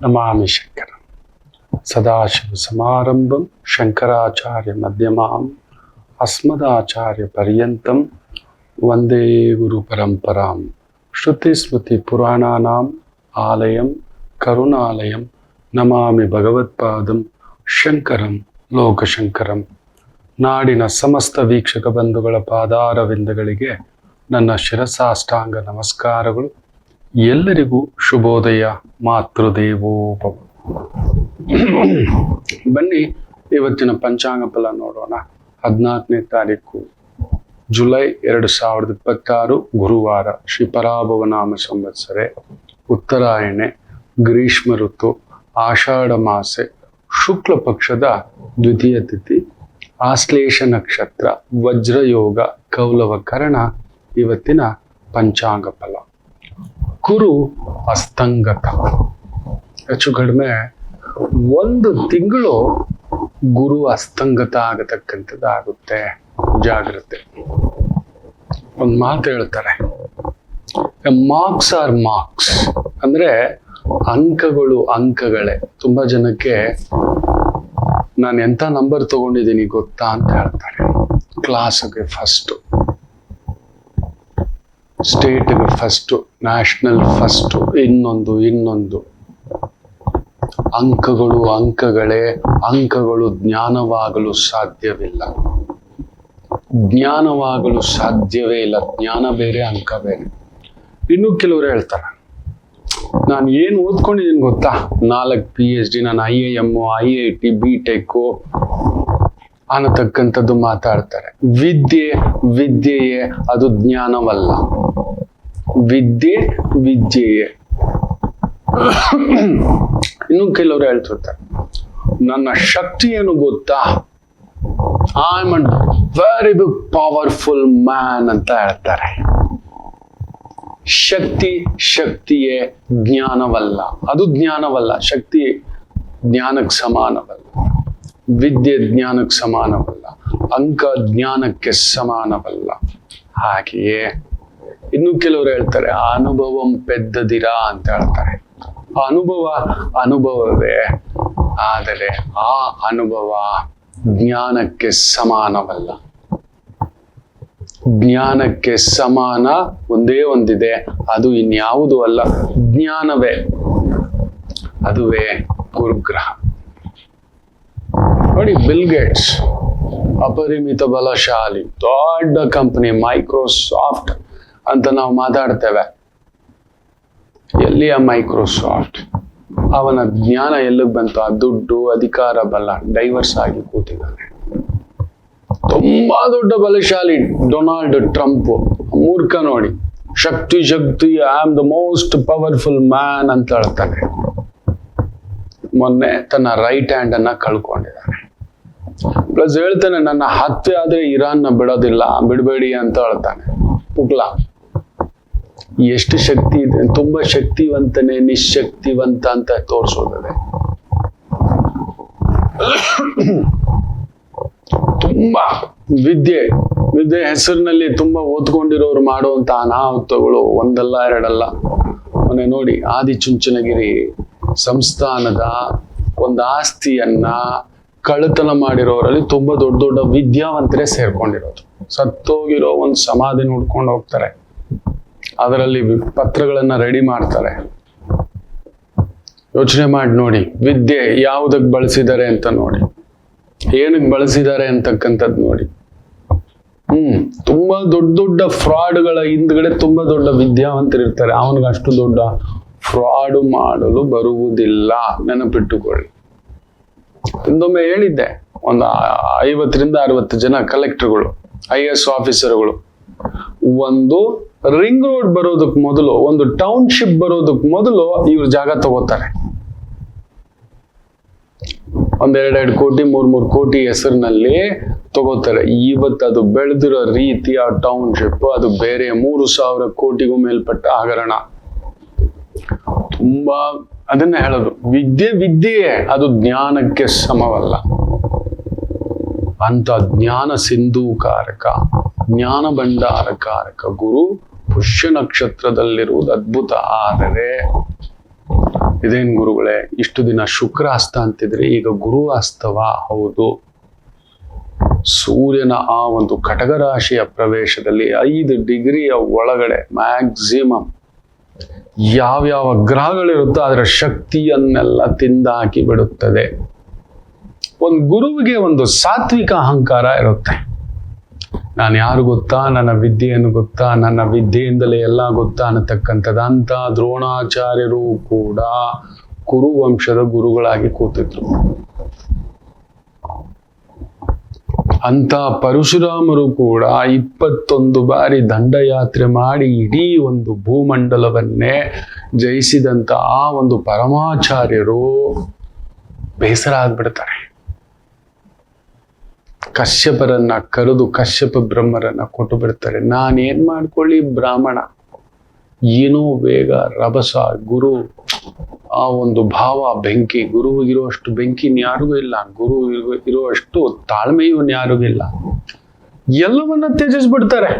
ನಮಾಮಿ ಶಂಕರ ಸದಾಶಿವ ಸಮಾರಂಭಂ ಶಂಕರಾಚಾರ್ಯ ಮಧ್ಯಮಾಂ ಅಸ್ಮದಾಚಾರ್ಯ ಪರ್ಯಂತಂ ವಂದೇ ಗುರು ಪರಂಪರಾಂ ಶ್ರುತಿ ಸ್ಮೃತಿ ಪುರಾಣಾನಾಂ ಆಲಯಂ ಕರುಣಾಲಯಂ ನಮಾಮಿ ಭಗವತ್ಪಾದಂ ಶಂಕರಂ ಲೋಕಶಂಕರಂ. ನಾಡಿನ ಸಮಸ್ತ ವೀಕ್ಷಕ ಬಂಧುಗಳ ಪಾದಾರವಿಂದಗಳಿಗೆ ನನ್ನ ಶಿರಸಾಷ್ಟಾಂಗ ನಮಸ್ಕಾರಗಳು. ಎಲ್ಲರಿಗೂ ಶುಭೋದಯ. ಮಾತೃದೇವೋಭವ. ಬನ್ನಿ ಇವತ್ತಿನ ಪಂಚಾಂಗ ಫಲ ನೋಡೋಣ. 14ನೇ ತಾರೀಕು ಜುಲೈ 2026 ಗುರುವಾರ. ಶ್ರೀ ಪರಾಭವನಾಮ ಸಂವತ್ಸರೆ, ಉತ್ತರಾಯಣೆ, ಗ್ರೀಷ್ಮ ಋತು, ಆಷಾಢ ಮಾಸೆ, ಶುಕ್ಲ ಪಕ್ಷದ ದ್ವಿತೀಯ ತಿಥಿ, ಆಶ್ಲೇಷ ನಕ್ಷತ್ರ, ವಜ್ರಯೋಗ, ಕೌಲವ ಕರಣ. ಇವತ್ತಿನ ಪಂಚಾಂಗ ಫಲ. ಗುರು ಅಸ್ತಂಗತ. ಹೆಚ್ಚು ಕಡಿಮೆ 1 ತಿಂಗಳು ಗುರು ಅಸ್ತಂಗತ ಆಗತಕ್ಕಂಥದ್ದು ಆಗುತ್ತೆ. ಜಾಗ್ರತೆ. ಒಂದು ಮಾತು ಹೇಳ್ತಾರೆ, ಮಾರ್ಕ್ಸ್ ಆರ್ ಮಾರ್ಕ್ಸ್ ಅಂದ್ರೆ ಅಂಕಗಳು ಅಂಕಗಳೇ. ತುಂಬಾ ಜನಕ್ಕೆ ನಾನು ಎಂಥ ನಂಬರ್ ತಗೊಂಡಿದ್ದೀನಿ ಗೊತ್ತಾ ಅಂತ ಹೇಳ್ತಾರೆ. ಕ್ಲಾಸ್ಗೆ ಫಸ್ಟು, ಸ್ಟೇಟ್ಗೆ ಫಸ್ಟು, ನ್ಯಾಷನಲ್ ಫಸ್ಟು, ಇನ್ನೊಂದು. ಅಂಕಗಳು ಅಂಕಗಳೇ. ಅಂಕಗಳು ಜ್ಞಾನವಾಗಲು ಸಾಧ್ಯವಿಲ್ಲ. ಜ್ಞಾನವಾಗಲು ಸಾಧ್ಯವೇ ಇಲ್ಲ. ಜ್ಞಾನ ಬೇರೆ, ಅಂಕ ಬೇರೆ. ಇನ್ನು ಕೆಲವರು ಹೇಳ್ತಾರೆ, ನಾನು ಏನು ಓದ್ಕೊಂಡಿದ್ದೀನಿ ಗೊತ್ತಾ, 4 PhD, ನಾನು IIM, IIT, BTech ಅನ್ನತಕ್ಕಂಥದ್ದು ಮಾತಾಡ್ತಾರೆ. ವಿದ್ಯೆಯೇ ಅದು ಜ್ಞಾನವಲ್ಲ. ವಿದ್ಯೆಯೇ. ಇನ್ನು ಕೆಲವರು ಹೇಳ್ತಿರ್ತಾರೆ, ನನ್ನ ಶಕ್ತಿ ಏನು ಗೊತ್ತಾ, I am a very big powerful man ಅಂತ ಹೇಳ್ತಾರೆ. ಶಕ್ತಿಯೇ ಜ್ಞಾನವಲ್ಲ. ಅದು ಜ್ಞಾನವಲ್ಲ. ಶಕ್ತಿ ಜ್ಞಾನಕ್ಕೆ ಸಮಾನವಲ್ಲ. ವಿದ್ಯೆ ಜ್ಞಾನಕ್ಕೆ ಸಮಾನವಲ್ಲ. ಅಂಕ ಜ್ಞಾನಕ್ಕೆ ಸಮಾನವಲ್ಲ. ಹಾಗೆಯೇ ಇನ್ನು ಕೆಲವರು ಹೇಳ್ತಾರೆ, ಅನುಭವಂ ಪೆದ್ದದಿರಾ ಅಂತ ಹೇಳ್ತಾರೆ. ಅನುಭವವೇ, ಆದರೆ ಆ ಅನುಭವ ಜ್ಞಾನಕ್ಕೆ ಸಮಾನವಲ್ಲ. ಜ್ಞಾನಕ್ಕೆ ಸಮಾನ ಒಂದೇ ಒಂದಿದೆ, ಅದು ಇನ್ಯಾವುದೂ ಅಲ್ಲ, ಜ್ಞಾನವೇ. ಅದುವೇ ಗುರುಗ್ರಹ. ನೋಡಿ, ಬಿಲ್ ಗೇಟ್ಸ್ ಅಪರಿಮಿತ ಬಲಶಾಲಿ, ದೊಡ್ಡ ಕಂಪನಿ ಮೈಕ್ರೋಸಾಫ್ಟ್ ಅಂತ ನಾವು ಮಾತಾಡ್ತೇವೆ. ಎಲ್ಲಿಯ ಮೈಕ್ರೋಸಾಫ್ಟ್? ಅವನ ಜ್ಞಾನ ಎಲ್ಲಿಗೆ ಬಂತು? ಆ ದುಡ್ಡು, ಅಧಿಕಾರ, ಬಲ, ಡೈವರ್ಸ್ ಆಗಿ ಕೂತಿದ್ದಾನೆ. ತುಂಬಾ ದೊಡ್ಡ ಬಲಶಾಲಿ ಡೊನಾಲ್ಡ್ ಟ್ರಂಪ್, ಮೂರ್ಖ ನೋಡಿ. ಶಕ್ತಿ I am the most powerful man ಅಂತ ಹೇಳ್ತಾನೆ. ಮೊನ್ನೆ ತನ್ನ ರೈಟ್ ಹ್ಯಾಂಡ್ ಅನ್ನ ಕಳ್ಕೊಂಡಿದ್ದಾನೆ. ಪ್ಲಸ್ ಹೇಳ್ತಾನೆ, ನನ್ನ ಹತ್ಯೆ ಆದ್ರೆ ಇರಾನ್ನ ಬಿಡೋದಿಲ್ಲ, ಬಿಡಬೇಡಿ ಅಂತ ಹೇಳ್ತಾನೆ. ಪುಕ್ಲ. ಎಷ್ಟು ಶಕ್ತಿ ಇದೆ! ತುಂಬಾ ಶಕ್ತಿವಂತನೇ ನಿಶಕ್ತಿವಂತ ಅಂತ ತೋರಿಸೋದಿದೆ. ತುಂಬಾ ವಿದ್ಯೆ ಹೆಸರಿನಲ್ಲಿ ತುಂಬಾ ಓದ್ಕೊಂಡಿರೋರು ಮಾಡುವಂತ ಅನಾಹುತಗಳು ಒಂದಲ್ಲ ಎರಡಲ್ಲ. ಮೊನ್ನೆ ನೋಡಿ, ಆದಿಚುಂಚನಗಿರಿ ಸಂಸ್ಥಾನದ ಒಂದು ಆಸ್ತಿಯನ್ನ ಕಳ್ಳತನ ಮಾಡಿರೋರಲ್ಲಿ ತುಂಬಾ ದೊಡ್ಡ ವಿದ್ಯಾವಂತರೇ ಸೇರ್ಕೊಂಡಿರೋದು. ಸತ್ತೋಗಿರೋ ಒಂದು ಸಮಾಧಿ ನೋಡ್ಕೊಂಡು ಹೋಗ್ತಾರೆ, ಅದರಲ್ಲಿ ಪತ್ರಗಳನ್ನ ರೆಡಿ ಮಾಡ್ತಾರೆ. ಯೋಚನೆ ಮಾಡಿ ನೋಡಿ, ವಿದ್ಯೆ ಯಾವುದಕ್ಕೆ ಬಳಸಿದ್ದಾರೆ ಅಂತ ನೋಡಿ, ಏನಕ್ಕೆ ಬಳಸಿದ್ದಾರೆ ಅಂತಕ್ಕಂಥದ್ದು ನೋಡಿ. ತುಂಬಾ ದೊಡ್ಡ ಫ್ರಾಡ್ಗಳ ಹಿಂದ್ಗಡೆ ತುಂಬಾ ದೊಡ್ಡ ವಿದ್ಯಾವಂತರಿರ್ತಾರೆ. ಅವನಿಗೆ ಅಷ್ಟು ದೊಡ್ಡ ಫ್ರಾಡ್ ಮಾಡಲು ಬರುವುದಿಲ್ಲ, ನೆನಪಿಟ್ಟುಕೊಳ್ಳಿ. ಇಂದೊಮ್ಮೆ ಹೇಳಿದ್ದೆ, ಒಂದು 50ರಿಂದ 60 ಜನ ಕಲೆಕ್ಟರ್ಗಳು, IAS ಆಫೀಸರ್ಗಳು ಒಂದು ರಿಂಗ್ ರೋಡ್ ಬರೋದಕ್ಕೆ ಮೊದಲು, ಒಂದು ಟೌನ್ಶಿಪ್ ಬರೋದಕ್ಕೆ ಮೊದಲು ಇವ್ರ ಜಾಗ ತಗೋತಾರೆ. 1-2 ಕೋಟಿ 3 ಕೋಟಿ ಹೆಸರಿನಲ್ಲಿ ತಗೋತಾರೆ. ಇವತ್ತು ಅದು ಬೆಳೆದಿರೋ ರೀತಿ, ಆ ಟೌನ್ಶಿಪ್ ಅದು ಬೇರೆ. 3,000 ಕೋಟಿಗೂ ಮೇಲ್ಪಟ್ಟ ಹಗರಣ. ತುಂಬಾ ಅದನ್ನ ಹೇಳೋದು, ವಿದ್ಯೆಯೇ ಅದು ಜ್ಞಾನಕ್ಕೆ ಸಮವಲ್ಲ ಅಂತ. ಜ್ಞಾನ ಸಿಂಧೂಕಾರಕ, ಜ್ಞಾನ ಭಂಡಾರಕಾರಕ ಗುರು ಪುಷ್ಯ ನಕ್ಷತ್ರದಲ್ಲಿರುವುದು ಅದ್ಭುತ. ಆದರೆ ಇದೇನ್ ಗುರುಗಳೇ, ಇಷ್ಟು ದಿನ ಶುಕ್ರ ಅಸ್ತ ಅಂತಿದ್ರೆ ಈಗ ಗುರು ಅಸ್ತವ? ಹೌದು. ಸೂರ್ಯನ ಆ ಒಂದು ಕಟಕ ರಾಶಿಯ ಪ್ರವೇಶದಲ್ಲಿ 5 ಡಿಗ್ರಿಯ ಒಳಗಡೆ ಮ್ಯಾಕ್ಸಿಮಮ್ ಯಾವ್ಯಾವ ಗ್ರಹಗಳಿರುತ್ತೋ ಅದರ ಶಕ್ತಿಯನ್ನೆಲ್ಲ ತಿಂದಾಕಿ ಬಿಡುತ್ತದೆ. ಒಂದು ಗುರುವಿಗೆ ಒಂದು ಸಾತ್ವಿಕ ಅಹಂಕಾರ ಇರುತ್ತೆ. ನಾನು ಯಾರು ಗೊತ್ತಾ, ನನ್ನ ವಿದ್ಯೆಯನ್ನು ಗೊತ್ತಾ, ನನ್ನ ವಿದ್ಯೆಯಿಂದಲೇ ಎಲ್ಲ ಗೊತ್ತಾ ಅನ್ನತಕ್ಕಂಥದ್ದು. ಅಂತ ದ್ರೋಣಾಚಾರ್ಯರು ಕೂಡ ಕುರುವಂಶದ ಗುರುಗಳಾಗಿ ಕೂತಿದ್ರು. ಅಂತ ಪರಶುರಾಮರು ಕೂಡ 21 ಬಾರಿ ದಂಡಯಾತ್ರೆ ಮಾಡಿ ಇಡೀ ಒಂದು ಭೂಮಂಡಲವನ್ನೇ ಜಯಿಸಿದಂತ ಆ ಒಂದು ಪರಮಾಚಾರ್ಯರು ಬೇಸರ ಆಗ್ಬಿಡ್ತಾರೆ. ಕಶ್ಯಪರನ್ನ ಕರೆದು ಕಶ್ಯಪ ಬ್ರಹ್ಮರನ್ನ ಕೊಟ್ಟು ಬಿಡ್ತಾರೆ. ನಾನೇನ್ ಮಾಡ್ಕೊಳ್ಳಿ ಬ್ರಾಹ್ಮಣ, ಏನೋ ಬೇಗ ರಭಸ, ಗುರು ಆ ಒಂದು ಭಾವ ಬೆಂಕಿ, ಗುರುವಿಗಿರುವಷ್ಟು ಬೆಂಕಿ ಇನ್ಯಾರಿಗೂ ಇಲ್ಲ, ಗುರು ಇರುವಷ್ಟು ತಾಳ್ಮೆಯೂ ಇನ್ಯಾರಿಗೂ ಇಲ್ಲ. ಎಲ್ಲವನ್ನ ತ್ಯಜಿಸ್ಬಿಡ್ತಾರೆ,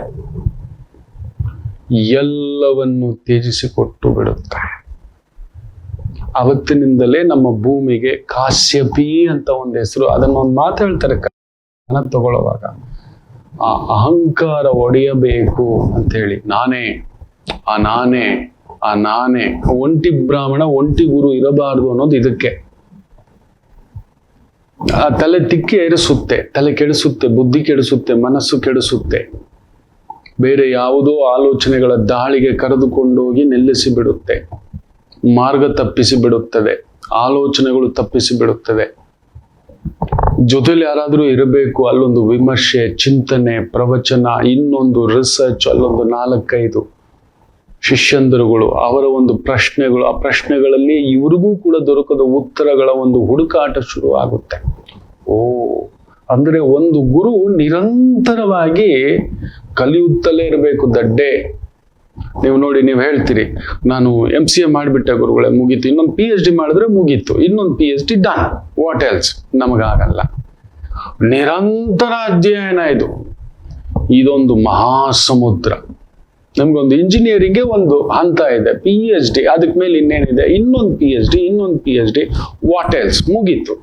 ಎಲ್ಲವನ್ನು ತ್ಯಜಿಸಿ ಕೊಟ್ಟು ಬಿಡುತ್ತಾರೆ. ಅವತ್ತಿನಿಂದಲೇ ನಮ್ಮ ಭೂಮಿಗೆ ಕಾಶ್ಯಪಿ ಅಂತ ಒಂದು ಹೆಸರು. ಅದನ್ನೊಂದು ಮಾತು ಹೇಳ್ತಾರೆ ತಗೊಳ್ಳುವಾಗ, ಆ ಅಹಂಕಾರ ಒಡೆಯಬೇಕು ಅಂತ ಹೇಳಿ. ನಾನೇ ಒಂಟಿ ಬ್ರಾಹ್ಮಣ ಒಂಟಿ ಗುರು ಇರಬಾರದು ಅನ್ನೋದು ಇದಕ್ಕೆ. ಆ ತಲೆ ತಿಕ್ಕಿ ಏರಿಸುತ್ತೆ, ತಲೆ ಕೆಡಿಸುತ್ತೆ, ಬುದ್ಧಿ ಕೆಡಿಸುತ್ತೆ, ಮನಸ್ಸು ಕೆಡಿಸುತ್ತೆ. ಬೇರೆ ಯಾವುದೋ ಆಲೋಚನೆಗಳ ದಾಳಿಗೆ ಕರೆದುಕೊಂಡೋಗಿ ನಿಲ್ಲಿಸಿ ಬಿಡುತ್ತೆ, ಮಾರ್ಗ ತಪ್ಪಿಸಿ ಬಿಡುತ್ತದೆ, ಆಲೋಚನೆಗಳು ತಪ್ಪಿಸಿ ಬಿಡುತ್ತದೆ. ಜೊತೆಲಿ ಯಾರಾದ್ರೂ ಇರಬೇಕು, ಅಲ್ಲೊಂದು ವಿಮರ್ಶೆ, ಚಿಂತನೆ, ಪ್ರವಚನ, ಇನ್ನೊಂದು ರಿಸರ್ಚ್, ಅಲ್ಲೊಂದು 4-5 ಶಿಷ್ಯಂದರುಗಳು, ಅವರ ಒಂದು ಪ್ರಶ್ನೆಗಳು, ಆ ಪ್ರಶ್ನೆಗಳಲ್ಲಿ ಇವ್ರಿಗೂ ಕೂಡ ದೊರಕದ ಉತ್ತರಗಳ ಒಂದು ಹುಡುಕಾಟ ಶುರು ಆಗುತ್ತೆ. ಅಂದ್ರೆ ಒಂದು ಗುರು ನಿರಂತರವಾಗಿ ಕಲಿಯುತ್ತಲೇ ಇರಬೇಕು. ದಡ್ಡೆ ನೀವು ನೋಡಿ, ನೀವು ಹೇಳ್ತೀರಿ ನಾನು MCA ಮಾಡಿಬಿಟ್ಟೆ ಗುರುಗಳೇ, ಮುಗೀತು, ಇನ್ನೊಂದು PhD ಮಾಡಿದ್ರೆ ಮುಗೀತು, ಇನ್ನೊಂದು PhD ಡನ್, ವಾಟ್ ಎಲ್ಸ್. ನಮಗಾಗಲ್ಲ. ನಿರಂತರ ಅಧ್ಯಯನ ಇದೊಂದು ಮಹಾಸಮುದ್ರ. ನಮ್ಗೊಂದು ಇಂಜಿನಿಯರಿಂಗ್ಗೆ ಒಂದು ಹಂತ ಇದೆ, PhD, ಅದಕ್ಕೆ ಮೇಲೆ ಇನ್ನೇನಿದೆ, ಇನ್ನೊಂದು PhD, ವಾಟ್ ಎಲ್ಸ್, ಮುಗೀತು.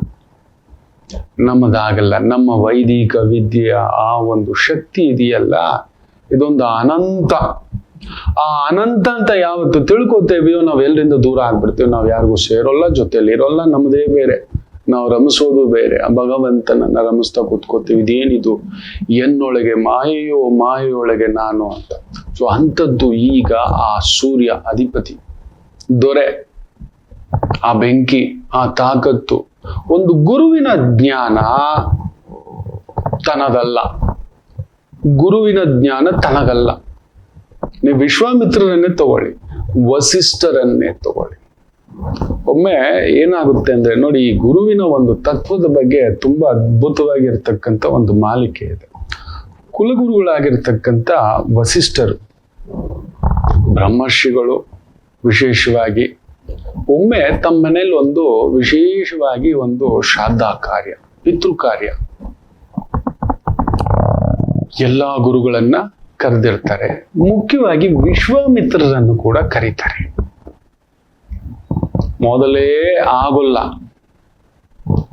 ನಮ್ಮದಾಗಲ್ಲ. ನಮ್ಮ ವೈದಿಕ ವಿದ್ಯೆಯ ಆ ಒಂದು ಶಕ್ತಿ ಇದೆಯಲ್ಲ, ಇದೊಂದು ಅನಂತ. ಆ ಅನಂತ ಅಂತ ಯಾವತ್ತು ತಿಳ್ಕೊತೇವೆಯೋ ನಾವು ಎಲ್ಲರಿಂದ ದೂರ ಆಗ್ಬಿಡ್ತೀವಿ. ನಾವು ಯಾರಿಗೂ ಸೇರೋಲ್ಲ, ಜೊತೆಯಲ್ಲಿ ಇರೋಲ್ಲ, ನಮ್ಮದೇ ಬೇರೆ, ನಾವು ರಮಿಸೋದು ಬೇರೆ. ಆ ಭಗವಂತನನ್ನ ರಮಿಸ್ತಾ ಕೂತ್ಕೋತೀವಿ. ಇದೇನಿದು, ಎನ್ನೊಳಗೆ ಮಾಯೆಯೋ ಮಾಯೆಯೊಳಗೆ ನಾನು ಅಂತ. ಸೊ ಅಂಥದ್ದು ಈಗ ಆ ಸೂರ್ಯ ಅಧಿಪತಿ, ದೊರೆ, ಆ ಬೆಂಕಿ, ಆ ತಾಕತ್ತು. ಒಂದು ಗುರುವಿನ ಜ್ಞಾನ ತನದಲ್ಲ, ಗುರುವಿನ ಜ್ಞಾನ ತನಗಲ್ಲ. ನೀವು ವಿಶ್ವಾಮಿತ್ರರನ್ನೇ ತಗೊಳ್ಳಿ, ವಸಿಷ್ಠರನ್ನೇ ತಗೊಳ್ಳಿ. ಒಮ್ಮೆ ಏನಾಗುತ್ತೆ ಅಂದ್ರೆ ನೋಡಿ, ಈ ಗುರುವಿನ ಒಂದು ತತ್ವದ ಬಗ್ಗೆ ತುಂಬಾ ಅದ್ಭುತವಾಗಿರ್ತಕ್ಕಂಥ ಒಂದು ಮಾಲಿಕೆ ಇದೆ. ಕುಲಗುರುಗಳಾಗಿರ್ತಕ್ಕಂಥ ವಸಿಷ್ಠರು, ಬ್ರಹ್ಮರ್ಷಿಗಳು ವಿಶೇಷವಾಗಿ ಒಮ್ಮೆ ತಮ್ಮ ಮನೇಲಿ ಒಂದು ವಿಶೇಷವಾಗಿ ಒಂದು ಶ್ರಾದ್ದ ಕಾರ್ಯ, ಪಿತೃ ಕಾರ್ಯ, ಎಲ್ಲಾ ಗುರುಗಳನ್ನ ಕರೆದಿರ್ತಾರೆ. ಮುಖ್ಯವಾಗಿ ವಿಶ್ವಾಮಿತ್ರರನ್ನು ಕೂಡ ಕರೀತಾರೆ. ಮೊದಲೇ ಆಗೋಲ್ಲ,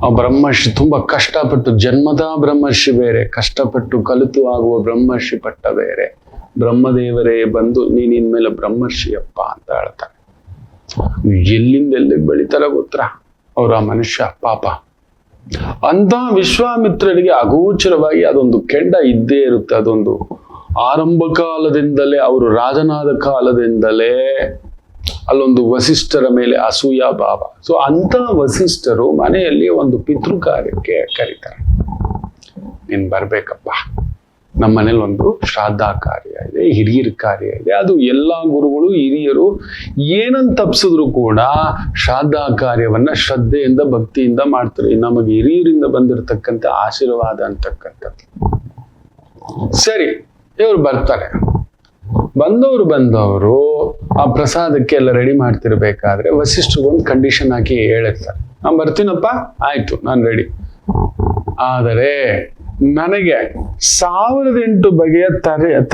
ಆ ಬ್ರಹ್ಮರ್ಷಿ ತುಂಬಾ ಕಷ್ಟಪಟ್ಟು, ಜನ್ಮದ ಬ್ರಹ್ಮರ್ಷಿ ಬೇರೆ, ಕಷ್ಟಪಟ್ಟು ಕಲಿತು ಆಗುವ ಬ್ರಹ್ಮರ್ಷಿ ಪಟ್ಟ ಬೇರೆ. ಬ್ರಹ್ಮದೇವರೇ ಬಂದು ನೀನ್ ಇನ್ಮೇಲೆ ಬ್ರಹ್ಮರ್ಷಿಯಪ್ಪ ಅಂತ ಹೇಳ್ತಾರೆ. ಎಲ್ಲಿಂದ ಎಲ್ಲಿಗೆ ಬೆಳಿತಾರ ಗೊತ್ತಾ ಅವ್ರ ಆ ಮನುಷ್ಯ ಪಾಪ. ಅಂತ ವಿಶ್ವಾಮಿತ್ರರಿಗೆ ಅಗೋಚರವಾಗಿ ಅದೊಂದು ಕೆಂಡ ಇದ್ದೇ ಇರುತ್ತೆ. ಅದೊಂದು ಆರಂಭ ಕಾಲದಿಂದಲೇ, ಅವರು ರಾಜನಾದ ಕಾಲದಿಂದಲೇ ಅಲ್ಲೊಂದು ವಸಿಷ್ಠರ ಮೇಲೆ ಅಸೂಯ ಭಾವ. ಸೊ ಅಂತ ವಸಿಷ್ಠರು ಮನೆಯಲ್ಲಿ ಒಂದು ಪಿತೃ ಕಾರ್ಯಕ್ಕೆ ಕರೀತಾರೆ. ನೀನ್ ಬರ್ಬೇಕಪ್ಪ, ನಮ್ಮ ಮನೇಲಿ ಒಂದು ಶ್ರಾದ್ದ ಕಾರ್ಯ ಇದೆ, ಹಿರಿಯರ ಕಾರ್ಯ ಇದೆ. ಅದು ಎಲ್ಲಾ ಗುರುಗಳು ಹಿರಿಯರು ಏನಂತ ತಪ್ಸಿದ್ರು ಕೂಡ ಶ್ರಾದ್ದ ಕಾರ್ಯವನ್ನ ಶ್ರದ್ಧೆಯಿಂದ ಭಕ್ತಿಯಿಂದ ಮಾಡ್ತಾರೆ. ನಮಗೆ ಹಿರಿಯರಿಂದ ಬಂದಿರತಕ್ಕಂಥ ಆಶೀರ್ವಾದ ಅಂತಕ್ಕಂಥದ್ದು. ಸರಿ, ಇವ್ರು ಬರ್ತಾರೆ. ಬಂದವರು ಆ ಪ್ರಸಾದಕ್ಕೆ ಎಲ್ಲ ರೆಡಿ ಮಾಡ್ತಿರ್ಬೇಕಾದ್ರೆ ವಸಿಷ್ಠರಿಗೊಂದು ಕಂಡೀಷನ್ ಹಾಕಿ ಹೇಳಿರ್ತಾರೆ. ನಾನ್ ಬರ್ತೀನಪ್ಪ, ಆಯ್ತು, ನಾನು ರೆಡಿ. ಆದರೆ ನನಗೆ 1008 ಬಗೆಯ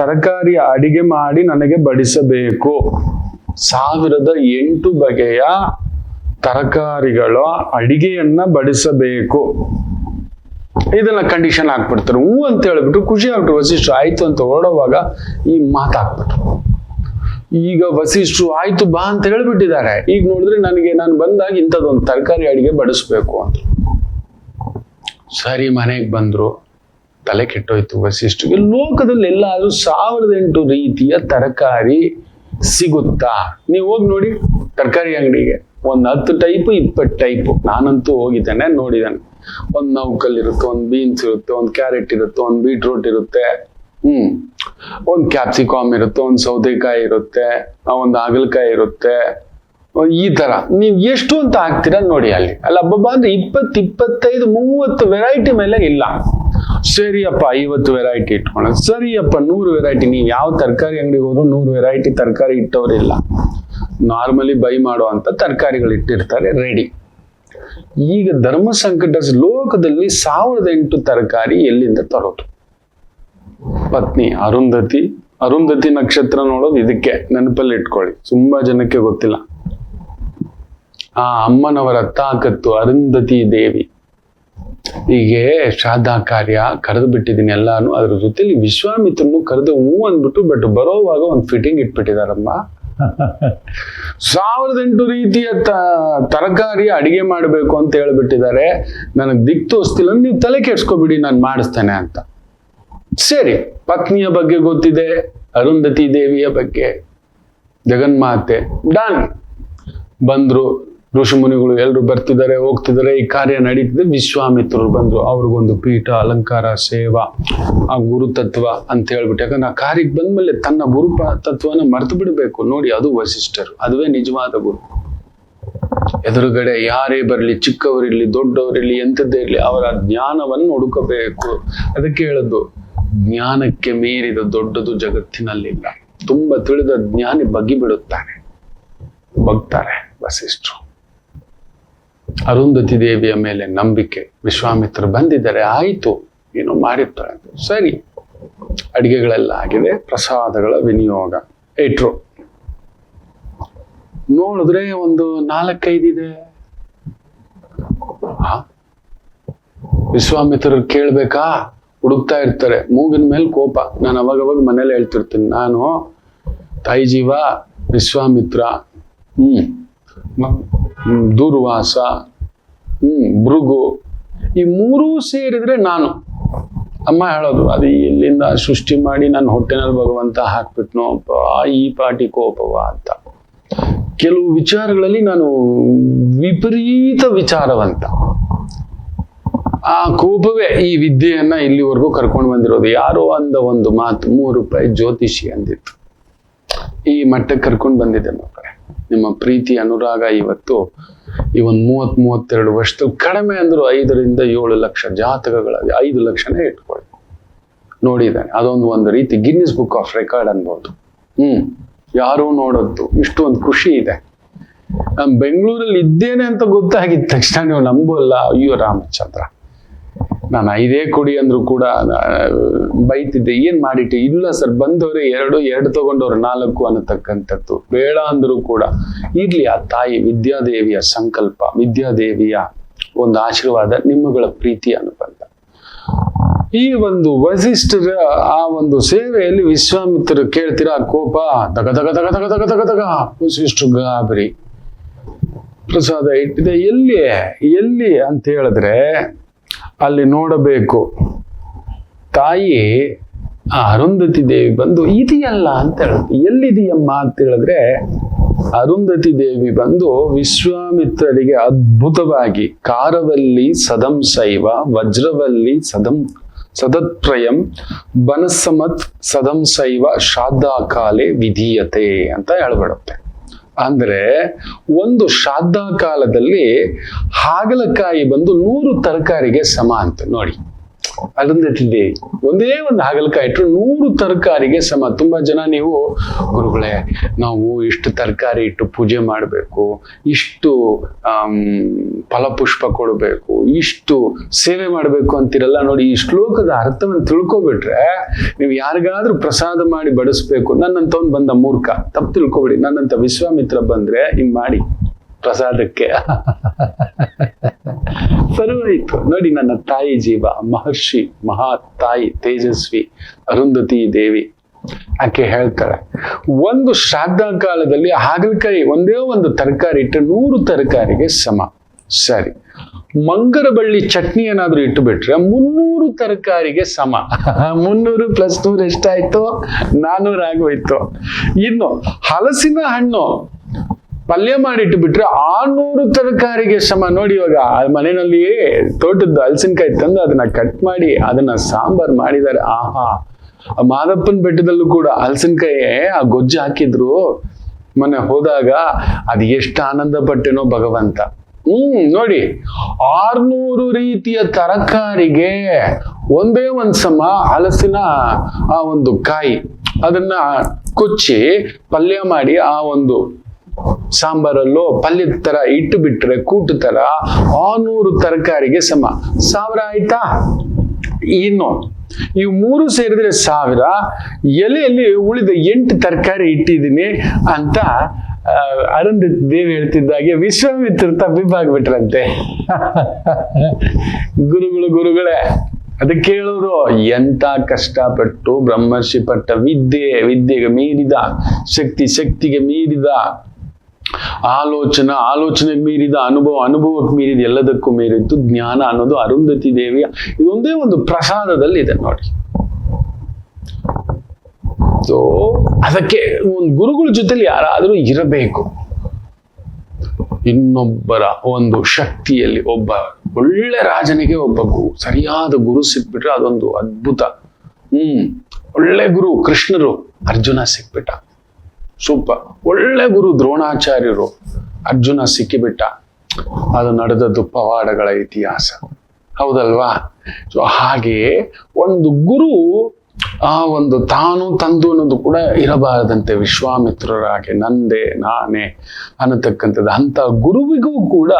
ತರಕಾರಿ ಅಡಿಗೆ ಮಾಡಿ ನನಗೆ ಬಡಿಸಬೇಕು. 1008 ಬಗೆಯ ತರಕಾರಿಗಳ ಅಡಿಗೆಯನ್ನ ಬಡಿಸಬೇಕು. ಇದನ್ನ ಕಂಡೀಷನ್ ಹಾಕ್ಬಿಡ್ತಾರೆ. ಹೂ ಅಂತ ಹೇಳ್ಬಿಟ್ಟು ಖುಷಿ ಆಗ್ಬಿಟ್ರು ವಸಿಷ್ಠರು. ಆಯ್ತು ಅಂತ ಹೊರಡುವಾಗ ಈ ಮಾತಾಕ್ಬಿಟ್ರು. ಈಗ ವಸಿಷ್ಠರು ಆಯ್ತು ಬಾ ಅಂತ ಹೇಳ್ಬಿಟ್ಟಿದ್ದಾರೆ. ಈಗ ನೋಡಿದ್ರೆ ನಾನು ಬಂದಾಗ ಇಂಥದ್ದೊಂದು ತರಕಾರಿ ಅಡಿಗೆ ಬಡಿಸ್ಬೇಕು ಅಂತ. ಸರಿ, ಮನೆಗೆ ಬಂದ್ರು. ತಲೆ ಕೆಟ್ಟೋಯ್ತು ವಸಿಷ್ಠರಿಗೆ. ಲೋಕದಲ್ಲಿ ಎಲ್ಲಾದ್ರೂ 1008 ರೀತಿಯ ತರಕಾರಿ ಸಿಗುತ್ತಾ? ನೀವು ಹೋಗಿ ನೋಡಿ ತರಕಾರಿ ಅಂಗಡಿಗೆ. ಒಂದು 10 ಟೈಪ್ 20 ಟೈಪ್. ನಾನಂತೂ ಹೋಗಿದ್ದೇನೆ, ನೋಡಿದ್ದೇನೆ. ಒಂದು ನೌಕಲ್ ಇರುತ್ತೆ, ಒಂದು ಬೀನ್ಸ್ ಇರುತ್ತೆ, ಒಂದು ಕ್ಯಾರೆಟ್ ಇರುತ್ತೆ, ಒಂದು ಬೀಟ್ರೂಟ್ ಇರುತ್ತೆ, ಒಂದು ಕ್ಯಾಪ್ಸಿಕಾಮ್ ಇರುತ್ತೆ, ಒಂದು ಸೌತೆಕಾಯಿ ಇರುತ್ತೆ, ಒಂದು ಹಾಗಲಕಾಯಿ ಇರುತ್ತೆ. ಈ ತರ ನೀವು ಎಷ್ಟು ಅಂತ ಹಾಕ್ತೀರಾ ನೋಡಿ ಅಲ್ಲಿ. ಅಲ್ಲ ಹಬ್ಬ ಅಂದ್ರೆ 20, 25, 30 ವೆರೈಟಿ ಮೇಲೆ ಇಲ್ಲ. ಸರಿಯಪ್ಪ 50 ವೆರೈಟಿ ಇಟ್ಕೊಳ್ಳೋಣ. ಸರಿಯಪ್ಪ 100 ವೆರೈಟಿ. ನೀವು ಯಾವ ತರಕಾರಿ ಅಂಗಡಿಗೆ ಹೋದ್ರು 100 ವೆರೈಟಿ ತರಕಾರಿ ಇಟ್ಟವ್ರಿಲ್ಲ. ನಾರ್ಮಲಿ ಬೈ ಮಾಡೋ ಅಂತ ತರಕಾರಿಗಳು ಇಟ್ಟಿರ್ತಾರೆ ರೆಡಿ. ಈಗ ಧರ್ಮ ಸಂಕಟ ಲೋಕದಲ್ಲಿ 1008 ತರಕಾರಿ ಎಲ್ಲಿಂದ ತರೋದು? ಪತ್ನಿ ಅರುಂಧತಿ ನಕ್ಷತ್ರ ನೋಡೋದು ಇದಕ್ಕೆ. ನೆನಪಲ್ಲಿ ಇಟ್ಕೊಳ್ಳಿ, ತುಂಬಾ ಜನಕ್ಕೆ ಗೊತ್ತಿಲ್ಲ. ಆ ಅಮ್ಮನವರ ತಾಕತ್ತು ಅರುಂಧತಿ ದೇವಿ. ಹೀಗೆ ಶ್ರಾದ್ದ ಕಾರ್ಯ ಕರೆದು ಬಿಟ್ಟಿದ್ದೀನಿ ಎಲ್ಲಾನು. ಅದ್ರ ಜೊತೆಲಿ ವಿಶ್ವಾಮಿತ್ರನು ಕರೆದು ಅಂದ್ಬಿಟ್ಟು, ಬಟ್ ಬರೋವಾಗ ಒಂದು ಫಿಟ್ಟಿಂಗ್ ಇಟ್ಬಿಟ್ಟಿದಾರಮ್ಮ. 1008 ರೀತಿಯ ತರಕಾರಿ ಅಡಿಗೆ ಮಾಡಬೇಕು ಅಂತ ಹೇಳ್ಬಿಟ್ಟಿದ್ದಾರೆ. ನನಗೆ ದಿಕ್ ತೋರಿಸ್ತಿಲ್ಲ, ನೀವು ತಲೆ ಕೆಡ್ಸ್ಕೊಬಿಡಿ, ನಾನು ಮಾಡಿಸ್ತೇನೆ ಅಂತ. ಸರಿ, ಪತ್ನಿಯ ಬಗ್ಗೆ ಗೊತ್ತಿದೆ, ಅರುಂಧತಿ ದೇವಿಯ ಬಗ್ಗೆ, ಜಗನ್ಮಾತೆ. ಡನ್. ಬಂದ್ರು ಋಷಿ ಮುನಿಗಳು ಎಲ್ಲರೂ ಬರ್ತಿದ್ದಾರೆ, ಹೋಗ್ತಿದ್ದಾರೆ. ಈ ಕಾರ್ಯ ನಡೀತಿದೆ. ವಿಶ್ವಾಮಿತ್ರರು ಬಂದ್ರು. ಅವ್ರಿಗೊಂದು ಪೀಠ, ಅಲಂಕಾರ, ಸೇವಾ, ಆ ಗುರು ತತ್ವ ಅಂತ ಹೇಳ್ಬಿಟ್ಟು. ಯಾಕಂದ್ರೆ ಆ ಕಾರ್ಯಕ್ಕೆ ಬಂದ್ಮೇಲೆ ತನ್ನ ಗುರು ತತ್ವನ ಮರ್ತು ಬಿಡ್ಬೇಕು. ನೋಡಿ, ಅದು ವಸಿಷ್ಠರು. ಅದುವೇ ನಿಜವಾದ ಗುರು. ಎದುರುಗಡೆ ಯಾರೇ ಬರಲಿ, ಚಿಕ್ಕವರಿರ್ಲಿ, ದೊಡ್ಡವರಿರ್ಲಿ, ಎಂಥದ್ದೇ ಇರ್ಲಿ, ಅವರ ಜ್ಞಾನವನ್ನು ಹುಡುಕಬೇಕು. ಅದಕ್ಕೆ ಹೇಳದ್ದು, ಜ್ಞಾನಕ್ಕೆ ಮೀರಿದ ದೊಡ್ಡದು ಜಗತ್ತಿನಲ್ಲಿಲ್ಲ. ತುಂಬಾ ತಿಳಿದ ಜ್ಞಾನಿ ಬಗ್ಗಿ ಬಿಡುತ್ತಾನೆ, ಬಗ್ತಾರೆ ವಸಿಷ್ಠರು. ಅರುಂಧತಿ ದೇವಿಯ ಮೇಲೆ ನಂಬಿಕೆ. ವಿಶ್ವಾಮಿತ್ರರು ಬಂದಿದ್ದಾರೆ, ಆಯ್ತು ಏನೋ ಮಾಡಿರ್ತಾರೆ. ಸರಿ, ಅಡಿಗೆಗಳೆಲ್ಲ ಆಗಿದೆ, ಪ್ರಸಾದಗಳ ವಿನಿಯೋಗ ಇಟ್ರು. ನೋಡಿದ್ರೆ ಒಂದು 4-5 ಇದೆ. ವಿಶ್ವಾಮಿತ್ರರು ಕೇಳ್ಬೇಕಾ? ಹುಡುಕ್ತಾ ಇರ್ತಾರೆ. ಮೂಗಿನ ಮೇಲೆ ಕೋಪ. ನಾನು ಅವಾಗವಾಗ ಮನೇಲಿ ಹೇಳ್ತಿರ್ತೀನಿ, ನಾನು ತಾಯಿ ಜೀವ, ವಿಶ್ವಾಮಿತ್ರ, ದೂರ್ವಾಸ, ಭೃಗು, ಈ 3 ಸೇರಿದ್ರೆ ನಾನು. ಅಮ್ಮ ಹೇಳೋದು, ಅದು ಎಲ್ಲಿಂದ ಸೃಷ್ಟಿ ಮಾಡಿ ನನ್ನ ಹೊಟ್ಟೆನಲ್ಲಿ ಭಗವಂತ ಹಾಕ್ಬಿಟ್ನೋ ಈ ಪಾಟಿ ಕೋಪವ ಅಂತ. ಕೆಲವು ವಿಚಾರಗಳಲ್ಲಿ ನಾನು ವಿಪರೀತ ವಿಚಾರವಂತ. ಆ ಕೋಪವೇ ಈ ವಿದ್ಯೆಯನ್ನ ಇಲ್ಲಿವರೆಗೂ ಕರ್ಕೊಂಡು ಬಂದಿರೋದು. ಯಾರೋ ಅಂದ ಒಂದು ಮಾತು, 3 ರೂಪಾಯಿ ಜ್ಯೋತಿಷಿ ಅಂದಿತ್ತು, ಈ ಮಟ್ಟಕ್ಕೆ ಕರ್ಕೊಂಡು ಬಂದಿದೆ ಮಕ್ಕಳೇ. ನಿಮ್ಮ ಪ್ರೀತಿ ಅನುರಾಗ ಇವತ್ತು ಈ ಒಂದು 30-32 ವರ್ಷದಲ್ಲಿ ಕಡಿಮೆ ಅಂದ್ರು 5-7 ಲಕ್ಷ ಜಾತಕಗಳ 5 ಲಕ್ಷನೇ ಇಟ್ಕೊಳ್ಳಿ. ನೋಡಿದ್ದಾನೆ. ಒಂದು ರೀತಿ ಗಿನ್ನಿಸ್ ಬುಕ್ ಆಫ್ ರೆಕಾರ್ಡ್ ಅನ್ಬೋದು. ಯಾರು ನೋಡೋದು. ಇಷ್ಟೊಂದು ಖುಷಿ ಇದೆ. ನಾನು ಬೆಂಗಳೂರಲ್ಲಿ ಇದ್ದೇನೆ ಅಂತ ಗೊತ್ತಾಗಿದ್ದ ತಕ್ಷಣ ನೀವು ನಂಬೋಲ್ಲ, ಅಯ್ಯೋ ರಾಮಚಂದ್ರ, ನಾನು 5 ಕೊಡಿ ಅಂದ್ರು ಕೂಡ ಬೈತಿದ್ದೆ. ಏನ್ ಮಾಡಿಟ್ಟೆ? ಇಲ್ಲ ಸರ್, ಬಂದವ್ರೆ 2 ತಗೊಂಡವ್ರು 4 ಅನ್ನತಕ್ಕಂಥದ್ದು. ಬೇಡ ಅಂದ್ರು ಕೂಡ ಇರ್ಲಿ. ಆ ತಾಯಿ ವಿದ್ಯಾದೇವಿಯ ಸಂಕಲ್ಪ, ವಿದ್ಯಾದೇವಿಯ ಒಂದು ಆಶೀರ್ವಾದ, ನಿಮ್ಮಗಳ ಪ್ರೀತಿ ಅನುಬಂಧ. ಈ ಒಂದು ವಸಿಷ್ಠರ ಆ ಒಂದು ಸೇವೆಯಲ್ಲಿ ವಿಶ್ವಾಮಿತ್ರರು ಕೇಳ್ತೀರಾ ಕೋಪ, ತಗ ತಗ ತಗ ತಗ ತಗ ತಗ ತಗ. ವಸಿಷ್ಠರು ಗಾಬರಿ. ಪ್ರಸಾದ ಇಟ್ಟಿದೆ. ಎಲ್ಲಿ ಅಂತ ಹೇಳಿದ್ರೆ ಅಲ್ಲಿ ನೋಡಬೇಕು. ತಾಯಿ ಆ ಅರುಂಧತಿ ದೇವಿ ಬಂದು ಇದೆಯಲ್ಲ ಅಂತ ಹೇಳುದು. ಎಲ್ಲಿದೆಯಮ್ಮ ಅಂತ ಹೇಳಿದ್ರೆ ಅರುಂಧತಿ ದೇವಿ ಬಂದು ವಿಶ್ವಾಮಿತ್ರರಿಗೆ ಅದ್ಭುತವಾಗಿ ಕಾರವಲ್ಲಿ ಸದಂಸೈವ ವಜ್ರವಲ್ಲಿ ಸದತ್ತ್ರಯಂ ಬನಸಮತ್ ಸದಂಸೈವ ಶ್ರಾದ್ದಾಕಾಲೆ ವಿಧೀಯತೆ ಅಂತ ಹೇಳ್ಬಿಡುತ್ತೆ. ಅಂದ್ರೆ ಒಂದು ಶ್ರಾದ್ದ ಕಾಲದಲ್ಲಿ ಹಾಗಲಕಾಯಿ ಬಂದು 100 ತರಕಾರಿಗೆ ಸಮ ಅಂತ ನೋಡಿ. ಅರುಂಧತಿ ದೇವಿ ಒಂದೇ ಒಂದು ಹಾಗಲಕಾಯಿ ಇಟ್ಟರು 100 ತರಕಾರಿಗೆ ಸಮ. ತುಂಬಾ ಜನ ನೀವು ಗುರುಗಳೇ ನಾವು ಇಷ್ಟು ತರಕಾರಿ ಇಟ್ಟು ಪೂಜೆ ಮಾಡಬೇಕು, ಇಷ್ಟು ಫಲಪುಷ್ಪ ಕೊಡಬೇಕು, ಇಷ್ಟು ಸೇವೆ ಮಾಡಬೇಕು ಅಂತಿರಲ್ಲ. ನೋಡಿ, ಈ ಶ್ಲೋಕದ ಅರ್ಥವನ್ನು ತಿಳ್ಕೊಬಿಟ್ರೆ ನೀವು ಯಾರಿಗಾದ್ರೂ ಪ್ರಸಾದ ಮಾಡಿ ಬಡಿಸ್ಬೇಕು. ನನ್ನಂತವ್ನು ಬಂದ ಮೂರ್ಖ, ತಪ್ಪು ತಿಳ್ಕೊಬೇಡಿ. ನನ್ನಂತ ವಿಶ್ವಾಮಿತ್ರ ಬಂದ್ರೆ ಹಿಂಗ್ ಮಾಡಿ ಪ್ರಸಾದಕ್ಕೆ. ಸರಿಯಾಯ್ತು ನೋಡಿ, ನನ್ನ ತಾಯಿ ಜೀವ ಮಹರ್ಷಿ ಮಹಾ ತಾಯಿ ತೇಜಸ್ವಿ ಅರುಂಧತಿ ದೇವಿ ಆಕೆ ಹೇಳ್ತಾಳೆ, ಒಂದು ಶ್ರಾದ್ದ ಕಾಲದಲ್ಲಿ ಹಾಗಲಕಾಯಿ ಒಂದೇ ಒಂದು ತರಕಾರಿ ಇಟ್ಟು 100 ತರಕಾರಿಗೆ ಸಮ. ಸರಿ, ಮಂಗರ ಬಳ್ಳಿ ಚಟ್ನಿ ಏನಾದ್ರೂ ಇಟ್ಟು ಬಿಟ್ರೆ 300 ತರಕಾರಿಗೆ ಸಮ. 300 + 100 ಎಷ್ಟಾಯ್ತು? 400 ಆಗೋಯ್ತು. ಇನ್ನು ಹಲಸಿನ ಹಣ್ಣು ಪಲ್ಯ ಮಾಡಿಟ್ಟು ಬಿಟ್ರೆ 600 ತರಕಾರಿಗೆ ಸಮ. ನೋಡಿ, ಇವಾಗ ಮನೆಯಲ್ಲಿ ತೋಟದ ಹಲಸಿನಕಾಯಿ ತಂದು ಅದನ್ನ ಕಟ್ ಮಾಡಿ ಅದನ್ನ ಸಾಂಬಾರ್ ಮಾಡಿದ್ದಾರೆ. ಆಹಾ, ಮಾದಪ್ಪನ ಬೆಟ್ಟದಲ್ಲೂ ಕೂಡ ಹಲಸಿನಕಾಯಿ ಆ ಗೊಜ್ಜು ಹಾಕಿದ್ರು. ಮೊನ್ನೆ ಹೋದಾಗ ಅದು ಎಷ್ಟು ಆನಂದ ಪಟ್ಟೆನೋ ಭಗವಂತ. ನೋಡಿ, 600 ರೀತಿಯ ತರಕಾರಿಗೆ ಒಂದೇ ಒಂದ್ ಸಮ ಹಲಸಿನ ಆ ಒಂದು ಕಾಯಿ ಅದನ್ನ ಕೊಚ್ಚಿ ಪಲ್ಯ ಮಾಡಿ ಆ ಒಂದು ಸಾಂಬಾರಲ್ಲೋ ಪಲ್ಯದ ತರ ಇಟ್ಟು ಬಿಟ್ರೆ ಕೂಟು ತರ 600 ತರಕಾರಿಗೆ ಸಮ. 1000 ಆಯ್ತಾ? ಇನ್ನು ಇವು 3 ಸೇರಿದ್ರೆ 1000. ಎಲೆಯಲ್ಲಿ ಉಳಿದ 8 ತರಕಾರಿ ಇಟ್ಟಿದ್ದೀನಿ ಅಂತ ಅರುಂಧತಿ ದೇವಿ ಹೇಳ್ತಿದ್ದಾಗೆ ವಿಶ್ವಾಮಿತ್ರ ತಬ್ಬಿಬ್ಬಾಗ್ಬಿಟ್ರಂತೆ. ಗುರುಗಳೇ ಅದಕ್ಕೆ ಹೇಳೋದು, ಎಂತ ಕಷ್ಟಪಟ್ಟು ಬ್ರಹ್ಮರ್ಷಿ ಪಟ್ಟ ವಿದ್ಯೆಗೆ ಮೀರಿದ ಶಕ್ತಿಗೆ ಮೀರಿದ ಆಲೋಚನೆಗೆ ಮೀರಿದ ಅನುಭವಕ್ಕೆ ಮೀರಿದ ಎಲ್ಲದಕ್ಕೂ ಮೀರಿದ್ದು ಜ್ಞಾನ ಅನ್ನೋದು ಅರುಂಧತಿ ದೇವಿಯ ಇದೊಂದೇ ಒಂದು ಪ್ರಸಾದದಲ್ಲಿ ಇದೆ ನೋಡಿ. ಸೊ ಅದಕ್ಕೆ ಒಂದು ಗುರುಗಳ ಜೊತೆಲಿ ಯಾರಾದರೂ ಇರಬೇಕು. ಇನ್ನೊಬ್ಬರ ಒಂದು ಶಕ್ತಿಯಲ್ಲಿ ಒಬ್ಬ ಒಳ್ಳೆ ರಾಜನಿಗೆ ಒಬ್ಬ ಸರಿಯಾದ ಗುರು ಸಿಕ್ಬಿಟ್ರೆ ಅದೊಂದು ಅದ್ಭುತ. ಒಳ್ಳೆ ಗುರು ಕೃಷ್ಣರು, ಅರ್ಜುನ ಸಿಕ್ಬಿಟ್ಟ, ಸೂಪರ್. ಒಳ್ಳೆ ಗುರು ದ್ರೋಣಾಚಾರ್ಯರು, ಅರ್ಜುನ ಸಿಕ್ಕಿಬಿಟ್ಟ. ಅದು ನಡೆದದ್ದು ಪವಾಡಗಳ ಇತಿಹಾಸ, ಹೌದಲ್ವಾ? ಸೊ ಹಾಗೆಯೇ ಒಂದು ಗುರು ಆ ಒಂದು ತಾನು ತಂದು ಅನ್ನೋದು ಕೂಡ ಇರಬಾರದಂತೆ. ವಿಶ್ವಾಮಿತ್ರರಾಗೆ ನಂದೇ ನಾನೇ ಅನ್ನತಕ್ಕಂಥದ್ದು. ಅಂತ ಗುರುವಿಗೂ ಕೂಡ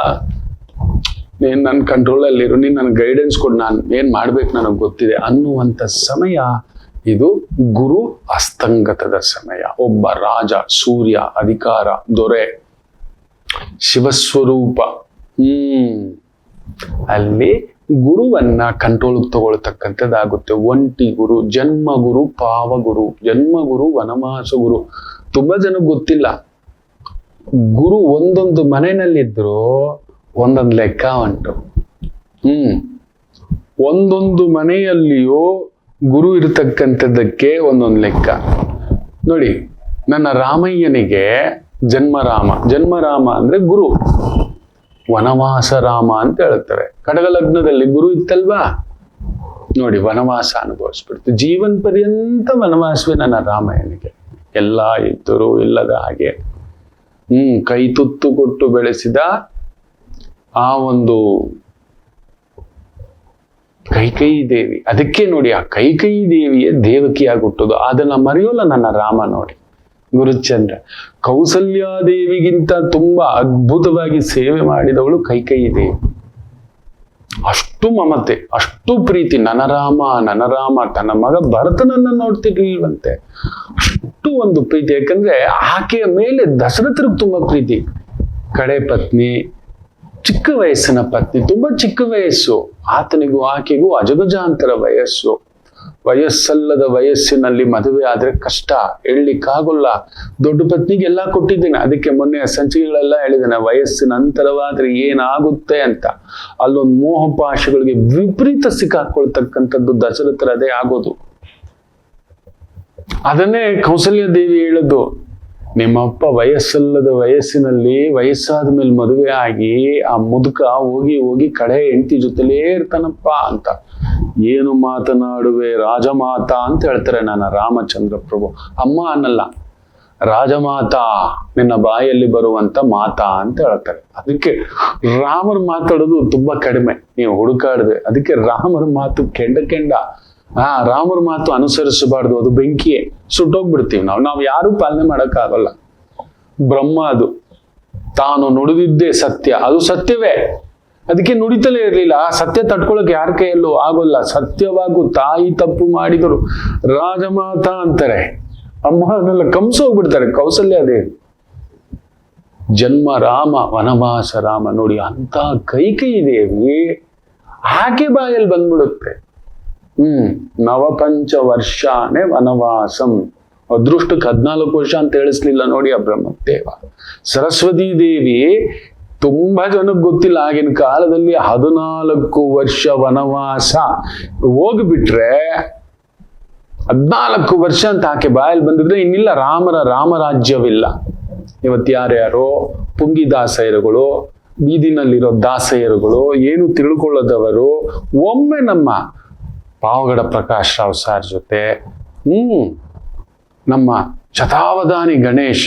ನೀನ್ ನನ್ನ ಕಂಟ್ರೋಲಲ್ಲಿರು, ನೀನ್ ನನ್ ಗೈಡೆನ್ಸ್ ಕೊಡು, ನಾನು ಏನ್ ಮಾಡ್ಬೇಕು ನನಗೆ ಗೊತ್ತಿದೆ ಅನ್ನುವಂಥ ಸಮಯ ಇದು. ಗುರು ಅಸ್ತಂಗತದ ಸಮಯ. ಒಬ್ಬ ರಾಜ, ಸೂರ್ಯ, ಅಧಿಕಾರ, ದೊರೆ, ಶಿವಸ್ವರೂಪ, ಅಲ್ಲಿ ಗುರುವನ್ನ ಕಂಟ್ರೋಲ್ ತಗೊಳ್ತಕ್ಕಂಥದ್ದಾಗುತ್ತೆ. ಒಂಟಿ ಗುರು, ಜನ್ಮ ಗುರು, ಪಾವಗುರು, ಜನ್ಮ ಗುರು, ವನವಾಸ ಗುರು. ತುಂಬಾ ಜನಕ್ಕೆ ಗೊತ್ತಿಲ್ಲ. ಗುರು ಒಂದೊಂದು ಮನೆಯಲ್ಲಿದ್ರು ಒಂದೊಂದು ಲೆಕ್ಕ ಉಂಟು. ಒಂದೊಂದು ಮನೆಯಲ್ಲಿಯೂ ಗುರು ಇರತಕ್ಕಂಥದ್ದಕ್ಕೆ ಒಂದೊಂದು ಲೆಕ್ಕ. ನೋಡಿ, ನನ್ನ ರಾಮಯ್ಯನಿಗೆ ಜನ್ಮರಾಮ ಅಂದ್ರೆ ಗುರು, ವನವಾಸ ರಾಮ ಅಂತ ಹೇಳ್ತಾರೆ. ಕಡಗಲಗ್ನದಲ್ಲಿ ಗುರು ಇತ್ತಲ್ವಾ? ನೋಡಿ, ವನವಾಸ ಅನುಭವಿಸ್ಬಿಡ್ತು. ಜೀವನ್ ಪರ್ಯಂತ ವನವಾಸವೇ ನನ್ನ ರಾಮಯ್ಯನಿಗೆ. ಎಲ್ಲ ಇದ್ದರು ಇಲ್ಲದ ಹಾಗೆ ಕೈ ತುತ್ತು ಕೊಟ್ಟು ಬೆಳೆಸಿದ ಆ ಒಂದು ಕೈಕೇಯಿ ದೇವಿ. ಅದಕ್ಕೆ ನೋಡಿ, ಆ ಕೈಕೇಯಿ ದೇವಿಯೇ ದೇವಕಿಯಾಗಿ ಹುಟ್ಟೋದು. ಅದನ್ನ ಮರೆಯೋಲ್ಲ ನನ್ನ ರಾಮ. ನೋಡಿ, ಗುರುಚಂದ್ರ ಕೌಸಲ್ಯಾದೇವಿಗಿಂತ ತುಂಬಾ ಅದ್ಭುತವಾಗಿ ಸೇವೆ ಮಾಡಿದವಳು ಕೈಕೇಯಿ ದೇವಿ. ಅಷ್ಟು ಮಮತೆ, ಅಷ್ಟು ಪ್ರೀತಿ. ನನರಾಮ ತನ್ನ ಮಗ ಭರತನನ್ನ ನೋಡ್ತಿರ್ಲಿಲ್ವಂತೆ. ಅಷ್ಟು ಒಂದು ಪ್ರೀತಿ. ಯಾಕಂದ್ರೆ ಆಕೆಯ ಮೇಲೆ ದಶರಥರಿಗೆ ತುಂಬಾ ಪ್ರೀತಿ. ಕಡೆ ಪತ್ನಿ, ಚಿಕ್ಕ ವಯಸ್ಸಿನ ಪತ್ನಿ, ತುಂಬಾ ಚಿಕ್ಕ ವಯಸ್ಸು. ಆತನಿಗೂ ಆಕೆಗೂ ಅಜಗಜಾಂತರ ವಯಸ್ಸು. ವಯಸ್ಸಲ್ಲದ ವಯಸ್ಸಿನಲ್ಲಿ ಮದುವೆ ಆದ್ರೆ ಕಷ್ಟ, ಹೇಳಲಿಕ್ಕಾಗಲ್ಲ. ದೊಡ್ಡ ಪತ್ನಿಗೆ ಎಲ್ಲ ಕೊಟ್ಟಿದ್ದೇನೆ. ಅದಕ್ಕೆ ಮೊನ್ನೆ ಸಂಚಿಕೆಗಳೆಲ್ಲ ಹೇಳಿದ್ದೇನೆ, ವಯಸ್ಸಿನ ಅಂತರವಾದ್ರೆ ಏನಾಗುತ್ತೆ ಅಂತ. ಅಲ್ಲೊಂದು ಮೋಹಪಾಶಗಳಿಗೆ ವಿಪರೀತ ಸಿಕ್ಕಾಕೊಳ್ತಕ್ಕಂಥದ್ದು ದಶರಥರದೇ ಆಗೋದು. ಅದನ್ನೇ ಕೌಸಲ್ಯ ದೇವಿ ಹೇಳೋದು, ನಿಮ್ಮಪ್ಪ ವಯಸ್ಸಲ್ಲದ ವಯಸ್ಸಿನಲ್ಲಿ ವಯಸ್ಸಾದ ಮೇಲೆ ಮದುವೆ ಆಗಿ ಆ ಮುದುಕ ಹೋಗಿ ಕಡೆ ಹೆಂಡತಿ ಜೊತೆಲೇ ಇರ್ತಾನಪ್ಪ ಅಂತ. ಏನು ಮಾತನಾಡುವೆ ರಾಜಮಾತಾ ಅಂತ ಹೇಳ್ತಾರೆ ನನ್ನ ರಾಮಚಂದ್ರ ಪ್ರಭು. ಅಮ್ಮ ಅನ್ನಲ್ಲ, ರಾಜಮಾತಾ, ನಿನ್ನ ಬಾಯಲ್ಲಿ ಬರುವಂತ ಮಾತಾ ಅಂತ ಹೇಳ್ತಾರೆ. ಅದಕ್ಕೆ ರಾಮರ ಮಾತಾಡೋದು ತುಂಬಾ ಕಡಿಮೆ, ನೀವು ಹುಡುಕಾಡಿದ್ರೆ. ಅದಕ್ಕೆ ರಾಮರ ಮಾತು ಕೆಂಡ. ರಾಮರ ಮಾತು ಅನುಸರಿಸಬಾರ್ದು, ಅದು ಬೆಂಕಿಯೇ, ಸುಟ್ಟೋಗ್ಬಿಡ್ತೀವಿ ನಾವು ಯಾರು ಪಾಲನೆ ಮಾಡಕ್ಕಾಗಲ್ಲ. ಬ್ರಹ್ಮ ಅದು ತಾನು ನುಡಿದಿದ್ದೇ ಸತ್ಯ, ಅದು ಸತ್ಯವೇ. ಅದಕ್ಕೆ ನುಡಿತಲೇ ಇರ್ಲಿಲ್ಲ. ಆ ಸತ್ಯ ತಡ್ಕೊಳಕ್ ಯಾರ ಕೈಯಲ್ಲೂ ಆಗೋಲ್ಲ. ಸತ್ಯವಾಗೂ ತಾಯಿ ತಪ್ಪು ಮಾಡಿದರು ರಾಜಮಾತಾ ಅಂತಾರೆ. ಅಮ್ಮ ಅನ್ನೆಲ್ಲ ಕಂಸೋಗ್ಬಿಡ್ತಾರೆ ಕೌಸಲ್ಯಾದೇವಿ. ಜನ್ಮ ರಾಮ ವನವಾಸ ರಾಮ. ನೋಡಿ, ಅಂತ ಕೈಕೇಯಿ ದೇವಿ ಆಕೆ ಬಾಯಲ್ಲಿ ಬಂದ್ಬಿಡುತ್ತೆ. ನವಪಂಚ ವರ್ಷಾನೇ ವನವಾಸಂ. ಅದೃಷ್ಟಕ್ಕೆ 14 ವರ್ಷ ಅಂತ ಹೇಳಿಸ್ಲಿಲ್ಲ ನೋಡಿ ಆ ಬ್ರಹ್ಮದೇವ. ಸರಸ್ವತಿ ದೇವಿ ತುಂಬಾ ಜನಕ್ಕೆ ಗೊತ್ತಿಲ್ಲ, ಆಗಿನ ಕಾಲದಲ್ಲಿ 14 ವರ್ಷ ವನವಾಸ ಹೋಗ್ಬಿಟ್ರೆ 14 ವರ್ಷ ಅಂತ ಆಕೆ ಬಾಯಲ್ಲಿ ಬಂದಿದ್ರೆ ಇನ್ನಿಲ್ಲ ರಾಮರಾಜ್ಯವಿಲ್ಲ. ಇವತ್ತು ಯಾರ್ಯಾರೋ ಪುಂಗಿ ದಾಸಯರುಗಳು, ಬೀದಿನಲ್ಲಿರೋ ದಾಸಯರುಗಳು, ಏನು ತಿಳ್ಕೊಳ್ಳೋದವರು ಒಮ್ಮೆ ನಮ್ಮ ಪಾವಗಡ ಪ್ರಕಾಶ್ ರಾವ್ ಸಾರ್ ಜೊತೆ ನಮ್ಮ ಶತಾವಧಾನಿ ಗಣೇಶ್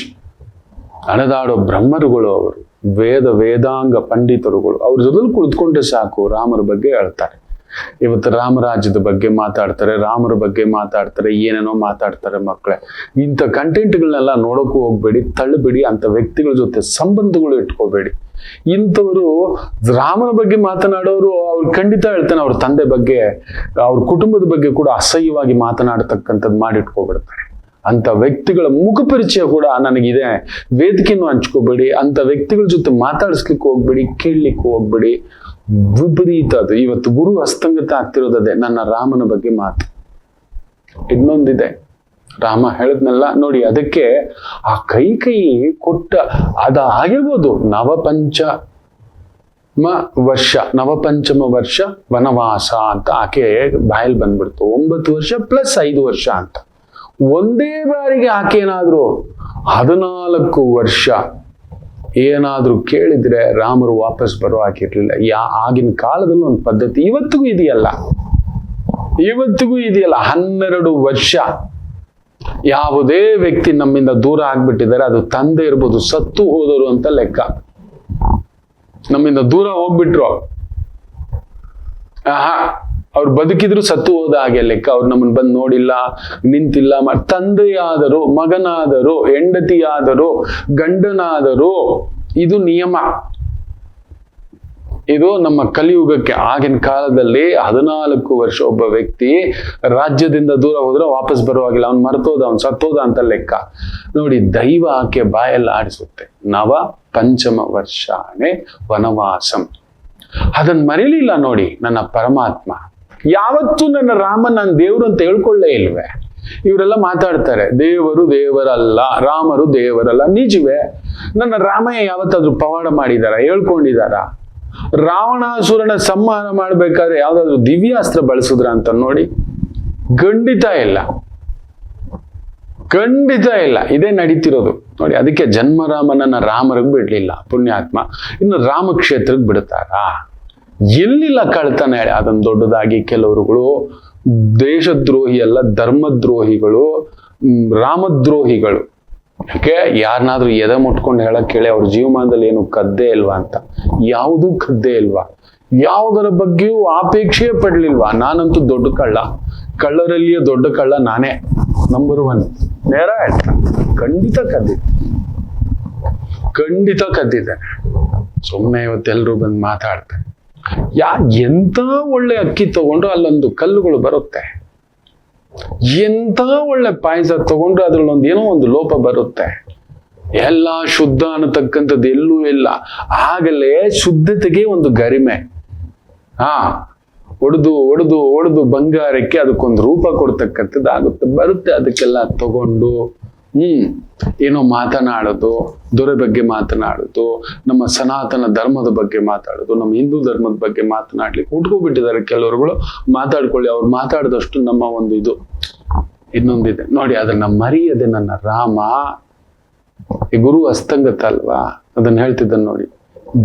ಅಣದಾಡೋ ಬ್ರಹ್ಮರುಗಳು, ಅವರು ವೇದಾಂಗ ಪಂಡಿತರುಗಳು, ಅವ್ರ ಜೊತೆಲಿ ಕುಳಿತುಕೊಂಡ್ರೆ ಸಾಕು ರಾಮರ ಬಗ್ಗೆ ಹೇಳ್ತಾರೆ. ಇವತ್ತು ರಾಮರಾಜ್ಯದ ಬಗ್ಗೆ ಮಾತಾಡ್ತಾರೆ, ರಾಮರ ಬಗ್ಗೆ ಮಾತಾಡ್ತಾರೆ, ಏನೇನೋ ಮಾತಾಡ್ತಾರೆ. ಮಕ್ಕಳೇ, ಇಂಥ ಕಂಟೆಂಟ್ಗಳನ್ನೆಲ್ಲ ನೋಡೋಕ್ಕೂ ಹೋಗ್ಬೇಡಿ, ತಳ್ಳಬೇಡಿ. ಅಂತ ವ್ಯಕ್ತಿಗಳ ಜೊತೆ ಸಂಬಂಧಗಳು ಇಟ್ಕೋಬೇಡಿ. ಇಂಥವರು ರಾಮನ ಬಗ್ಗೆ ಮಾತನಾಡೋರು ಅವ್ರು ಖಂಡಿತ ಹೇಳ್ತಾನೆ ಅವ್ರ ತಂದೆ ಬಗ್ಗೆ, ಅವ್ರ ಕುಟುಂಬದ ಬಗ್ಗೆ ಕೂಡ ಅಸಹ್ಯವಾಗಿ ಮಾತನಾಡ್ತಕ್ಕಂಥದ್ದು ಮಾಡಿಟ್ಕೋಬಿಡ್ತಾರೆ. ಅಂತ ವ್ಯಕ್ತಿಗಳ ಮುಖ ಪರಿಚಯ ಕೂಡ ನನಗಿದೆ, ವೇದಿಕೆಯನ್ನು ಹಂಚ್ಕೋಬೇಡಿ. ಅಂತ ವ್ಯಕ್ತಿಗಳ ಜೊತೆ ಮಾತಾಡಿಸ್ಲಿಕ್ಕೆ ಹೋಗ್ಬೇಡಿ, ಕೇಳಲಿಕ್ಕೆ ಹೋಗ್ಬೇಡಿ. ವಿಪರೀತ ಅದು. ಇವತ್ತು ಗುರು ಹಸ್ತಂಗತ ಆಗ್ತಿರೋದೇ ನನ್ನ ರಾಮನ ಬಗ್ಗೆ ಮಾತು. ಇನ್ನೊಂದಿದೆ, ರಾಮ ಹೇಳಿದ್ನಲ್ಲ ನೋಡಿ, ಅದಕ್ಕೆ ಆ ಕೈಕೇಯಿ ಕೊಟ್ಟ ಆಗಿರ್ಬೋದು ನವಪಂಚಮ ವರ್ಷ ವನವಾಸ ಅಂತ ಆಕೆ ಬಾಯಲ್ಲಿ ಬಂದ್ಬಿಡ್ತು. 9 ವರ್ಷ ಪ್ಲಸ್ 5 ವರ್ಷ ಅಂತ ಒಂದೇ ಬಾರಿಗೆ ಆಕೆ ಏನಾದ್ರು 14 ವರ್ಷ ಏನಾದ್ರೂ ಕೇಳಿದ್ರೆ ರಾಮರು ವಾಪಸ್ ಬರೋ ಹಾಕಿರ್ಲಿಲ್ಲ. ಆಗಿನ ಕಾಲದಲ್ಲಿ ಒಂದು ಪದ್ಧತಿ ಇವತ್ತಿಗೂ ಇದೆಯಲ್ಲ. 12 ವರ್ಷ ಯಾವುದೇ ವ್ಯಕ್ತಿ ನಮ್ಮಿಂದ ದೂರ ಆಗ್ಬಿಟ್ಟಿದ್ದಾರೆ, ಅದು ತಂದೆ ಇರ್ಬೋದು, ಸತ್ತು ಹೋದವರು ಅಂತ ಲೆಕ್ಕ. ನಮ್ಮಿಂದ ದೂರ ಹೋಗ್ಬಿಟ್ರು, ಅವ್ರು ಬದುಕಿದ್ರು ಸತ್ತು ಹೋದ ಹಾಗೆ ಲೆಕ್ಕ. ಅವ್ರು ನಮ್ಮನ್ನು ಬಂದು ನೋಡಿಲ್ಲ, ನಿಂತಿಲ್ಲ. ತಂದೆಯಾದರೂ, ಮಗನಾದರೂ, ಹೆಂಡತಿಯಾದರೂ, ಗಂಡನಾದರೂ, ಇದು ನಿಯಮ. ಇದು ನಮ್ಮ ಕಲಿಯುಗಕ್ಕೆ. ಆಗಿನ ಕಾಲದಲ್ಲಿ 14 ವರ್ಷ ಒಬ್ಬ ವ್ಯಕ್ತಿ ರಾಜ್ಯದಿಂದ ದೂರ ಹೋದ್ರೆ ವಾಪಸ್ ಬರುವಾಗಿಲ್ಲ, ಅವ್ನು ಮರ್ತೋದ, ಅವ್ನು ಸತ್ತೋದ ಅಂತ ಲೆಕ್ಕ. ನೋಡಿ, ದೈವ ಆಕೆ ಬಾಯಲ್ಲಿ ಆಡಿಸುತ್ತೆ. ನವ ಪಂಚಮ ವರ್ಷಾನೇ ವನವಾಸಂ. ಅದನ್ನ ಮರೀಲಿಲ್ಲ ನೋಡಿ ನನ್ನ ಪರಮಾತ್ಮ. ಯಾವತ್ತೂ ನನ್ನ ರಾಮ ನಾನು ದೇವರು ಅಂತ ಹೇಳ್ಕೊಳ್ಳೇ ಇಲ್ವೇ. ಇವರೆಲ್ಲ ಮಾತಾಡ್ತಾರೆ ದೇವರು ದೇವರಲ್ಲ, ರಾಮರು ದೇವರಲ್ಲ. ನಿಜವೇ? ನನ್ನ ರಾಮಯ್ಯ ಯಾವತ್ತಾದ್ರೂ ಪವಾಡ ಮಾಡಿದಾರ, ಹೇಳ್ಕೊಂಡಿದಾರ? ರಾವಣಾಸುರನ ಸಂಹಾರ ಮಾಡ್ಬೇಕಾದ್ರೆ ಯಾವ್ದಾದ್ರು ದಿವ್ಯಾಸ್ತ್ರ ಬಳಸಿದ್ರ ಅಂತ ನೋಡಿ? ಖಂಡಿತ ಇಲ್ಲ. ಇದೇ ನಡೀತಿರೋದು ನೋಡಿ. ಅದಕ್ಕೆ ಜನ್ಮರಾಮನನ್ನ ರಾಮರಿಗೆ ಬಿಡ್ಲಿಲ್ಲ ಪುಣ್ಯಾತ್ಮ. ಇನ್ನು ರಾಮಕ್ಷೇತ್ರಕ್ಕೆ ಬಿಡ್ತಾರಾ? ಎಲ್ಲಿಲ್ಲ ಕಳ್ತಾನೆ. ಅದನ್ನ ದೊಡ್ಡದಾಗಿ ಕೆಲವರುಗಳು ದೇಶದ್ರೋಹಿ ಅಲ್ಲ, ಧರ್ಮದ್ರೋಹಿಗಳು, ರಾಮದ್ರೋಹಿಗಳು. ಯಾಕೆ? ಯಾರನ್ನಾದ್ರೂ ಎದೆ ಮುಟ್ಕೊಂಡು ಹೇಳಕ್ ಕೇಳಿ ಅವ್ರ ಜೀವಮಾನದಲ್ಲಿ ಏನು ಕದ್ದೇ ಇಲ್ವಾ ಅಂತ. ಯಾವುದೂ ಕದ್ದೇ ಇಲ್ವಾ, ಯಾವುದರ ಬಗ್ಗೆಯೂ ಅಪೇಕ್ಷೆ ಪಡ್ಲಿಲ್ವಾ. ನಾನಂತೂ ದೊಡ್ಡ ಕಳ್ಳರಲ್ಲಿಯೇ ದೊಡ್ಡ ಕಳ್ಳ ನಾನೇ, ನಂಬರ್ 1. ನೇರ ಹೇಳ್ತಾ ಖಂಡಿತ ಕದ್ದಿದೆ. ಸುಮ್ಮನೆ ಇವತ್ತೆಲ್ಲರೂ ಬಂದು ಮಾತಾಡ್ತಾರೆ. ಎಂತ ಒಳ್ಳೆ ಅಕ್ಕಿ ತಗೊಂಡ್ರು ಅಲ್ಲೊಂದು ಕಲ್ಲುಗಳು ಬರುತ್ತೆ, ಎಂತ ಒಳ್ಳೆ ಪಾಯಸ ತಗೊಂಡ್ರು ಅದ್ರಲ್ಲೊಂದು ಏನೋ ಒಂದು ಲೋಪ ಬರುತ್ತೆ. ಎಲ್ಲ ಶುದ್ಧ ಅನ್ನತಕ್ಕಂಥದ್ದು ಎಲ್ಲೂ ಇಲ್ಲ. ಆಗಲೇ ಶುದ್ಧತೆಗೆ ಒಂದು ಗರಿಮೆ. ಒಡೆದು ಬಂಗಾರಕ್ಕೆ ಅದಕ್ಕೊಂದು ರೂಪ ಕೊಡ್ತಕ್ಕಂಥದ್ದು ಆಗುತ್ತೆ, ಬರುತ್ತೆ. ಅದಕ್ಕೆಲ್ಲ ತಗೊಂಡು ಏನೋ ಮಾತನಾಡೋದು, ದೊರೆ ಬಗ್ಗೆ ಮಾತನಾಡೋದು, ನಮ್ಮ ಸನಾತನ ಧರ್ಮದ ಬಗ್ಗೆ ಮಾತಾಡೋದು, ನಮ್ಮ ಹಿಂದೂ ಧರ್ಮದ ಬಗ್ಗೆ ಮಾತನಾಡ್ಲಿಕ್ಕೆ ಉಟ್ಕೊಬಿಟ್ಟಿದ್ದಾರೆ ಕೆಲವರುಗಳು. ಮಾತಾಡ್ಕೊಳ್ಳಿ, ಅವ್ರು ಮಾತಾಡಿದಷ್ಟು ನಮ್ಮ ಒಂದು ಇದು. ಇನ್ನೊಂದಿದೆ ನೋಡಿ, ಅದನ್ನ ಮರೆಯದೆ ನನ್ನ ರಾಮ. ಈ ಗುರು ಹಸ್ತಂಗತ ಅಲ್ವಾ, ಅದನ್ನ ಹೇಳ್ತಿದ್ದಾನೆ ನೋಡಿ.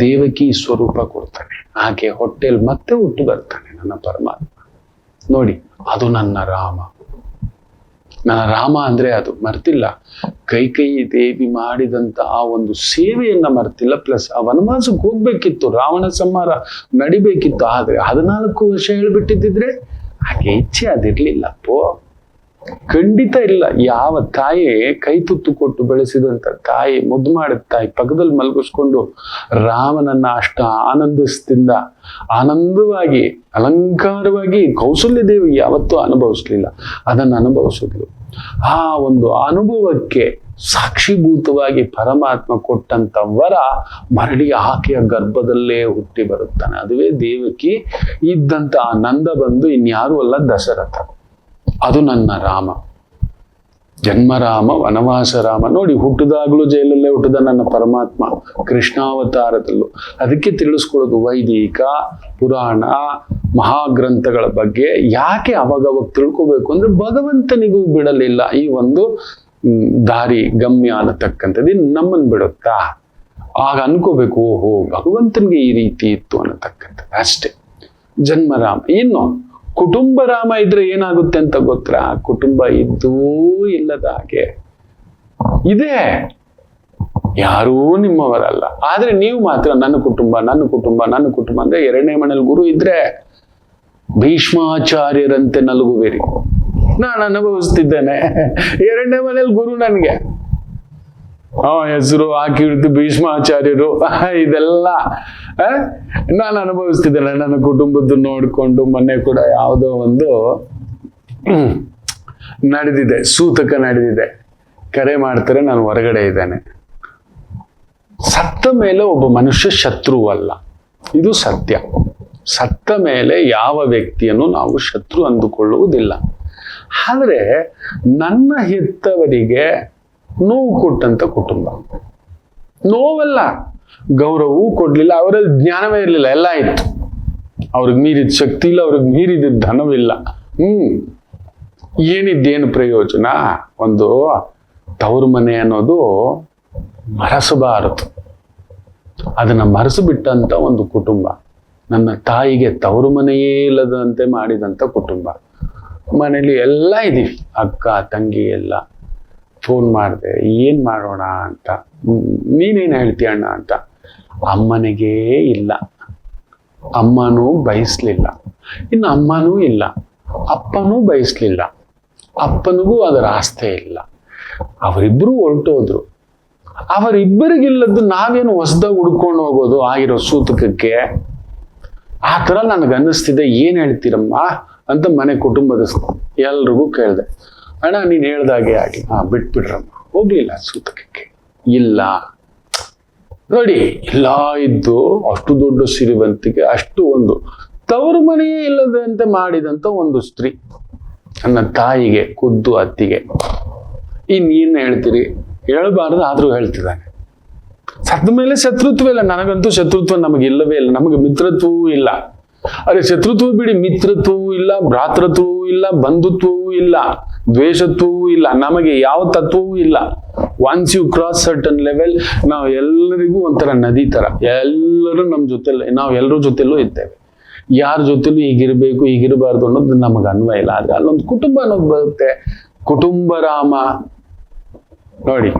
ದೇವಕಿ ಸ್ವರೂಪ ಕೊಡ್ತಾನೆ, ಆಕೆ ಹೊಟ್ಟೆಲ್ ಮತ್ತೆ ಹುಟ್ಟು ಬರ್ತಾನೆ ನನ್ನ ಪರಮಾತ್ಮ. ನೋಡಿ, ಅದು ನನ್ನ ರಾಮ. ನನ್ನ ರಾಮ ಅಂದ್ರೆ ಅದು ಮರ್ತಿಲ್ಲ. ಕೈಕೇಯಿ ದೇವಿ ಮಾಡಿದಂತ ಆ ಒಂದು ಸೇವೆಯನ್ನ ಮರ್ತಿಲ್ಲ. ಪ್ಲಸ್ ಆ ವನವಾಸಕ್ಕೆ ಹೋಗ್ಬೇಕಿತ್ತು, ರಾವಣ ಸಂಹಾರ ನಡಿಬೇಕಿತ್ತು. ಆದ್ರೆ 14 ವರ್ಷ ಹೇಳ್ಬಿಟ್ಟಿದ್ರೆ ಆಕೆ ಇಚ್ಛೆ ಅದಿರ್ಲಿಲ್ಲಪ್ಪೋ. ಖಂಡಿತ ಇಲ್ಲ. ಯಾವ ತಾಯಿ ಕೈ ತುತ್ತು ಕೊಟ್ಟು ಬೆಳೆಸಿದಂತ ತಾಯಿ, ಮುದ್ದು ಮಾಡಿದ ತಾಯಿ ಪಕ್ಕದಲ್ಲಿ ಮಲಗಿಸ್ಕೊಂಡು ರಾಮನನ್ನ ಅಷ್ಟ ಆನಂದವಾಗಿ ಅಲಂಕಾರವಾಗಿ ಕೌಸಲ್ಯ ದೇವಿ ಯಾವತ್ತೂ ಅನುಭವಿಸ್ಲಿಲ್ಲ, ಅದನ್ನು ಅನುಭವಿಸಿದ್ಲು. ಆ ಒಂದು ಅನುಭವಕ್ಕೆ ಸಾಕ್ಷಿಭೂತವಾಗಿ ಪರಮಾತ್ಮ ಕೊಟ್ಟಂತ ವರ ಮರಳಿ ಆಕೆಯ ಗರ್ಭದಲ್ಲೇ ಹುಟ್ಟಿ ಬರುತ್ತಾನೆ. ಅದುವೇ ದೇವಕಿ ಇದ್ದಂತ ಆ ನಂದ ಬಂದು ಇನ್ಯಾರೂ ಅಲ್ಲ, ದಶರಥ. ಅದು ನನ್ನ ರಾಮ, ಜನ್ಮರಾಮ ವನವಾಸ ರಾಮ. ನೋಡಿ, ಹುಟ್ಟಿದಾಗ್ಲೂ ಜೈಲಲ್ಲೇ ಹುಟ್ಟಿದ ನನ್ನ ಪರಮಾತ್ಮ ಕೃಷ್ಣಾವತಾರದಲ್ಲೂ. ಅದಕ್ಕೆ ತಿಳಿಸ್ಕೊಡೋದು ವೈದಿಕ ಪುರಾಣ ಮಹಾಗ್ರಂಥಗಳ ಬಗ್ಗೆ. ಯಾಕೆ ಅವಾಗ ತಿಳ್ಕೋಬೇಕು ಅಂದ್ರೆ ಭಗವಂತನಿಗೂ ಬಿಡಲಿಲ್ಲ ಈ ಒಂದು ದಾರಿ ಗಮ್ಯ ಅನ್ನತಕ್ಕಂಥದ್ದು. ಇನ್ನು ನಮ್ಮನ್ನು ಬಿಡುತ್ತಾ? ಆಗ ಅನ್ಕೋಬೇಕು, ಓಹೋ ಭಗವಂತನಿಗೆ ಈ ರೀತಿ ಇತ್ತು ಅನ್ನತಕ್ಕಂಥದ್ದು ಅಷ್ಟೇ. ಜನ್ಮರಾಮ. ಇನ್ನು ಕುಟುಂಬ ರಾಮ ಇದ್ರೆ ಏನಾಗುತ್ತೆ ಅಂತ ಗೊತ್ತಾ? ಕುಟುಂಬ ಇದ್ದೂ ಇಲ್ಲದ ಹಾಗೆ ಇದೆ, ಯಾರೂ ನಿಮ್ಮವರಲ್ಲ. ಆದ್ರೆ ನೀವು ಮಾತ್ರ ನನ್ನ ಕುಟುಂಬ ನನ್ನ ಕುಟುಂಬ ನನ್ನ ಕುಟುಂಬ ಅಂದ್ರೆ ಎರಡನೇ ಮನೇಲಿ ಗುರು ಇದ್ರೆ ಭೀಷ್ಮಾಚಾರ್ಯರಂತೆ ನಲುಗುವಿರಿ. ನಾನು ಅನುಭವಿಸ್ತಿದ್ದೇನೆ, ಎರಡನೇ ಮನೇಲಿ ಗುರು ನನ್ಗೆ ಹೆಸರು ಹಾಕಿಡ್ತು ಭೀಷ್ಮಾಚಾರ್ಯರು, ಇದೆಲ್ಲ ನಾನು ಅನುಭವಿಸ್ತಿದ್ದೇನೆ. ನನ್ನ ಕುಟುಂಬದ್ದು ನೋಡ್ಕೊಂಡು ಮೊನ್ನೆ ಕೂಡ ಯಾವುದೋ ಒಂದು ನಡೆದಿದೆ, ಸೂತಕ ನಡೆದಿದೆ, ಕರೆ ಮಾಡ್ತಾರೆ, ನಾನು ಹೊರಗಡೆ ಇದ್ದೇನೆ. ಸತ್ತ ಮೇಲೆ ಒಬ್ಬ ಮನುಷ್ಯ ಶತ್ರುವಲ್ಲ, ಇದು ಸತ್ಯ. ಸತ್ತ ಮೇಲೆ ಯಾವ ವ್ಯಕ್ತಿಯನ್ನು ನಾವು ಶತ್ರು ಅಂದುಕೊಳ್ಳುವುದಿಲ್ಲ. ಆದ್ರೆ ನನ್ನ ಹೆತ್ತವರಿಗೆ ನೋವು ಕೊಟ್ಟಂತ ಕುಟುಂಬ, ನೋವಲ್ಲ, ಗೌರವವೂ ಕೊಡ್ಲಿಲ್ಲ, ಅವರಲ್ಲಿ ಜ್ಞಾನವೇ ಇರಲಿಲ್ಲ, ಎಲ್ಲ ಇತ್ತು, ಅವ್ರಿಗೆ ಮೀರಿದ ಶಕ್ತಿ ಇಲ್ಲ, ಅವ್ರಿಗೆ ಮೀರಿದ ಧನವಿಲ್ಲ. ಏನಿದ್ದೇನು ಪ್ರಯೋಜನ? ಒಂದು ತವರು ಮನೆ ಅನ್ನೋದು ಮರೆಸಬಾರದು, ಅದನ್ನ ಮರೆಸು ಬಿಟ್ಟಂತ ಒಂದು ಕುಟುಂಬ. ನನ್ನ ತಾಯಿಗೆ ತವರು ಮನೆಯೇ ಇಲ್ಲದಂತೆ ಮಾಡಿದಂತ ಕುಟುಂಬ. ಮನೇಲಿ ಎಲ್ಲ ಇದೀವಿ, ಅಕ್ಕ ತಂಗಿ ಎಲ್ಲ. ಫೋನ್ ಮಾಡಿದೆ, ಏನ್ ಮಾಡೋಣ ಅಂತ, ನೀನೇನ್ ಹೇಳ್ತೀಯ ಅಣ್ಣ ಅಂತ. ಅಮ್ಮನಿಗೇ ಇಲ್ಲ, ಅಮ್ಮನೂ ಬಯಸ್ಲಿಲ್ಲ, ಇನ್ನು ಅಮ್ಮನೂ ಇಲ್ಲ, ಅಪ್ಪನೂ ಬಯಸ್ಲಿಲ್ಲ, ಅಪ್ಪನಿಗೂ ಅದರ ಆಸ್ತೆ ಇಲ್ಲ. ಅವರಿಬ್ರು ಹೊರಟೋದ್ರು. ಅವರಿಬ್ಬರಿಗಿಲ್ಲದ್ದು ನಾವೇನು ಹೊಸದಾಗಿ ಹುಡ್ಕೊಂಡು ಹೋಗೋದು ಆಗಿರೋ ಸೂತಕಕ್ಕೆ? ಆ ಥರ ನನಗೆ ಅನ್ನಿಸ್ತಿದೆ. ಏನ್ ಹೇಳ್ತೀರಮ್ಮ ಅಂತ ಮನೆ ಕುಟುಂಬದ ಎಲ್ರಿಗೂ ಕೇಳಿದೆ. ಅಣ್ಣ ನೀನ್ ಹೇಳ್ದಾಗೆ ಆಗಿ ಬಿಟ್ಬಿಡ್ರಮ್ಮ, ಹೋಗ್ಲಿಲ್ಲ ಸೂತಕಕ್ಕೆ. ಇಲ್ಲ ನೋಡಿ, ಇಲ್ಲ ಇದ್ದು ಅಷ್ಟು ದೊಡ್ಡ ಸಿರಿವಂತಿಕೆ, ಅಷ್ಟು ಒಂದು ತವರು ಮನೆಯೇ ಇಲ್ಲದಂತೆ ಮಾಡಿದಂತ ಒಂದು ಸ್ತ್ರೀ, ನನ್ನ ತಾಯಿಗೆ ಖುದ್ದು ಅತ್ತಿಗೆ. ಇನ್ನೇನು ಹೇಳ್ತೀರಿ? ಹೇಳಬಾರ್ದು, ಆದ್ರೂ ಹೇಳ್ತಿದ್ದಾನೆ. ಸತ್ತ ಮೇಲೆ ಶತ್ರುತ್ವ ಇಲ್ಲ. ನನಗಂತೂ ಶತ್ರುತ್ವ ನಮಗಿಲ್ಲವೇ ಇಲ್ಲ, ನಮಗೆ ಮಿತ್ರತ್ವವೂ ಇಲ್ಲ. ಅರೆ ಶತ್ರುತ್ವ ಬಿಡಿ, ಮಿತ್ರತ್ವವೂ ಇಲ್ಲ, ಭ್ರಾತೃತ್ವವೂ ಇಲ್ಲ, ಬಂಧುತ್ವವೂ ಇಲ್ಲ, ದ್ವೇಷತ್ವವೂ ಇಲ್ಲ, ನಮಗೆ ಯಾವ ತತ್ವವೂ ಇಲ್ಲ. Once you cross certain level, ನಾವು ಎಲ್ಲರಿಗೂ ಒಂಥರ ನದಿ ತರ, ಎಲ್ಲರೂ ನಮ್ಮ ಜೊತೆಲಿ, ನಾವು ಎಲ್ಲರ ಜೊತೆಲೂ ಇದ್ದೇವೆ. ಯಾರ ಜೊತೆಲೂ ಹೀಗಿರ್ಬೇಕು ಹೀಗಿರಬಾರ್ದು ಅನ್ನೋದು ನಮಗೆ ಅನ್ವಯ ಇಲ್ಲ. ಆದ್ರೆ ಅಲ್ಲೊಂದು ಕುಟುಂಬ ಅನ್ನೋದು ಬರುತ್ತೆ, ಕುಟುಂಬ ರಾಮ. ನೋಡಿ,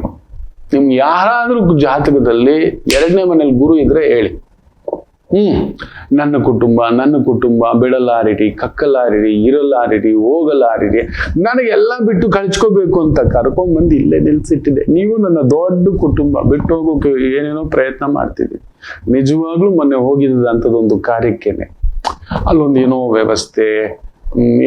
ನಿಮ್ಗೆ ಯಾರಾದ್ರೂ ಜಾತಕದಲ್ಲಿ ಎರಡನೇ ಮನೇಲಿ ಗುರು ಇದ್ರೆ ಹೇಳಿ, ನನ್ನ ಕುಟುಂಬ ಬಿಡಲಾರಿರಿ, ಕಕ್ಕಲಾರಿರಿ, ಇರಲಾರಿರಿ, ಹೋಗಲಾರಿರಿ, ನನಗೆಲ್ಲ ಬಿಟ್ಟು ಕಳ್ಚ್ಕೋಬೇಕು ಅಂತ ಕರ್ಕೊಂಡ್ಬಂದು ಇಲ್ಲೇ ನಿಲ್ಸಿಟ್ಟಿದೆ. ನೀವು ನನ್ನ ದೊಡ್ಡ ಕುಟುಂಬ ಬಿಟ್ಟು ಹೋಗೋಕೆ ಏನೇನೋ ಪ್ರಯತ್ನ ಮಾಡ್ತಿದ್ವಿ. ನಿಜವಾಗ್ಲೂ ಮೊನ್ನೆ ಹೋಗಿದ್ದಂಥದ್ದೊಂದು ಕಾರ್ಯಕ್ಕೇನೆ, ಅಲ್ಲೊಂದೇನೋ ವ್ಯವಸ್ಥೆ,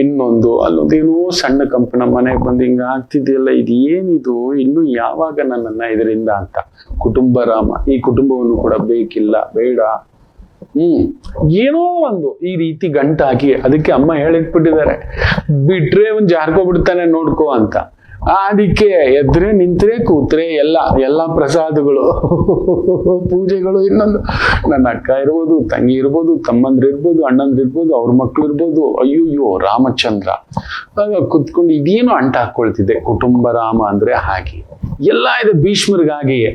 ಇನ್ನೊಂದು ಅಲ್ಲೊಂದೇನೋ ಸಣ್ಣ ಕಂಪನ, ಮನೆಗೆ ಬಂದು ಹಿಂಗ ಆಗ್ತಿದೆಯಲ್ಲ, ಇದು ಏನಿದು, ಇನ್ನು ಯಾವಾಗ ನನ್ನನ್ನ ಇದರಿಂದ ಅಂತ. ಕುಟುಂಬ ರಾಮ, ಈ ಕುಟುಂಬವನ್ನು ಕೂಡ ಬೇಕಿಲ್ಲ, ಬೇಡ, ಏನೋ ಒಂದು ಈ ರೀತಿ ಗಂಟಾಕಿ. ಅದಕ್ಕೆ ಅಮ್ಮ ಹೇಳಿಟ್ಬಿಟ್ಟಿದ್ದಾರೆ, ಬಿಟ್ರೆ ಅವ್ನು ಜಾರ್ಕೊಬಿಡ್ತಾನೆ ನೋಡ್ಕೋ ಅಂತ. ಅದಕ್ಕೆ ಎದ್ರೆ ನಿಂತ್ರೆ ಕೂತ್ರೆ ಎಲ್ಲ ಪ್ರಸಾದಗಳು, ಪೂಜೆಗಳು. ಇನ್ನೊಂದು ನನ್ನ ಅಕ್ಕ ಇರ್ಬೋದು, ತಂಗಿ ಇರ್ಬೋದು, ತಮ್ಮಂದ್ರಿರ್ಬೋದು, ಅಣ್ಣಂದ್ರಿರ್ಬೋದು, ಅವ್ರ ಮಕ್ಳು ಇರ್ಬೋದು. ಅಯ್ಯೋ ರಾಮಚಂದ್ರ ಆಗ ಕುತ್ಕೊಂಡು ಇದೇನು ಅಂಟ ಹಾಕೊಳ್ತಿದ್ದೆ. ಕುಟುಂಬ ರಾಮ ಅಂದ್ರೆ ಹಾಗೆ ಎಲ್ಲ ಇದೆ. ಭೀಷ್ಮರಿಗಾಗಿಯೇ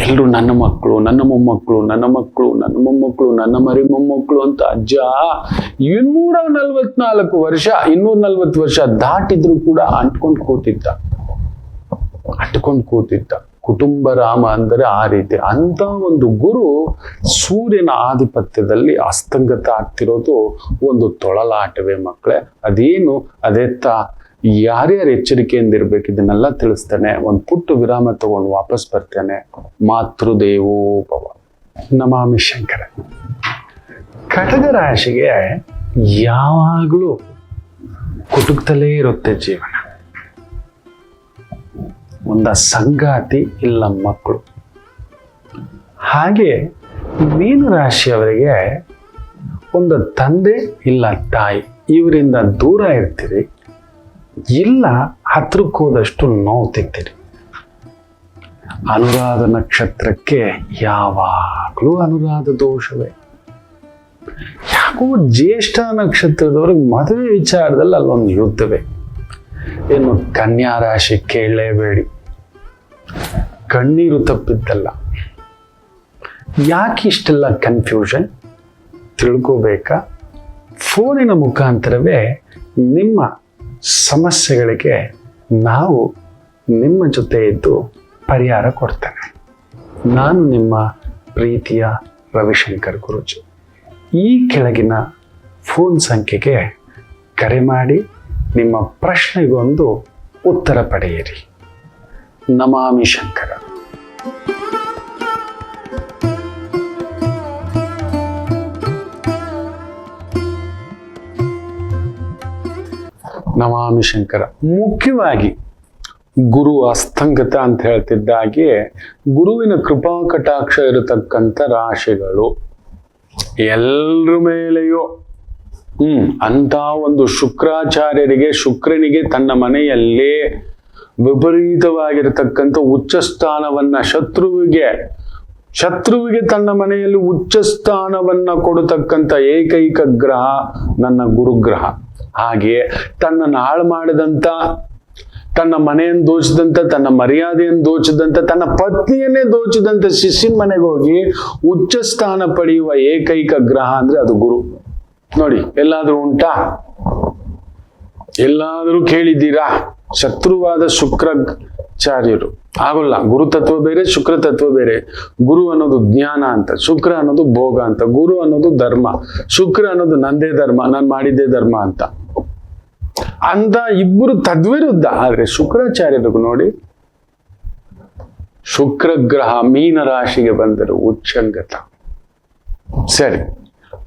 ಎಲ್ರು ನನ್ನ ಮಕ್ಕಳು, ನನ್ನ ಮೊಮ್ಮಕ್ಕಳು, ನನ್ನ ಮಕ್ಕಳು, ನನ್ನ ಮೊಮ್ಮಕ್ಕಳು, ನನ್ನ ಮರಿ ಮೊಮ್ಮಕ್ಕಳು ಅಂತ. ಅಜ್ಜ 244 ವರ್ಷ, 240 ವರ್ಷ ದಾಟಿದ್ರು ಕೂಡ ಅಂಟ್ಕೊಂಡು ಕೂತಿದ್ದ. ಕುಟುಂಬ ರಾಮ ಅಂದರೆ ಆ ರೀತಿ. ಅಂತ ಒಂದು ಗುರು ಸೂರ್ಯನ ಆಧಿಪತ್ಯದಲ್ಲಿ ಅಸ್ತಂಗತ ಆಗ್ತಿರೋದು ಒಂದು ತೊಳಲಾಟವೇ ಮಕ್ಕಳೇ. ಅದೇನು ಅದೆತ್ತ ಯಾರ್ಯಾರು ಎಚ್ಚರಿಕೆಯಿಂದ ಇರ್ಬೇಕು ಇದನ್ನೆಲ್ಲ ತಿಳಿಸ್ತೇನೆ. ಒಂದು ಪುಟ್ಟ ವಿರಾಮ ತಗೊಂಡು ವಾಪಸ್ ಬರ್ತೇನೆ. ಮಾತೃದೇವೋಭವ. ನಮಾಮಿ ಶಂಕರ. ಕಟಕ ರಾಶಿಗೆ ಯಾವಾಗಲೂ ಕುಟುಕ್ತಲೇ ಇರುತ್ತೆ ಜೀವನ. ಒಂದ ಸಂಗಾತಿ ಇಲ್ಲ ಮಕ್ಕಳು. ಹಾಗೆ ಮೀನು ರಾಶಿಯವರಿಗೆ ಒಂದು ತಂದೆ ಇಲ್ಲ ತಾಯಿ, ಇವರಿಂದ ದೂರ ಇರ್ತೀರಿ, ಇಲ್ಲ ಹತ್ರಕ್ಕೆ ಹೋದಷ್ಟು ನೋವು ತಿಂತೀರಿ. ಅನುರಾಧ ನಕ್ಷತ್ರಕ್ಕೆ ಯಾವಾಗಲೂ ಅನುರಾಧ ದೋಷವೇ. ಯಾಕೋ ಜ್ಯೇಷ್ಠ ನಕ್ಷತ್ರದವ್ರಿಗೆ ಮದುವೆ ವಿಚಾರದಲ್ಲಿ ಅಲ್ಲೊಂದು ಯುದ್ಧವೇ. ಇನ್ನು ಕನ್ಯಾ ರಾಶಿ ಕೇಳಲೇಬೇಡಿ, ಕಣ್ಣೀರು ತಪ್ಪಿದ್ದಲ್ಲ. ಯಾಕೆ ಇಷ್ಟೆಲ್ಲ ಕನ್ಫ್ಯೂಷನ್ ತಿಳ್ಕೋಬೇಕಾ? ಫೋನಿನ ಮುಖಾಂತರವೇ ನಿಮ್ಮ ಸಮಸ್ಯೆಗಳಿಗೆ ನಾವು ನಿಮ್ಮ ಜೊತೆ ಇದ್ದು ಪರಿಹಾರ ಕೊಡ್ತೇನೆ. ನಾನು ನಿಮ್ಮ ಪ್ರೀತಿಯ ರವಿಶಂಕರ್ ಗುರೂಜಿ. ಈ ಕೆಳಗಿನ ಫೋನ್ ಸಂಖ್ಯೆಗೆ ಕರೆ ಮಾಡಿ ನಿಮ್ಮ ಪ್ರಶ್ನೆಗೊಂದು ಉತ್ತರ ಪಡೆಯಿರಿ. ನಮಾಮಿ ಶಂಕರ. ನಮಾಮಿ ಶಂಕರ. ಮುಖ್ಯವಾಗಿ ಗುರು ಅಸ್ತಂಗತ ಅಂತ ಹೇಳ್ತಿದ್ದಾಗೆ ಗುರುವಿನ ಕೃಪಾ ಕಟಾಕ್ಷ ಇರತಕ್ಕಂಥ ರಾಶಿಗಳು ಎಲ್ಲರ ಮೇಲೆಯೋ ಅಂತ ಒಂದು ಶುಕ್ರಾಚಾರ್ಯರಿಗೆ, ಶುಕ್ರನಿಗೆ ತನ್ನ ಮನೆಯಲ್ಲೇ ವಿಪರೀತವಾಗಿರತಕ್ಕಂಥ ಉಚ್ಚ ಸ್ಥಾನವನ್ನ ಶತ್ರುವಿಗೆ ತನ್ನ ಮನೆಯಲ್ಲಿ ಉಚ್ಚ ಸ್ಥಾನವನ್ನ ಕೊಡತಕ್ಕಂಥ ಏಕೈಕ ಗ್ರಹ ನನ್ನ ಗುರುಗ್ರಹ. ಹಾಗೆ ತನ್ನನ್ನು ಹಾಳು ಮಾಡಿದಂತ, ತನ್ನ ಮನೆಯನ್ನು ದೋಚಿದಂತ, ತನ್ನ ಮರ್ಯಾದೆಯನ್ನು ದೋಚಿದಂತ, ತನ್ನ ಪತ್ನಿಯನ್ನೇ ದೋಚಿದಂತ ಶಿಷ್ಯನ ಮನೆಗೆ ಹೋಗಿ ಉಚ್ಚ ಸ್ಥಾನ ಪಡೆಯುವ ಏಕೈಕ ಗ್ರಹ ಅಂದ್ರೆ ಅದು ಗುರು. ನೋಡಿ, ಎಲ್ಲಾದ್ರೂ ಉಂಟಾ? ಎಲ್ಲಾದ್ರೂ ಕೇಳಿದ್ದೀರಾ? ಶತ್ರುವಾದ ಶುಕ್ರಾಚಾರ್ಯರು ಆಗೋಲ್ಲ. ಗುರು ತತ್ವ ಬೇರೆ, ಶುಕ್ರ ತತ್ವ ಬೇರೆ. ಗುರು ಅನ್ನೋದು ಜ್ಞಾನ ಅಂತ, ಶುಕ್ರ ಅನ್ನೋದು ಭೋಗ ಅಂತ, ಗುರು ಅನ್ನೋದು ಧರ್ಮ, ಶುಕ್ರ ಅನ್ನೋದು ನಂದೇ ಧರ್ಮ, ನಾನು ಮಾಡಿದ್ದೇ ಧರ್ಮ ಅಂತ ಇಬ್ಬರು ತದ್ವಿರುದ್ಧ. ಆದ್ರೆ ಶುಕ್ರಾಚಾರ್ಯರಿಗೂ ನೋಡಿ, ಶುಕ್ರ ಗ್ರಹ ಮೀನ ರಾಶಿಗೆ ಬಂದರೆ ಉಚ್ಚಂಗತ. ಸರಿ,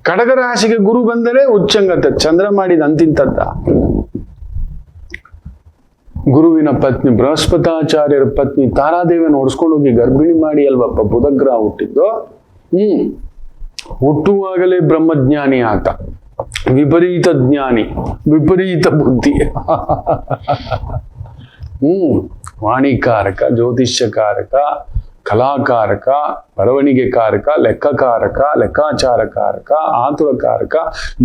ಕಡಗ ರಾಶಿಗೆ ಗುರು ಬಂದರೆ ಉಚ್ಚಂಗತ. ಚಂದ್ರ ಮಾಡಿದ ಅಂತಿಂತದ್ದ. ಗುರುವಿನ ಪತ್ನಿ ಬೃಹಸ್ಪತಾಚಾರ್ಯರ ಪತ್ನಿ ತಾರಾದೇವಿಯನ್ನು ಓಡಿಸ್ಕೊಂಡು ಹೋಗಿ ಗರ್ಭಿಣಿ ಮಾಡಿ ಅಲ್ವಪ್ಪ ಬುಧಗ್ರಹ ಹುಟ್ಟಿದ್ದು. ಹುಟ್ಟುವಾಗಲೇ ಬ್ರಹ್ಮಜ್ಞಾನಿ ಆತ, ವಿಪರೀತ ಜ್ಞಾನಿ, ವಿಪರೀತ ಬುದ್ಧಿ. ವಾಣಿಕಾರಕ, ಜ್ಯೋತಿಷ್ಯಕಾರಕ, ಕಲಾಕಾರಕ, ಬರವಣಿಗೆ ಕಾರಕ, ಲೆಕ್ಕಕಾರಕ, ಲೆಕ್ಕಾಚಾರಕಾರಕ, ಆತುರಕಾರಕ,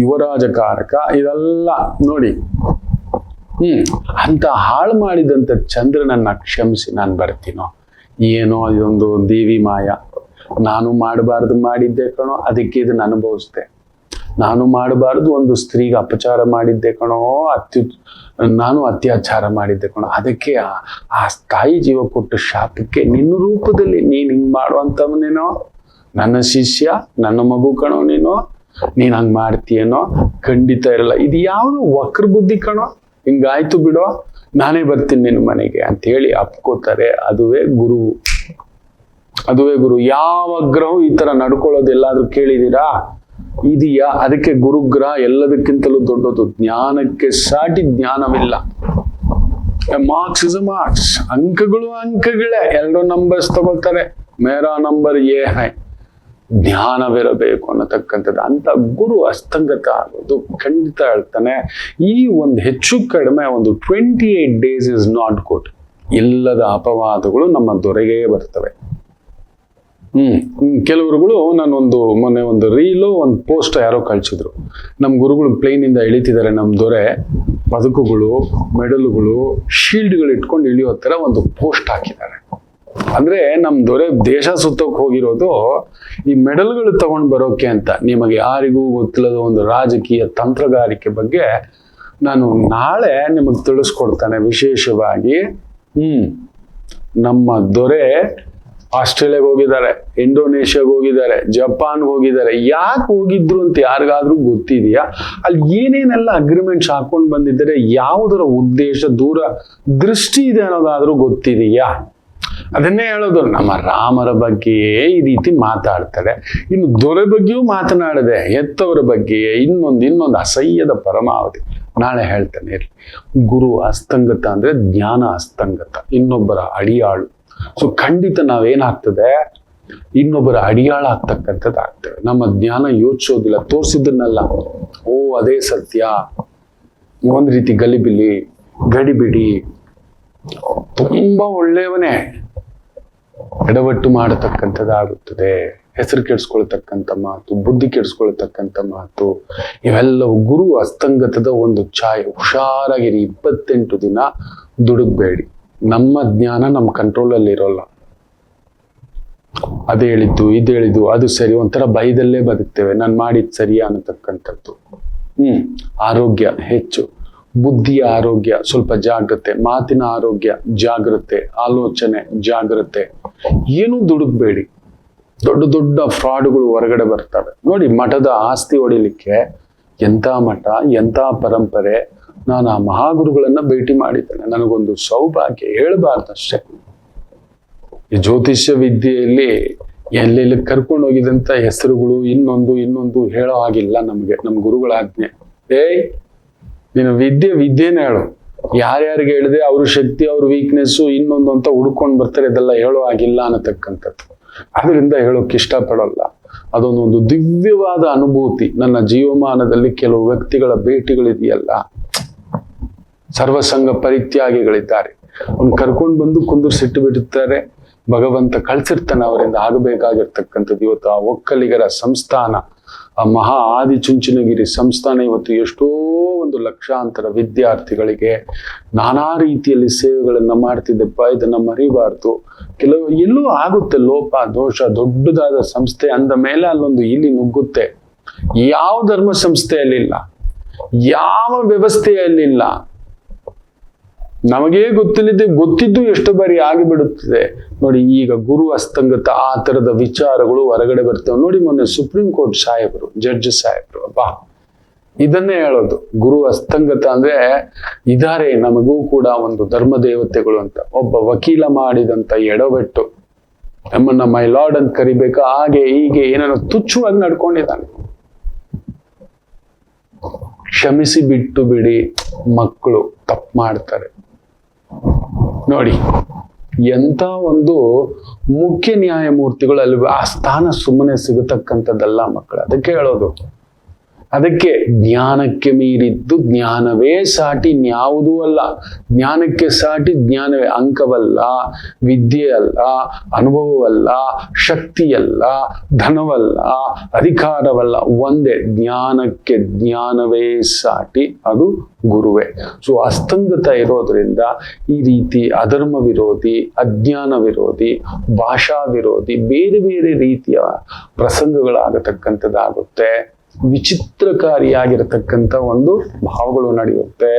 ಯುವರಾಜಕಾರಕ, ಇದೆಲ್ಲ ನೋಡಿ. ಅಂತ ಹಾಳು ಮಾಡಿದಂತ ಚಂದ್ರನನ್ನ ಕ್ಷಮಿಸಿ ನಾನು ಬರ್ತೀನೋ ಏನೋ, ಇದೊಂದು ದೇವಿ ಮಾಯ. ನಾನು ಮಾಡಬಾರ್ದು ಮಾಡಿದ್ದೆ ಕಣೋ, ಅದಕ್ಕೆ ಇದನ್ನ ಅನುಭವಿಸ್ದೆ. ನಾನು ಮಾಡಬಾರ್ದು ಒಂದು ಸ್ತ್ರೀಗೆ ಅಪಚಾರ ಮಾಡಿದ್ದೆ ಕಣೋ, ನಾನು ಅತ್ಯಾಚಾರ ಮಾಡಿದ್ದೆ ಕಣೋ, ಅದಕ್ಕೆ ಆ ತಾಯಿ ಜೀವ ಕೊಟ್ಟ ಶಾಪಕ್ಕೆ ನಿನ್ನ ರೂಪದಲ್ಲಿ ನೀನ್ ಹಿಂಗ್ ಮಾಡುವಂತವನೇನೋ, ನನ್ನ ಶಿಷ್ಯ, ನನ್ನ ಮಗು ಕಣೋ ನೀನು ಹಂಗ್ ಮಾಡ್ತೀಯೇನೋ, ಖಂಡಿತ ಇರಲ್ಲ. ಇದು ಯಾವುದು ವಕ್ರ ಬುದ್ಧಿ ಕಣೋ, ಹಿಂಗಾಯ್ತು ಬಿಡೋ, ನಾನೇ ಬರ್ತೀನಿ ನಿನ್ನ ಮನೆಗೆ ಅಂತ ಹೇಳಿ ಅಪ್ಕೋತಾರೆ. ಅದುವೇ ಗುರು. ಯಾವ ಗ್ರಹವು ಈ ತರ ನಡ್ಕೊಳ್ಳೋದು ಎಲ್ಲಾದ್ರೂ ಕೇಳಿದೀರಾ? ಇದೆಯಾ? ಅದಕ್ಕೆ ಗುರುಗ್ರಹ ಎಲ್ಲದಕ್ಕಿಂತಲೂ ದೊಡ್ಡದು. ಜ್ಞಾನಕ್ಕೆ ಸಾಟಿ ಜ್ಞಾನವಿಲ್ಲ. Marks is marks. ಅಂಕಗಳೇ. ಎಲ್ಲರೂ ನಂಬರ್ಸ್ ತಗೊಳ್ತಾರೆ. ಮೇರಾ ನಂಬರ್ ಏ ಹೈ. ಜ್ಞಾನವಿರಬೇಕು ಅನ್ನತಕ್ಕಂಥದ್ದು. ಅಂತ ಗುರು ಅಸ್ತಂಗತ ಆಗೋದು ಖಂಡಿತ ಹೇಳ್ತಾನೆ. ಈ ಒಂದು ಹೆಚ್ಚು ಕಡಿಮೆ ಒಂದು 28 days ಇಸ್ ನಾಟ್ ಗುಡ್. ಇಲ್ಲದ ಅಪವಾದಗಳು ನಮ್ಮ ದೊರೆಗೆ ಬರ್ತವೆ. ಕೆಲವರುಗಳು ಮೊನ್ನೆ ಒಂದು ರೀಲು, ಒಂದು ಪೋಸ್ಟ್ ಯಾರೋ ಕಳ್ಸಿದ್ರು. ನಮ್ಮ ಗುರುಗಳು ಪ್ಲೇನ್ ಇಂದ ಇಳಿತಿದ್ದಾರೆ, ನಮ್ಮ ದೊರೆ ಪದಕಗಳು, ಮೆಡಲ್ಗಳು, ಶೀಲ್ಡ್ಗಳು ಇಟ್ಕೊಂಡು ಇಳಿಯೋ ತರ ಒಂದು ಪೋಸ್ಟ್ ಹಾಕಿದ್ದಾರೆ. ಅಂದ್ರೆ ನಮ್ ದೊರೆ ದೇಶ ಸುತ್ತೋಕ್ ಹೋಗಿರೋದು ಈ ಮೆಡಲ್ಗಳು ತಗೊಂಡ್ ಬರೋಕೆ ಅಂತ. ನಿಮಗೆ ಯಾರಿಗೂ ಗೊತ್ತಿಲ್ಲದ ಒಂದು ರಾಜಕೀಯ ತಂತ್ರಗಾರಿಕೆ ಬಗ್ಗೆ ನಾನು ನಾಳೆ ನಿಮಗೆ ತಿಳಿಸ್ಕೊಡ್ತಾನೆ ವಿಶೇಷವಾಗಿ. ನಮ್ಮ ದೊರೆ ಆಸ್ಟ್ರೇಲಿಯಾಗೆ ಹೋಗಿದ್ದಾರೆ, ಇಂಡೋನೇಷ್ಯಾಗೆ ಹೋಗಿದ್ದಾರೆ, ಜಪಾನ್ಗೆ ಹೋಗಿದ್ದಾರೆ. ಯಾಕೆ ಹೋಗಿದ್ರು ಅಂತ ಯಾರಿಗಾದ್ರೂ ಗೊತ್ತಿದೆಯಾ? ಅಲ್ಲಿ ಏನೇನೆಲ್ಲ ಅಗ್ರಿಮೆಂಟ್ಸ್ ಹಾಕೊಂಡು ಬಂದಿದ್ದಾರೆ, ಯಾವುದರ ಉದ್ದೇಶ, ದೂರ ದೃಷ್ಟಿ ಇದೆ ಅನ್ನೋದಾದ್ರೂ ಗೊತ್ತಿದೆಯಾ? ಅದನ್ನೇ ಹೇಳೋದು. ನಮ್ಮ ರಾಮರ ಬಗ್ಗೆಯೇ ಈ ರೀತಿ ಮಾತಾಡ್ತಾರೆ. ಇನ್ನು ದೊರೆ ಬಗ್ಗೆಯೂ ಮಾತನಾಡದೆ, ಹೆತ್ತವರ ಬಗ್ಗೆ ಇನ್ನೊಂದು ಅಸಹ್ಯದ ಪರಮಾವಧಿ. ನಾಳೆ ಹೇಳ್ತಾನೆ ಇರ್ಲಿ. ಗುರು ಅಸ್ತಂಗತ ಅಂದ್ರೆ ಜ್ಞಾನ ಅಸ್ತಂಗತ, ಇನ್ನೊಬ್ಬರ ಅಡಿಯಾಳು. ಸೊ ಖಂಡಿತ ನಾವೇನಾಗ್ತದೆ, ಇನ್ನೊಬ್ಬರ ಅಡಿಯಾಳ ಆಗ್ತಕ್ಕಂಥದ್ದು ಆಗ್ತದೆ. ನಮ್ಮ ಜ್ಞಾನ ಯೋಚಿಸೋದಿಲ್ಲ, ತೋರಿಸಿದ್ದನ್ನೆಲ್ಲ ಓ ಅದೇ ಸತ್ಯ, ಒಂದ್ ರೀತಿ ಗಲಿಬಿಲಿ ಗಡಿಬಿಡಿ, ತುಂಬಾ ಒಳ್ಳೆಯವನೇ ಎಡವಟ್ಟು ಮಾಡತಕ್ಕಂಥದ್ದಾಗುತ್ತದೆ. ಹೆಸರು ಕೆಡಿಸ್ಕೊಳ್ತಕ್ಕಂಥ ಮಾತು, ಬುದ್ಧಿ ಕೆಡಿಸ್ಕೊಳ್ತಕ್ಕಂಥ ಮಾತು, ಇವೆಲ್ಲವೂ ಗುರು ಅಸ್ತಂಗತದ ಒಂದು ಛಾಯೆ. ಹುಷಾರಾಗಿರಿ, 28 ದಿನ ದುಡುಕ್ಬೇಡಿ. ನಮ್ಮ ಜ್ಞಾನ ನಮ್ಮ ಕಂಟ್ರೋಲಲ್ಲಿ ಇರೋಲ್ಲ. ಅದು ಹೇಳಿದ್ದು ಇದು ಹೇಳಿದ್ದು ಅದು ಸರಿ, ಒಂಥರ ಭಯದಲ್ಲೇ ಬದುಕ್ತೇವೆ. ನಾನು ಮಾಡಿದ್ ಸರಿಯಾ ಅನ್ನತಕ್ಕಂಥದ್ದು. ಆರೋಗ್ಯ ಹೆಚ್ಚು, ಬುದ್ಧಿಯ ಆರೋಗ್ಯ ಸ್ವಲ್ಪ ಜಾಗ್ರತೆ, ಮಾತಿನ ಆರೋಗ್ಯ ಜಾಗ್ರತೆ, ಆಲೋಚನೆ ಜಾಗ್ರತೆ. ಏನೂ ದುಡುಕ್ಬೇಡಿ. ದೊಡ್ಡ ದೊಡ್ಡ ಫ್ರಾಡ್ಗಳು ಹೊರಗಡೆ ಬರ್ತವೆ ನೋಡಿ. ಮಠದ ಆಸ್ತಿ ಹೊಡಿಲಿಕ್ಕೆ ಎಂಥ ಮಠ, ಎಂಥ ಪರಂಪರೆ. ನಾನು ಆ ಮಹಾಗುರುಗಳನ್ನ ಭೇಟಿ ಮಾಡಿದ್ದೇನೆ. ನನಗೊಂದು ಸೌಭಾಗ್ಯ, ಹೇಳಬಾರ್ದಷ್ಟೇ. ಈ ಜ್ಯೋತಿಷ್ಯ ವಿದ್ಯೆಯಲ್ಲಿ ಎಲ್ಲೆಲ್ಲಿ ಕರ್ಕೊಂಡು ಹೋಗಿದಂತ ಹೆಸರುಗಳು ಇನ್ನೊಂದು ಹೇಳೋ ಹಾಗಿಲ್ಲ ನಮ್ಗೆ. ನಮ್ಮ ಗುರುಗಳ ಆಜ್ಞೆ, ನೀನು ವಿದ್ಯೆನೇ ಹೇಳು. ಯಾರ್ಯಾರಿಗೆ ಹೇಳಿದೆ ಅವ್ರ ಶಕ್ತಿ, ಅವ್ರ ವೀಕ್ನೆಸ್ಸು, ಇನ್ನೊಂದು ಅಂತ ಹುಡ್ಕೊಂಡು ಬರ್ತಾರೆ. ಇದೆಲ್ಲ ಹೇಳೋ ಆಗಿಲ್ಲ ಅನ್ನತಕ್ಕಂಥದ್ದು. ಅದರಿಂದ ಹೇಳೋಕೆ ಇಷ್ಟಪಡೋಲ್ಲ. ಅದೊಂದೊಂದು ದಿವ್ಯವಾದ ಅನುಭೂತಿ. ನನ್ನ ಜೀವಮಾನದಲ್ಲಿ ಕೆಲವು ವ್ಯಕ್ತಿಗಳ ಭೇಟಿಗಳಿದೆಯಲ್ಲ, ಸರ್ವಸಂಗ ಪರಿತ್ಯಾಗಿಗಳಿದ್ದಾರೆ. ಅವ್ನು ಕರ್ಕೊಂಡು ಬಂದು ಕುಂದಿರ್ಸಿಟ್ಟು ಬಿಡುತ್ತಾರೆ. ಭಗವಂತ ಕಳ್ಸಿರ್ತಾನೆ ಅವರಿಂದ ಆಗಬೇಕಾಗಿರ್ತಕ್ಕಂಥದ್ದು. ಇವತ್ತು ಆ ಒಕ್ಕಲಿಗರ ಸಂಸ್ಥಾನ, ಆ ಮಹಾ ಆದಿ ಚುಂಚನಗಿರಿ ಸಂಸ್ಥಾನ ಇವತ್ತು ಎಷ್ಟೋ ಒಂದು ಲಕ್ಷಾಂತರ ವಿದ್ಯಾರ್ಥಿಗಳಿಗೆ ನಾನಾ ರೀತಿಯಲ್ಲಿ ಸೇವೆಗಳನ್ನ ಮಾಡ್ತಿದ್ದೆಪ್ಪ. ಇದನ್ನ ಮರಿಬಾರ್ದು. ಎಲ್ಲೂ ಆಗುತ್ತೆ ಲೋಪ ದೋಷ. ದೊಡ್ಡದಾದ ಸಂಸ್ಥೆ ಅಂದ ಮೇಲೆ ಅಲ್ಲೊಂದು ಇಲಿ ನುಗ್ಗುತ್ತೆ. ಯಾವ ಧರ್ಮ ಸಂಸ್ಥೆಯಲ್ಲಿಲ್ಲ, ಯಾವ ವ್ಯವಸ್ಥೆಯಲ್ಲಿಲ್ಲ. ನಮಗೇ ಗೊತ್ತಿದ್ದು ಎಷ್ಟು ಬಾರಿ ಆಗಿಬಿಡುತ್ತದೆ ನೋಡಿ. ಈಗ ಗುರು ಅಸ್ತಂಗತ ಆ ತರದ ವಿಚಾರಗಳು ಹೊರಗಡೆ ಬರ್ತವೆ ನೋಡಿ. ಮೊನ್ನೆ ಸುಪ್ರೀಂ ಕೋರ್ಟ್ ಸಾಹೇಬರು, ಜಡ್ಜ್ ಸಾಹೇಬರು, ಅಬ್ಬಾ ಇದನ್ನೇ ಹೇಳೋದು. ಗುರು ಅಸ್ತಂಗತ ಅಂದ್ರೆ ಇದಾರೆ, ನಮಗೂ ಕೂಡ ಒಂದು ಧರ್ಮ ದೇವತೆಗಳು ಅಂತ. ಒಬ್ಬ ವಕೀಲ ಮಾಡಿದಂತ ಎಡವೆಟ್ಟು ನಮ್ಮನ್ನ ಮೈ ಲಾರ್ಡ್ ಅಂತ ಕರಿಬೇಕಾ, ಹಾಗೆ ಹೀಗೆ ಏನೇನೋ ತುಚ್ಛವಾಗಿ ನಡ್ಕೊಂಡಿದ್ದಾನೆ. ಕ್ಷಮಿಸಿ ಬಿಟ್ಟು ಬಿಡಿ. ಮಕ್ಕಳು ತಪ್ಪು ಮಾಡ್ತಾರೆ ನೋಡಿ. ಎಂತ ಒಂದು ಮುಖ್ಯ ನ್ಯಾಯಮೂರ್ತಿಗಳು ಅಲ್ಲಿ ಆ ಸ್ಥಾನ ಸುಮ್ಮನೆ ಸಿಗತಕ್ಕಂಥದ್ದಲ್ಲ ಮಕ್ಕಳು. ಅದಕ್ಕೆ ಹೇಳೋದು. ಅದಕ್ಕೆ ಜ್ಞಾನಕ್ಕೆ ಮೀರಿದ್ದು ಜ್ಞಾನವೇ ಸಾಟಿ ಇನ್ಯಾವುದೂ ಅಲ್ಲ. ಜ್ಞಾನಕ್ಕೆ ಸಾಟಿ ಜ್ಞಾನವೇ. ಅಂಕವಲ್ಲ, ವಿದ್ಯೆ ಅಲ್ಲ, ಅನುಭವವಲ್ಲ, ಶಕ್ತಿಯಲ್ಲ, ಧನವಲ್ಲ, ಅಧಿಕಾರವಲ್ಲ. ಒಂದೇ, ಜ್ಞಾನಕ್ಕೆ ಜ್ಞಾನವೇ ಸಾಟಿ, ಅದು ಗುರುವೇ. ಸೊ ಅಸ್ತಂಗತ ಇರೋದ್ರಿಂದ ಈ ರೀತಿ ಅಧರ್ಮ ವಿರೋಧಿ, ಅಜ್ಞಾನ ವಿರೋಧಿ, ಭಾಷಾ ವಿರೋಧಿ, ಬೇರೆ ಬೇರೆ ರೀತಿಯ ಪ್ರಸಂಗಗಳಾಗತಕ್ಕಂಥದ್ದಾಗುತ್ತೆ. ವಿಚಿತ್ರಕಾರಿಯಾಗಿರತಕ್ಕಂಥ ಒಂದು ಭಾವಗಳು ನಡೆಯುತ್ತೆ.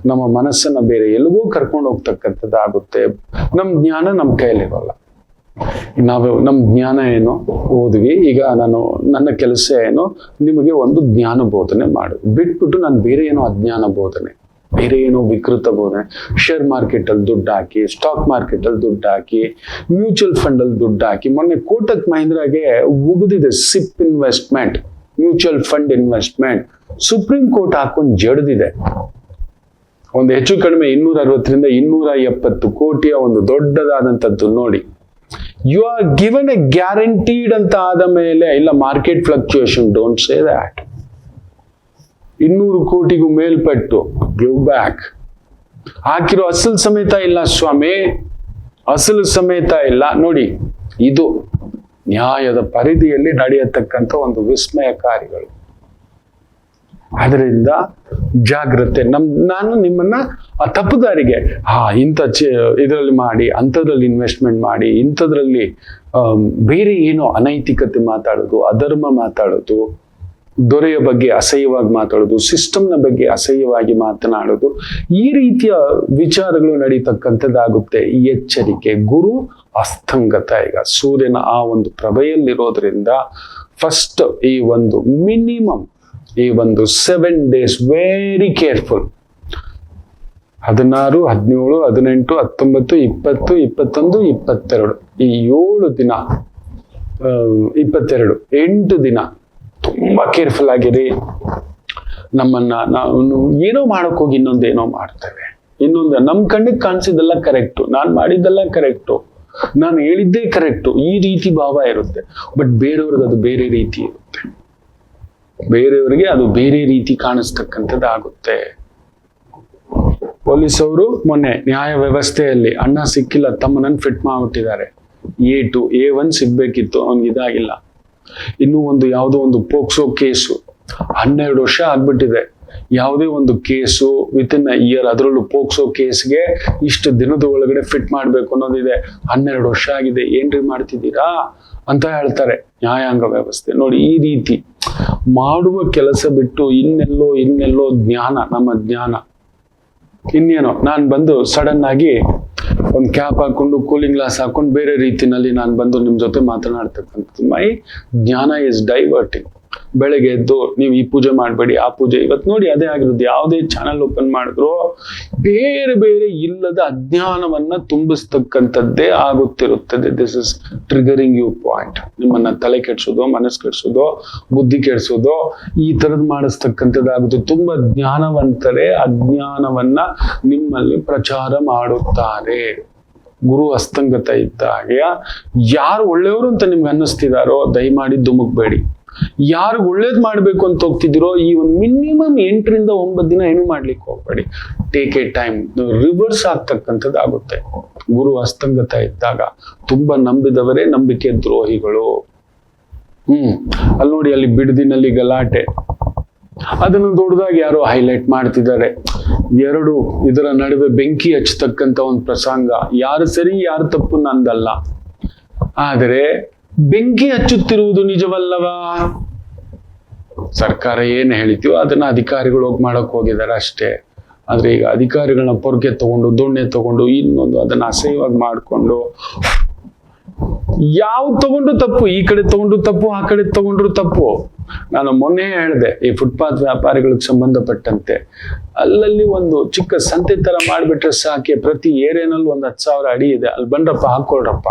ನಮ್ಮ ಮನಸ್ಸನ್ನ ಬೇರೆ ಎಲ್ಲಿಗೂ ಕರ್ಕೊಂಡು ಹೋಗ್ತಕ್ಕಂಥದ್ದಾಗುತ್ತೆ. ನಮ್ಮ ಜ್ಞಾನ ನಮ್ಮ ಕೈಯಲ್ಲಿರೋಲ್ಲ. ನಮ್ಮ ಜ್ಞಾನ ಏನು ಓದ್ವಿ, ಈಗ ನನ್ನ ಕೆಲಸ ಏನು, ನಿಮಗೆ ಒಂದು ಜ್ಞಾನ ಬೋಧನೆ ಮಾಡು ಬಿಟ್ಬಿಟ್ಟು ನಾನು ಬೇರೆ ಏನೋ ಅಜ್ಞಾನ ಬೋಧನೆ, ಬೇರೆ ಏನೋ ವಿಕೃತ ಬೋಧನೆ, ಶೇರ್ ಮಾರ್ಕೆಟ್ ಅಲ್ಲಿ ದುಡ್ಡು ಹಾಕಿ, ಸ್ಟಾಕ್ ಮಾರ್ಕೆಟ್ ಅಲ್ಲಿ ದುಡ್ಡು ಹಾಕಿ, ಮ್ಯೂಚುವಲ್ ಫಂಡ್ ಅಲ್ಲಿ ದುಡ್ಡು ಹಾಕಿ. ಮೊನ್ನೆ ಕೋಟಕ್ ಮಹೀಂದ್ರಾಗೆ ಉಗಿದಿದೆ SIP investment, mutual fund investment. Supreme Court ಹಾಕೊಂಡು ಜಡ್ದಿದೆ. ಒಂದು ಹೆಚ್ಚು ಕಡಿಮೆ 260 ರಿಂದ 270 ಕೋಟಿಯ ಒಂದು ದೊಡ್ಡದಾದಂಥದ್ದು ನೋಡಿ. You are given a guaranteed ಅಂತ ಆದ ಮೇಲೆ, ಇಲ್ಲ market fluctuation, don't say that. 200 ಕೋಟಿಗೂ ಮೇಲ್ಪಟ್ಟು ಗಿವ್ ಬ್ಯಾಕ್. ಹಾಕಿರೋ ಅಸಲು ಸಮೇತ ಇಲ್ಲ ಸ್ವಾಮಿ, ಅಸಲು ಸಮೇತ ಇಲ್ಲ ನೋಡಿ. ಇದು ನ್ಯಾಯದ ಪರಿಧಿಯಲ್ಲಿ ನಡೆಯತಕ್ಕಂಥ ಒಂದು ವಿಸ್ಮಯಕಾರಿಗಳು. ಅದರಿಂದ ಜಾಗ್ರತೆ. ನಾನು ನಿಮ್ಮನ್ನ ಆ ತಪ್ಪುದಾರಿಗೆ ಇಂಥ ಇದರಲ್ಲಿ ಮಾಡಿ, ಅಂಥದ್ರಲ್ಲಿ ಇನ್ವೆಸ್ಟ್ಮೆಂಟ್ ಮಾಡಿ, ಇಂಥದ್ರಲ್ಲಿ ಬೇರೆ ಏನೋ ಅನೈತಿಕತೆ ಮಾತಾಡೋದು, ಅಧರ್ಮ ಮಾತಾಡೋದು, ದೊರೆಯ ಬಗ್ಗೆ ಅಸಹ್ಯವಾಗಿ ಮಾತಾಡೋದು, ಸಿಸ್ಟಮ್ನ ಬಗ್ಗೆ ಅಸಹ್ಯವಾಗಿ ಮಾತನಾಡೋದು, ಈ ರೀತಿಯ ವಿಚಾರಗಳು ನಡೀತಕ್ಕಂಥದ್ದಾಗುತ್ತೆ. ಎಚ್ಚರಿಕೆ. ಗುರು ಅಸ್ತಂಗತ. ಈಗ ಸೂರ್ಯನ ಆ ಒಂದು ಪ್ರಭೆಯಲ್ಲಿರೋದ್ರಿಂದ ಫಸ್ಟ್ ಈ ಒಂದು ಮಿನಿಮಮ್ ಈ ಒಂದು 7 days ವೆರಿ ಕೇರ್ಫುಲ್. 16, 17, 18, 19, 20, 21, 22 ಈ 7 ದಿನ 22 8 ದಿನ ತುಂಬಾ ಕೇರ್ಫುಲ್ ಆಗಿರಿ. ನಮ್ಮನ್ನ ನಾವು ಏನೋ ಮಾಡಕ್ ಹೋಗಿ ಇನ್ನೊಂದೇನೋ ಮಾಡ್ತೇವೆ. ಇನ್ನೊಂದು ನಮ್ ಕಣ್ಣಿಗೆ ಕಾಣಿಸಿದ್ದೆಲ್ಲ ಕರೆಕ್ಟು, ನಾನ್ ಮಾಡಿದ್ದೆಲ್ಲ ಕರೆಕ್ಟು, ನಾನು ಹೇಳಿದ್ದೇ ಕರೆಕ್ಟು, ಈ ರೀತಿ ಭಾವ ಇರುತ್ತೆ. ಬಟ್ ಬೇರೆಯವ್ರಿಗೆ ಅದು ಬೇರೆ ರೀತಿ ಇರುತ್ತೆ. ಬೇರೆಯವರಿಗೆ ಅದು ಬೇರೆ ರೀತಿ ಕಾಣಿಸ್ತಕ್ಕಂಥದ್ದಾಗುತ್ತೆ. ಪೊಲೀಸ್ ಅವರು ಮೊನ್ನೆ ನ್ಯಾಯ ವ್ಯವಸ್ಥೆಯಲ್ಲಿ ಅಣ್ಣ ಸಿಕ್ಕಿಲ್ಲ, ತಮ್ಮನನ್ನು ಫಿಟ್ ಮಾಡ್ಬಿಟ್ಟಿದ್ದಾರೆ. A2 A1 ಸಿಗ್ಬೇಕಿತ್ತು, ಅವನ್ಗೆ ಇದಾಗಿಲ್ಲ. ಇನ್ನೂ ಒಂದು ಯಾವುದೋ ಒಂದು ಪೋಕ್ಸೋ ಕೇಸು 12 ವರ್ಷ ಆಗ್ಬಿಟ್ಟಿದೆ. ಯಾವುದೇ ಒಂದು ಕೇಸು ವಿತಿನ್ ಇಯರ್, ಅದರಲ್ಲೂ ಪೋಕ್ಸೋ ಕೇಸ್ಗೆ ಇಷ್ಟು ದಿನದ ಒಳಗಡೆ ಫಿಟ್ ಮಾಡ್ಬೇಕು ಅನ್ನೋದಿದೆ. 12 ವರ್ಷ ಆಗಿದೆ, ಏನ್ರಿ ಮಾಡ್ತಿದ್ದೀರಾ ಅಂತ ಹೇಳ್ತಾರೆ ನ್ಯಾಯಾಂಗ ವ್ಯವಸ್ಥೆ. ನೋಡಿ, ಈ ರೀತಿ ಮಾಡುವ ಕೆಲಸ ಬಿಟ್ಟು ಇನ್ನೆಲ್ಲೋ ಜ್ಞಾನ, ನಮ್ಮ ಜ್ಞಾನ ಇನ್ನೇನೋ. ನಾನು ಬಂದು ಸಡನ್ ಆಗಿ ಒಂದು ಕ್ಯಾಪ್ ಹಾಕೊಂಡು ಕೂಲಿಂಗ್ ಗ್ಲಾಸ್ ಹಾಕೊಂಡು ಬೇರೆ ರೀತಿನಲ್ಲಿ ನಾನು ಬಂದು ನಿಮ್ ಜೊತೆ ಮಾತನಾಡ್ತಕ್ಕಂಥದ್ದು. ಮೈ ಜ್ಞಾನ ಇಸ್ ಡೈವರ್ಟಿಂಗ್. ಬೆಳಗ್ಗೆ ಎದ್ದು ನೀವು ಈ ಪೂಜೆ ಮಾಡಬೇಡಿ, ಆ ಪೂಜೆ, ಇವತ್ತು ನೋಡಿ ಅದೇ ಆಗಿರೋದು. ಯಾವುದೇ ಚಾನಲ್ ಓಪನ್ ಮಾಡಿದ್ರು ಬೇರೆ ಬೇರೆ ಇಲ್ಲದ ಅಜ್ಞಾನವನ್ನ ತುಂಬಿಸ್ತಕ್ಕಂಥದ್ದೇ ಆಗುತ್ತಿರುತ್ತದೆ. This is triggering you point. ನಿಮ್ಮನ್ನ ತಲೆ ಕೆಡ್ಸೋದು, ಮನಸ್ಸು ಕೆಡ್ಸೋದು, ಬುದ್ಧಿ ಕೆಡ್ಸೋದು, ಈ ತರದ್ ಮಾಡಿಸ್ತಕ್ಕಂಥದ್ದಾಗುತ್ತೆ. ತುಂಬಾ ಜ್ಞಾನವಂತರೇ ಅಜ್ಞಾನವನ್ನ ನಿಮ್ಮಲ್ಲಿ ಪ್ರಚಾರ ಮಾಡುತ್ತಾರೆ. ಗುರು ಅಸ್ತಂಗತ ಇದ್ದಾಗ ಯಾರು ಒಳ್ಳೆಯವರು ಅಂತ ನಿಮ್ಗೆ ಅನ್ನಿಸ್ತಿದಾರೋ ದಯಮಾಡಿ ಧುಮುಕ್ಬೇಡಿ. ಯಾರು ಒಳ್ಳೇದ್ ಮಾಡ್ಬೇಕು ಅಂತ ಹೋಗ್ತಿದ್ದೀರೋ ಈ ಒಂದು ಮಿನಿಮಮ್ 8 ರಿಂದ 9 ದಿನ ಏನು ಮಾಡ್ಲಿಕ್ಕೆ ಹೋಗ್ಬೇಡಿ. Take A time. ರಿವರ್ಸ್ ಆಗ್ತಕ್ಕಂಥದ್ದು ಆಗುತ್ತೆ ಗುರು ಅಸ್ತಂಗತ ಇದ್ದಾಗ. ತುಂಬಾ ನಂಬಿದವರೇ ನಂಬಿಕೆ ದ್ರೋಹಿಗಳು. ಅಲ್ಲಿ ನೋಡಿ, ಅಲ್ಲಿ ಬಿಡದಿನಲ್ಲಿ ಗಲಾಟೆ, ಅದನ್ನು ದೊಡ್ಡದಾಗಿ ಯಾರೋ ಹೈಲೈಟ್ ಮಾಡ್ತಿದ್ದಾರೆ. ಎರಡು ಇದರ ನಡುವೆ ಬೆಂಕಿ ಹಚ್ಚತಕ್ಕಂತ ಒಂದು ಪ್ರಸಂಗ. ಯಾರು ಸರಿ ಯಾರು ತಪ್ಪು ನಂದಲ್ಲ, ಆದರೆ ಬೆಂಕಿ ಹಚ್ಚುತ್ತಿರುವುದು ನಿಜವಲ್ಲವಾ? ಸರ್ಕಾರ ಏನ್ ಹೇಳಿತೀವೋ ಅದನ್ನ ಅಧಿಕಾರಿಗಳು ಹೋಗಿ ಮಾಡಕ್ ಹೋಗಿದ್ದಾರೆ ಅಷ್ಟೇ. ಆದ್ರೆ ಈಗ ಅಧಿಕಾರಿಗಳನ್ನ ಪೊರ್ಕೆ ತಗೊಂಡು, ದೊಣ್ಣೆ ತಗೊಂಡು, ಇನ್ನೊಂದು ಅದನ್ನ ಅಸಹ್ಯವಾಗಿ ಮಾಡ್ಕೊಂಡು, ಯಾವ್ದು ತಗೊಂಡು ತಪ್ಪು, ಈ ಕಡೆ ತಗೊಂಡು ತಪ್ಪು, ಆ ಕಡೆ ತಗೊಂಡ್ರು ತಪ್ಪು. ನಾನು ಮೊನ್ನೆ ಹೇಳಿದೆ, ಈ ಫುಟ್ಪಾತ್ ವ್ಯಾಪಾರಿಗಳಿಗೆ ಸಂಬಂಧಪಟ್ಟಂತೆ ಅಲ್ಲಲ್ಲಿ ಒಂದು ಚಿಕ್ಕ ಸಂತೆ ತರ ಮಾಡ್ಬಿಟ್ರೆ ಸಾಕೆ. ಪ್ರತಿ ಏರಿಯಾನಲ್ಲಿ ಒಂದು 10,000 ಅಡಿ ಇದೆ, ಅಲ್ಲಿ ಬಂದ್ರಪ್ಪ ಹಾಕೊಳ್ರಪ್ಪ,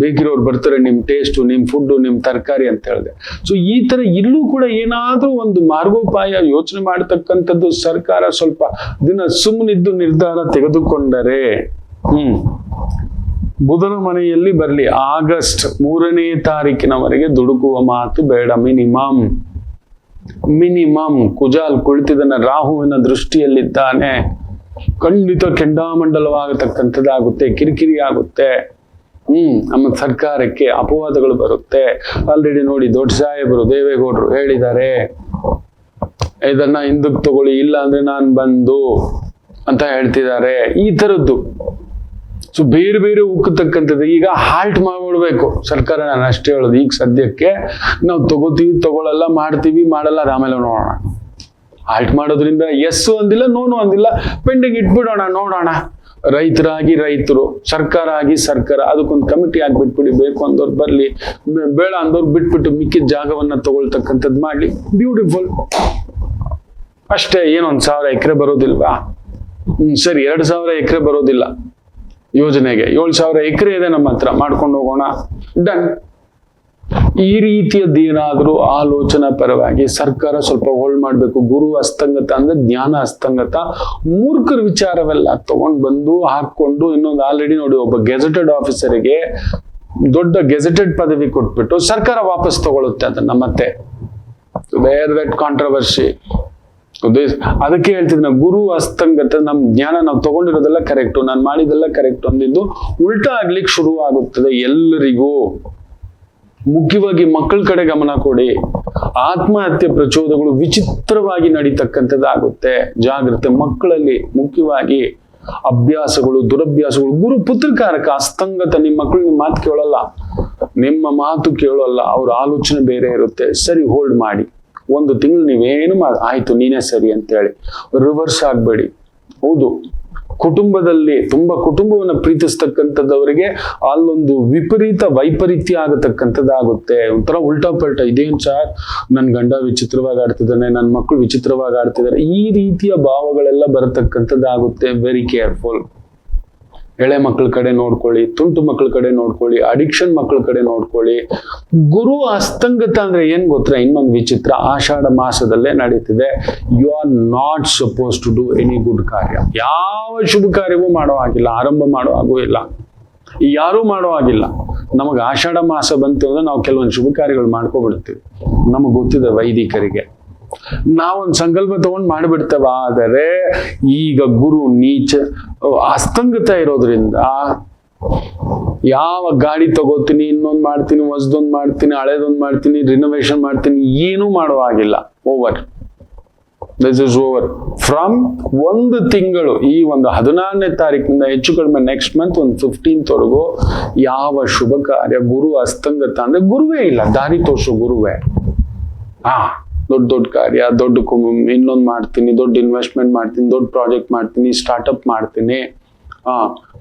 ಬೇಕಿರೋರು ಬರ್ತಾರೆ, ನಿಮ್ ಟೇಸ್ಟು, ನಿಮ್ ಫುಡ್, ನಿಮ್ ತರಕಾರಿ ಅಂತ ಹೇಳಿದೆ. ಸೊ ಈ ತರ ಇಲ್ಲೂ ಕೂಡ ಏನಾದ್ರೂ ಒಂದು ಮಾರ್ಗೋಪಾಯ ಯೋಚನೆ ಮಾಡತಕ್ಕಂಥದ್ದು ಸರ್ಕಾರ ಸ್ವಲ್ಪ ದಿನ ಸುಮ್ಮನಿದ್ದು ನಿರ್ಧಾರ ತೆಗೆದುಕೊಂಡರೆ, ಬುಧನ ಮನೆಯಲ್ಲಿ ಬರ್ಲಿ, ಆಗಸ್ಟ್ 3ನೇ ತಾರೀಕಿನವರೆಗೆ ದುಡುಕುವ ಮಾತು ಬೇಡ. ಮಿನಿಮಮ್ ಕುಜಾಲ್ ಕುಳಿತಿದ್ದನ ರಾಹುವಿನ ದೃಷ್ಟಿಯಲ್ಲಿದ್ದಾನೆ. ಖಂಡಿತ ಕೆಂಡಾಮಂಡಲವಾಗತಕ್ಕಂಥದ್ದಾಗುತ್ತೆ, ಕಿರಿಕಿರಿ ಆಗುತ್ತೆ. ನಮ್ಮ ಸರ್ಕಾರಕ್ಕೆ ಅಪವಾದಗಳು ಬರುತ್ತೆ. ಆಲ್ರೆಡಿ ನೋಡಿ, ದೊಡ್ಡ ಸಾಹೇಬರು ದೇವೇಗೌಡರು ಹೇಳಿದ್ದಾರೆ, ಇದನ್ನ ಹಿಂದಕ್ಕೆ ತಗೊಳ್ಳಿ, ಇಲ್ಲ ಅಂದ್ರೆ ನಾನ್ ಬಂದು ಅಂತ ಹೇಳ್ತಿದ್ದಾರೆ. ಈ ತರದ್ದು ಸೊ ಬೇರೆ ಬೇರೆ ಉಕ್ಕತಕ್ಕಂಥದ್ದು ಈಗ ಹಾಲ್ಟ್ ಮಾಡ್ಬಿಡ್ಬೇಕು ಸರ್ಕಾರ. ನಾನು ಅಷ್ಟೇ ಹೇಳೋದು, ಈಗ ಸದ್ಯಕ್ಕೆ ನಾವು ತಗೋತೀವಿ, ತಗೊಳಲ್ಲ, ಮಾಡ್ತೀವಿ, ಮಾಡಲ್ಲ, ಆಮೇಲೆ ನೋಡೋಣ. ಹಾಲ್ಟ್ ಮಾಡೋದ್ರಿಂದ ಎಸ್ಸು ಅಂದಿಲ್ಲ, ನೋನು ಅಂದಿಲ್ಲ, ಪೆಂಡಿಂಗ್ ಇಟ್ಬಿಡೋಣ, ನೋಡೋಣ. ರೈತರಾಗಿ ರೈತರು, ಸರ್ಕಾರ ಆಗಿ ಸರ್ಕಾರ, ಅದಕ್ಕೊಂದು ಕಮಿಟಿ ಆಗ್ಬಿಟ್ಬಿಡಿ. ಬೇಕು ಅಂದವ್ರು ಬರ್ಲಿ, ಬೇಡ ಅಂದವ್ರು ಬಿಟ್ಬಿಟ್ಟು ಮಿಕ್ಕಿದ ಜಾಗವನ್ನ ತಗೊಳ್ತಕ್ಕಂಥದ್ದು ಮಾಡ್ಲಿ. ಬ್ಯೂಟಿಫುಲ್ ಅಷ್ಟೇ. ಏನೊಂದು 1,000 ಎಕರೆ ಬರೋದಿಲ್ವಾ? ಸರಿ, 2,000 ಎಕರೆ ಬರೋದಿಲ್ಲ ಯೋಜನೆಗೆ, 7,000 ಎಕರೆ ಇದೆ ನಮ್ಮ ಹತ್ರ, ಮಾಡ್ಕೊಂಡು ಹೋಗೋಣ, ಡನ್. ಈ ರೀತಿಯದ್ದೇನಾದ್ರೂ ಆಲೋಚನಾ ಪರವಾಗಿ ಸರ್ಕಾರ ಸ್ವಲ್ಪ ಹೋಲ್ಡ್ ಮಾಡ್ಬೇಕು. ಗುರು ಅಸ್ತಂಗತ ಅಂದ್ರೆ ಜ್ಞಾನ ಅಸ್ತಂಗತ. ಮೂರ್ಖರ ವಿಚಾರವೆಲ್ಲ ತಗೊಂಡ್ ಬಂದು ಹಾಕೊಂಡು, ಇನ್ನೊಂದು ಆಲ್ರೆಡಿ ನೋಡಿ, ಒಬ್ಬ ಗೆಜೆಟೆಡ್ ಆಫೀಸರಿಗೆ ದೊಡ್ಡ ಗೆಜೆಟೆಡ್ ಪದವಿ ಕೊಟ್ಬಿಟ್ಟು ಸರ್ಕಾರ ವಾಪಸ್ ತಗೊಳುತ್ತೆ ಅದನ್ನ ಮತ್ತೆ. There that controversy. ಅದಕ್ಕೆ ಹೇಳ್ತಿದ್ನ, ಗುರು ಅಸ್ತಂಗತ, ನಮ್ ಜ್ಞಾನ ನಾವು ತಗೊಂಡಿರೋದೆಲ್ಲ ಕರೆಕ್ಟು, ನಾನು ಮಾಡಿದೆಲ್ಲ ಕರೆಕ್ಟು ಅಂದಿದ್ದು ಉಲ್ಟಾ ಆಗ್ಲಿಕ್ಕೆ ಶುರು ಆಗುತ್ತದೆ ಎಲ್ಲರಿಗೂ. ಮುಖ್ಯವಾಗಿ ಮಕ್ಕಳ ಕಡೆ ಗಮನ ಕೊಡಿ. ಆತ್ಮಹತ್ಯೆ ಪ್ರಚೋದಗಳು ವಿಚಿತ್ರವಾಗಿ ನಡೀತಕ್ಕಂಥದ್ದಾಗುತ್ತೆ. ಜಾಗ್ರತೆ. ಮಕ್ಕಳಲ್ಲಿ ಮುಖ್ಯವಾಗಿ ಅಭ್ಯಾಸಗಳು, ದುರಭ್ಯಾಸಗಳು. ಗುರು ಪುತ್ರಕಾರಕ ಅಸ್ತಂಗತ. ನಿಮ್ಮ ಮಕ್ಕಳು ನಿಮ್ಮ ಮಾತು ಕೇಳಲ್ಲ, ನಿಮ್ಮ ಮಾತು ಕೇಳಲ್ಲ, ಅವ್ರ ಆಲೋಚನೆ ಬೇರೆ ಇರುತ್ತೆ. ಸರಿ, ಹೋಲ್ಡ್ ಮಾಡಿ, ಒಂದು ತಿಂಗಳು ನೀವೇನು ಆಯ್ತು ನೀನೇ ಸರಿ ಅಂತ ಹೇಳಿ ರಿವರ್ಸ್ ಆಗ್ಬೇಡಿ. ಹೌದು, ಕುಟುಂಬವನ್ನ ಪ್ರೀತಿಸ್ತಕ್ಕಂಥದ್ದವರಿಗೆ ಅಲ್ಲೊಂದು ವಿಪರೀತ ವೈಪರೀತ್ಯ ಆಗತಕ್ಕಂಥದ್ದಾಗುತ್ತೆ. ಒಂಥರ ಉಲ್ಟಾ ಪಲ್ಟಾ, ಇದೇನ್ ಸಾರ್ ನನ್ ಗಂಡ ವಿಚಿತ್ರವಾಗಿ ಆಡ್ತಿದ್ದಾನೆ, ನನ್ನ ಮಕ್ಕಳು ವಿಚಿತ್ರವಾಗಿ ಆಡ್ತಿದ್ದಾರೆ, ಈ ರೀತಿಯ ಭಾವಗಳೆಲ್ಲ ಬರತಕ್ಕಂಥದ್ದಾಗುತ್ತೆ. Very careful. ಎಳೆ ಮಕ್ಕಳ ಕಡೆ ನೋಡ್ಕೊಳ್ಳಿ, ತುಂಟು ಮಕ್ಕಳ ಕಡೆ ನೋಡ್ಕೊಳ್ಳಿ, ಅಡಿಕ್ಷನ್ ಮಕ್ಕಳ ಕಡೆ ನೋಡ್ಕೊಳ್ಳಿ. ಗುರು ಅಸ್ತಂಗತ ಅಂದ್ರೆ ಏನ್ ಗೊತ್ತಾ? ಇನ್ನೊಂದು ವಿಚಿತ್ರ, ಆಷಾಢ ಮಾಸದಲ್ಲೇ ನಡೀತಿದೆ. You are not suppose to do any good ಕಾರ್ಯ. ಯಾವ ಶುಭ ಕಾರ್ಯವೂ ಮಾಡೋ ಆಗಿಲ್ಲ, ಆರಂಭ ಮಾಡೋ ಹಾಗೂ ಇಲ್ಲ, ಯಾರೂ ಮಾಡೋ ಆಗಿಲ್ಲ. ನಮಗೆ ಆಷಾಢ ಮಾಸ ಬಂತು ಅಂದ್ರೆ ನಾವು ಕೆಲವೊಂದು ಶುಭ ಕಾರ್ಯಗಳು ಮಾಡ್ಕೊಬಿಡ್ತೀವಿ. ನಮಗೆ ಗೊತ್ತಿದೆ ವೈದಿಕರಿಗೆ, ನಾವೊಂದು ಸಂಕಲ್ಪ ತಗೊಂಡು ಮಾಡಿಬಿಡ್ತೇವ. ಆದರೆ ಈಗ ಗುರು ನೀಚ ಅಸ್ತಂಗತ ಇರೋದ್ರಿಂದ ಯಾವ ಗಾಡಿ ತಗೋತೀನಿ, ಇನ್ನೊಂದು ಮಾಡ್ತೀನಿ, ಹೊಸದೊಂದು ಮಾಡ್ತೀನಿ, ಹಳೇದೊಂದು ಮಾಡ್ತೀನಿ, ರಿನೋವೇಷನ್ ಮಾಡ್ತೀನಿ, ಏನೂ ಮಾಡೋ ಆಗಿಲ್ಲ. Over. This is over. From ಒಂದು ತಿಂಗಳು, ಈ ಒಂದು 14ನೇ ತಾರೀಕಿನಿಂದ ಹೆಚ್ಚು ಕಡಿಮೆ ನೆಕ್ಸ್ಟ್ ಮಂತ್ ಒಂದು 15th ವರೆಗೂ ಯಾವ ಶುಭ ಕಾರ್ಯ ಗುರು ಅಸ್ತಂಗತ ಅಂದ್ರೆ ಗುರುವೇ ಇಲ್ಲ, ದಾರಿ ತೋರಿಸೋ ಗುರುವೇ. ದೊಡ್ಡ ಕಾರ್ಯ, ಇನ್ನೊಂದು ಮಾಡ್ತೀನಿ, ದೊಡ್ಡ ಇನ್ವೆಸ್ಟ್ಮೆಂಟ್ ಮಾಡ್ತೀನಿ, ದೊಡ್ಡ ಪ್ರಾಜೆಕ್ಟ್ ಮಾಡ್ತೀನಿ, ಸ್ಟಾರ್ಟ್ಅಪ್ ಮಾಡ್ತೀನಿ,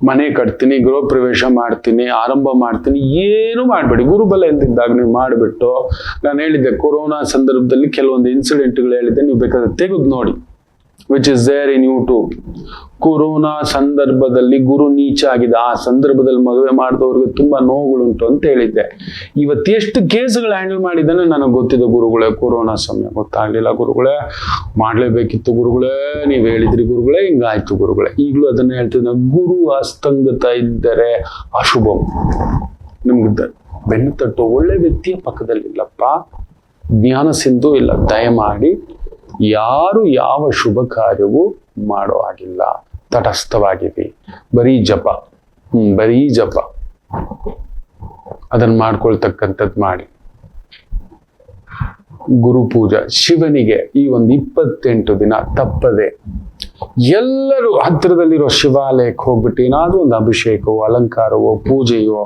ಮನೆ ಕಟ್ತೀನಿ, ಗೃಹ ಪ್ರವೇಶ ಮಾಡ್ತೀನಿ, ಆರಂಭ ಮಾಡ್ತೀನಿ, ಏನು ಮಾಡಬೇಡಿ. ಗುರುಬಲ ಎಂದಿದ್ದಾಗ ನೀವು ಮಾಡಿಬಿಟ್ಟು, ನಾನು ಹೇಳಿದ್ದೆ ಕೊರೋನಾ ಸಂದರ್ಭದಲ್ಲಿ ಕೆಲವೊಂದು ಇನ್ಸಿಡೆಂಟ್ಗಳು ಹೇಳಿದ್ದೆ, ನೀವು ಬೇಕಾದ್ರೆ ತೆಗೆದು ನೋಡಿ, which is there in YouTube. Corona ಸಂದರ್ಭದಲ್ಲಿ ಗುರು ನೀಚ ಆಗಿದೆ, ಆ ಸಂದರ್ಭದಲ್ಲಿ ಮದುವೆ ಮಾಡಿದವ್ರಿಗೆ ತುಂಬಾ ನೋವುಗಳುಂಟು ಅಂತ ಹೇಳಿದ್ದೆ. ಇವತ್ತು ಎಷ್ಟು ಕೇಸ್ಗಳು ಹ್ಯಾಂಡಲ್ ಮಾಡಿದ್ದಾನೆ ನನಗೆ ಗೊತ್ತಿದೆ ಗುರುಗಳೇ. ಕೊರೋನಾ ಸಮಯ ಗೊತ್ತಾಗ್ಲಿಲ್ಲ ಗುರುಗಳೇ, ಮಾಡ್ಲೇಬೇಕಿತ್ತು ಗುರುಗಳೇ, ನೀವ್ ಹೇಳಿದ್ರಿ ಗುರುಗಳೇ, ಹಿಂಗಾಯ್ತು ಗುರುಗಳೇ. ಈಗಲೂ ಅದನ್ನ ಹೇಳ್ತಿದ್ದ, ಗುರು ಅಸ್ತಂಗತ ಇದ್ದರೆ ಅಶುಭಂ. ನಿಮ್ಗೆ ಬೆನ್ನು ತಟ್ಟು ಒಳ್ಳೆ ವ್ಯಕ್ತಿಯ ಪಕ್ಕದಲ್ಲಿಲ್ಲಪ್ಪ, ಜ್ಞಾನ ಸಿಂಧು ಇಲ್ಲ. ದಯಮಾಡಿ ಯಾರು ಯಾವ ಶುಭ ಕಾರ್ಯವೂ ಮಾಡೋ ಆಗಿಲ್ಲ, ತಟಸ್ಥವಾಗಿರಿ. ಬರೀ ಜಪ, ಬರೀ ಜಪ, ಅದನ್ನ ಮಾಡ್ಕೊಳ್ತಕ್ಕಂಥದ್ದು ಮಾಡಿ. ಗುರು ಪೂಜಾ, ಶಿವನಿಗೆ ಈ ಒಂದು 28 ದಿನ ತಪ್ಪದೆ ಎಲ್ಲರೂ ಹತ್ತಿರದಲ್ಲಿರೋ ಶಿವಾಲಯಕ್ಕೆ ಹೋಗ್ಬಿಟ್ಟು ಏನಾದ್ರೂ ಒಂದು ಅಭಿಷೇಕವೋ, ಅಲಂಕಾರವೋ, ಪೂಜೆಯೋ.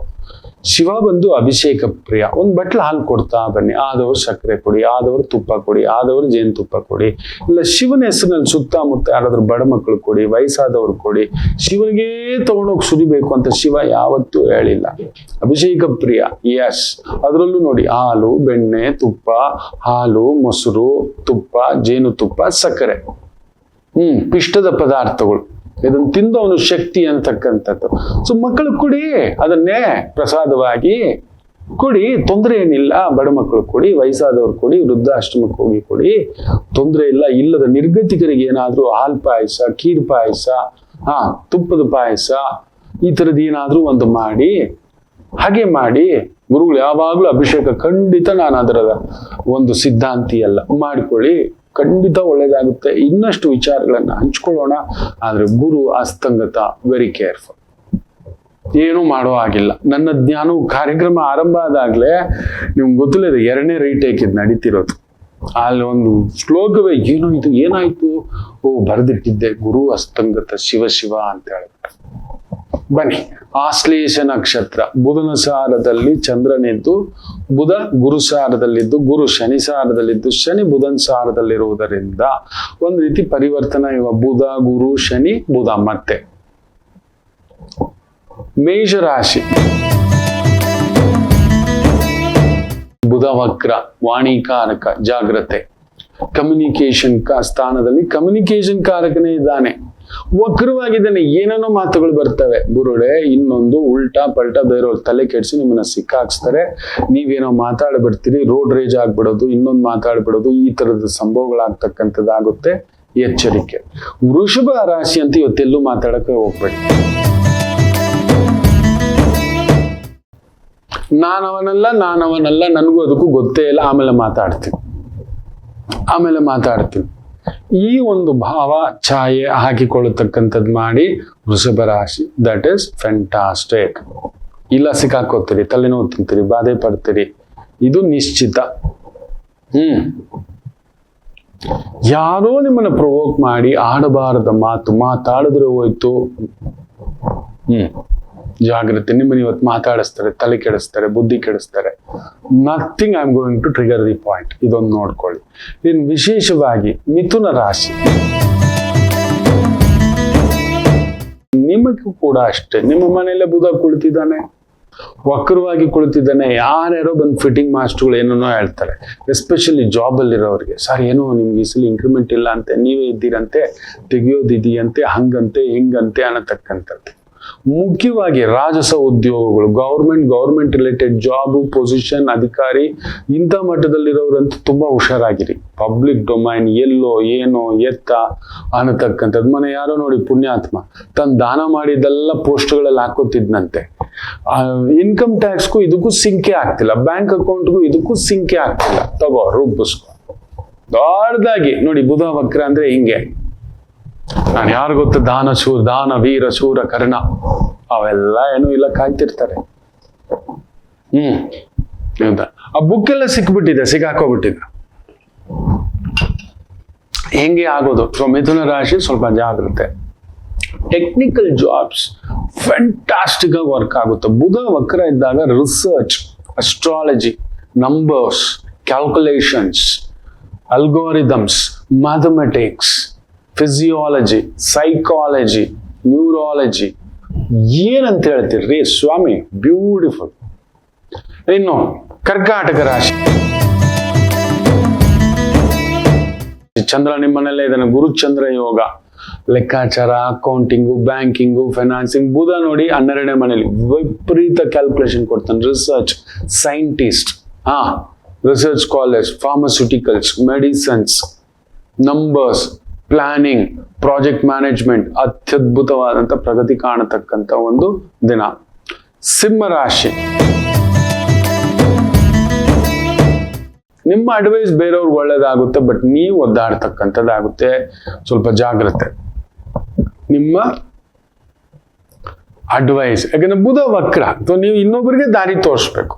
ಶಿವ ಬಂದು ಅಭಿಷೇಕ ಪ್ರಿಯ. ಒಂದು ಬಟ್ಲು ಹಾಲು ಕೊಡ್ತಾ ಬನ್ನಿ. ಆದವರು ಸಕ್ಕರೆ ಕೊಡಿ, ಆದವರು ತುಪ್ಪ ಕೊಡಿ, ಆದವರು ಜೇನುತುಪ್ಪ ಕೊಡಿ. ಇಲ್ಲ ಶಿವನ ಹೆಸರಿನಲ್ಲಿ ಸುತ್ತಮುತ್ತ ಯಾರಾದ್ರೂ ಬಡ ಮಕ್ಕಳು ಕೊಡಿ, ವಯಸ್ಸಾದವ್ರು ಕೊಡಿ. ಶಿವನಿಗೆ ತಗೊಂಡೋಗಿ ಸುರಿಬೇಕು ಅಂತ ಶಿವ ಯಾವತ್ತೂ ಹೇಳಿಲ್ಲ. ಅಭಿಷೇಕ ಪ್ರಿಯ, ಎಸ್. ಅದರಲ್ಲೂ ನೋಡಿ, ಹಾಲು, ಬೆಣ್ಣೆ, ತುಪ್ಪ, ಹಾಲು, ಮೊಸರು, ತುಪ್ಪ, ಜೇನುತುಪ್ಪ, ಸಕ್ಕರೆ, ಪಿಷ್ಟದ ಪದಾರ್ಥಗಳು. ಇದನ್ನು ತಿಂದು ಅವನು ಶಕ್ತಿ ಅಂತಕ್ಕಂಥದ್ದು. ಸೊ ಮಕ್ಕಳು ಕೊಡಿ, ಅದನ್ನೇ ಪ್ರಸಾದವಾಗಿ ಕೊಡಿ, ತೊಂದರೆ ಏನಿಲ್ಲ. ಬಡ ಮಕ್ಕಳು ಕೊಡಿ, ವಯಸ್ಸಾದವ್ರು ಕೊಡಿ, ವೃದ್ಧಾಶ್ರಮಕ್ಕೆ ಹೋಗಿ ಕೊಡಿ, ತೊಂದರೆ ಇಲ್ಲ. ಇಲ್ಲದ ನಿರ್ಗತಿಕರಿಗೆ ಏನಾದ್ರೂ ಹಾಲು ಪಾಯಸ, ಕೀರ್ ಪಾಯಸ, ತುಪ್ಪದ ಪಾಯಸ, ಈ ತರದ್ ಏನಾದ್ರೂ ಒಂದು ಮಾಡಿ. ಹಾಗೆ ಮಾಡಿ. ಗುರುಗಳು ಯಾವಾಗ್ಲೂ ಅಭಿಷೇಕ, ಖಂಡಿತ ನಾನು ಅದರ ಒಂದು ಸಿದ್ಧಾಂತಿ ಅಲ್ಲ, ಮಾಡಿಕೊಳ್ಳಿ, ಖಂಡಿತ ಒಳ್ಳೇದಾಗುತ್ತೆ. ಇನ್ನಷ್ಟು ವಿಚಾರಗಳನ್ನ ಹಂಚ್ಕೊಳ್ಳೋಣ. ಆದ್ರೆ ಗುರು ಅಸ್ತಂಗತ, ವೆರಿ ಕೇರ್ಫುಲ್. ಏನೂ ಮಾಡೋ ಆಗಿಲ್ಲ. ನನ್ನ ಜ್ಞಾನವು ಕಾರ್ಯಕ್ರಮ ಆರಂಭ ಆದಾಗ್ಲೇ ನಿಮ್ಗೆ ಗೊತ್ತಿಲ್ಲ, 2ನೇ ರೀಟೇಕ್ ಇದು ನಡೀತಿರೋದು. ಅಲ್ಲಿ ಒಂದು ಶ್ಲೋಕವೇ, ಏನೋ ಇದು ಏನಾಯ್ತು, ಬರೆದಿಟ್ಟಿದ್ದೆ, ಗುರು ಅಸ್ತಂಗತ ಶಿವ ಶಿವ ಅಂತ ಹೇಳ್ಬಿಟ್ಟು. ಬನ್ನಿ, ಆಶ್ಲೇಷ ನಕ್ಷತ್ರ, ಬುಧನ ಸಾರದಲ್ಲಿ ಚಂದ್ರನಿದ್ದು, ಬುಧ ಗುರು ಸಾರದಲ್ಲಿದ್ದು, ಗುರು ಶನಿ ಸಾರದಲ್ಲಿದ್ದು, ಶನಿ ಬುಧನ್ ಸಾರದಲ್ಲಿರುವುದರಿಂದ ಒಂದು ರೀತಿ ಪರಿವರ್ತನ. ಇವ ಬುಧ, ಗುರು, ಶನಿ, ಬುಧ. ಮತ್ತೆ ಮೇಷರಾಶಿ, ಬುಧ ವಕ್ರ, ವಾಣಿಕಾರಕ, ಜಾಗ್ರತೆ. ಕಮ್ಯುನಿಕೇಶನ್ ಸ್ಥಾನದಲ್ಲಿ ಕಮ್ಯುನಿಕೇಶನ್ ಕಾರಕನೇ ಇದ್ದಾನೆ. ವಕ್ರವಾಗಿದ್ದಾನೆ, ಏನೇನೋ ಮಾತುಗಳು ಬರ್ತವೆ. ಗುರುಡೆ ಇನ್ನೊಂದು ಉಲ್ಟಾ ಪಲ್ಟಾ ಬೇರೆಯವ್ರ ತಲೆ ಕೆಡಿಸಿ ನಿಮ್ಮನ್ನ ಸಿಕ್ಕಾಕ್ಸ್ತಾರೆ. ನೀವೇನೋ ಮಾತಾಡ್ಬಿಡ್ತೀರಿ, ರೋಡ್ ರೇಜ್ ಆಗ್ಬಿಡೋದು, ಇನ್ನೊಂದು ಮಾತಾಡ್ಬಿಡೋದು, ಈ ತರದ ಸಂಭವಗಳಾಗ್ತಕ್ಕಂಥದ್ದಾಗುತ್ತೆ. ಎಚ್ಚರಿಕೆ. ವೃಷಭ ರಾಶಿ ಅಂತ ಇವತ್ತೆಲ್ಲೂ ಮಾತಾಡಕ್ಕೆ ಹೋಗ್ಬೇಡಿ. ನಾನವನಲ್ಲ, ನನಗೂ ಅದಕ್ಕೂ ಗೊತ್ತೇ ಇಲ್ಲ, ಆಮೇಲೆ ಮಾತಾಡ್ತೀನಿ. ಈ ಒಂದು ಭಾವ ಛಾಯೆ ಹಾಕಿಕೊಳ್ಳತಕ್ಕಂಥದ್ದು ಮಾಡಿ. ವೃಷಭ ರಾಶಿ, ದಟ್ ಇಸ್ ಫ್ಯಾಂಟಾಸ್ಟಿಕ್. ಇಲ್ಲ ಸಿಕ್ಕಾಕೋತೀರಿ, ತಲೆನೋವು ತಿಂತೀರಿ, ಬಾಧೆ ಪಡ್ತೀರಿ, ಇದು ನಿಶ್ಚಿತ. ಯಾರೋ ನಿಮ್ಮನ್ನ ಪ್ರವೋಕ್ ಮಾಡಿ ಆಡಬಾರದ ಮಾತು ಮಾತಾಡಿದ್ರೆ ಹೋಯ್ತು. ಜಾಗ್ರತೆ. ನಿಮ್ಮನ್ನ ಇವತ್ತು ಮಾತಾಡಿಸ್ತಾರೆ, ತಲೆ ಕೆಡಿಸ್ತಾರೆ, ಬುದ್ಧಿ ಕೆಡಿಸ್ತಾರೆ. Nothing I am going to trigger the point. ಇದೊಂದು ನೋಡ್ಕೊಳ್ಳಿ. ಇನ್ನು ವಿಶೇಷವಾಗಿ ಮಿಥುನ ರಾಶಿ, ನಿಮಗೂ ಕೂಡ ಅಷ್ಟೇ. ನಿಮ್ಮ ಮನೆಯಲ್ಲೇ ಬುಧ ಕುಳಿತಿದ್ದಾನೆ, ವಕ್ರವಾಗಿ ಕುಳಿತಿದ್ದಾನೆ. ಯಾರ್ಯಾರೋ ಬಂದು ಫಿಟ್ಟಿಂಗ್ ಮಾಸ್ಟರ್ಗಳು ಏನೇನೋ ಹೇಳ್ತಾರೆ, ಎಸ್ಪೆಷಲಿ ಜಾಬ್ ಅಲ್ಲಿರೋರಿಗೆ. ಸರ್ ಏನೋ ನಿಮ್ಗೆ ಈ ಸಲ ಇಂಕ್ರಿಮೆಂಟ್ ಇಲ್ಲ ಅಂತೆ, ನೀವೇ ಇದ್ದೀರಂತೆ, ತೆಗೆಯೋದಿದೆಯಂತೆ, ಹಂಗಂತೆ ಹಿಂಗಂತೆ ಅನ್ನತಕ್ಕಂಥದ್ದು. ಮುಖ್ಯವಾಗಿ ರಾಜಸ ಉದ್ಯೋಗಗಳು, ಗೌರ್ಮೆಂಟ್ ರಿಲೇಟೆಡ್ ಜಾಬ್, ಪೊಸಿಷನ್, ಅಧಿಕಾರಿ, ಇಂಥ ಮಟ್ಟದಲ್ಲಿರೋರಂತೂ ತುಂಬಾ ಹುಷಾರಾಗಿರಿ. ಪಬ್ಲಿಕ್ ಡೊಮೈನ್ ಎಲ್ಲೋ ಏನೋ ಎತ್ತ ಅನ್ನತಕ್ಕಂಥದ್ದು. ಮನೆ ಯಾರೋ ನೋಡಿ ಪುಣ್ಯಾತ್ಮ ತನ್ನ ದಾನ ಮಾಡಿದ್ದೆಲ್ಲ ಪೋಸ್ಟ್ಗಳಲ್ಲಿ ಹಾಕೋತಿದ್ನಂತೆ. ಇನ್ಕಮ್ ಟ್ಯಾಕ್ಸ್ಗೂ ಇದಕ್ಕೂ ಸಿಂಕೆ ಆಗ್ತಿಲ್ಲ, ಬ್ಯಾಂಕ್ ಅಕೌಂಟ್ಗೂ ಇದಕ್ಕೂ ಸಿಂಕೆ ಆಗ್ತಿಲ್ಲ. ತಗೋ ರೂಪಿಸ್ಕೊ ದೊಡ್ಡದಾಗಿ ನೋಡಿ. ಬುಧ ವಕ್ರ ಅಂದ್ರೆ ಹಿಂಗೆ. ನಾನು ಯಾರು ಗೊತ್ತ, ದಾನ ವೀರ ಶೂರ ಕರ್ಣ ಅವೆಲ್ಲ ಏನೂ ಇಲ್ಲ, ಕಾಯ್ತಿರ್ತಾರೆ. ಹೌದಾ? ಆ ಬುಕ್ ಎಲ್ಲ ಸಿಕ್ಕಾಕೋಬಿಟ್ಟಿದೆ. ಹೆಂಗೆ ಆಗೋದು? ಸೊ ಮಿಥುನ ರಾಶಿ ಸ್ವಲ್ಪ ಜಾಗ್ರತೆ. ಟೆಕ್ನಿಕಲ್ ಜಾಬ್ಸ್ ಫ್ಯಾಂಟಾಸ್ಟಿಕ್ ಆಗಿ ವರ್ಕ್ ಆಗುತ್ತೆ. ಬುಧ ವಕ್ರ ಇದ್ದಾಗ research, astrology, numbers, calculations, algorithms, mathematics, physiology, psychology, neurology, ಏನಂತ ಹೇಳ್ತೀರಿ ಸ್ವಾಮಿ, ಬ್ಯೂಟಿಫುಲ್. ಇನ್ನು ಕರ್ಕಾಟಕ ರಾಶಿ, ಚಂದ್ರ ನಿಮ್ಮನೆಲ್ಲೇ ಇದ್ದಾನೆ. ಗುರುಚಂದ್ರ ಯೋಗ, ಲೆಕ್ಕಾಚಾರ, ಅಕೌಂಟಿಂಗು, ಬ್ಯಾಂಕಿಂಗು, ಫೈನಾನ್ಸಿಂಗ್. ಬುಧ ನೋಡಿ 12ನೇ ಮನೆಯಲ್ಲಿ ವಿಪರೀತ ಕ್ಯಾಲ್ಕುಲೇಷನ್ ಕೊಡ್ತಾನೆ. Research, scientist, research college, pharmaceuticals, medicines, numbers, planning, project management, ಅತ್ಯದ್ಭುತವಾದಂಥ ಪ್ರಗತಿ ಕಾಣತಕ್ಕಂಥ ಒಂದು ದಿನ. ಸಿಂಹ ರಾಶಿ, ನಿಮ್ಮ ಅಡ್ವೈಸ್ ಬೇರೆಯವ್ರಿಗೆ ಒಳ್ಳೇದಾಗುತ್ತೆ, ಬಟ್ ನೀವು ಒದ್ದಾಡ್ತಕ್ಕಂಥದ್ದಾಗುತ್ತೆ. ಸ್ವಲ್ಪ ಜಾಗ್ರತೆ ನಿಮ್ಮ ಅಡ್ವೈಸ್. ಯಾಕಂದ್ರೆ ಬುಧ ವಕ್ರ, ನೀವು ಇನ್ನೊಬ್ಬರಿಗೆ ದಾರಿ ತೋರಿಸ್ಬೇಕು.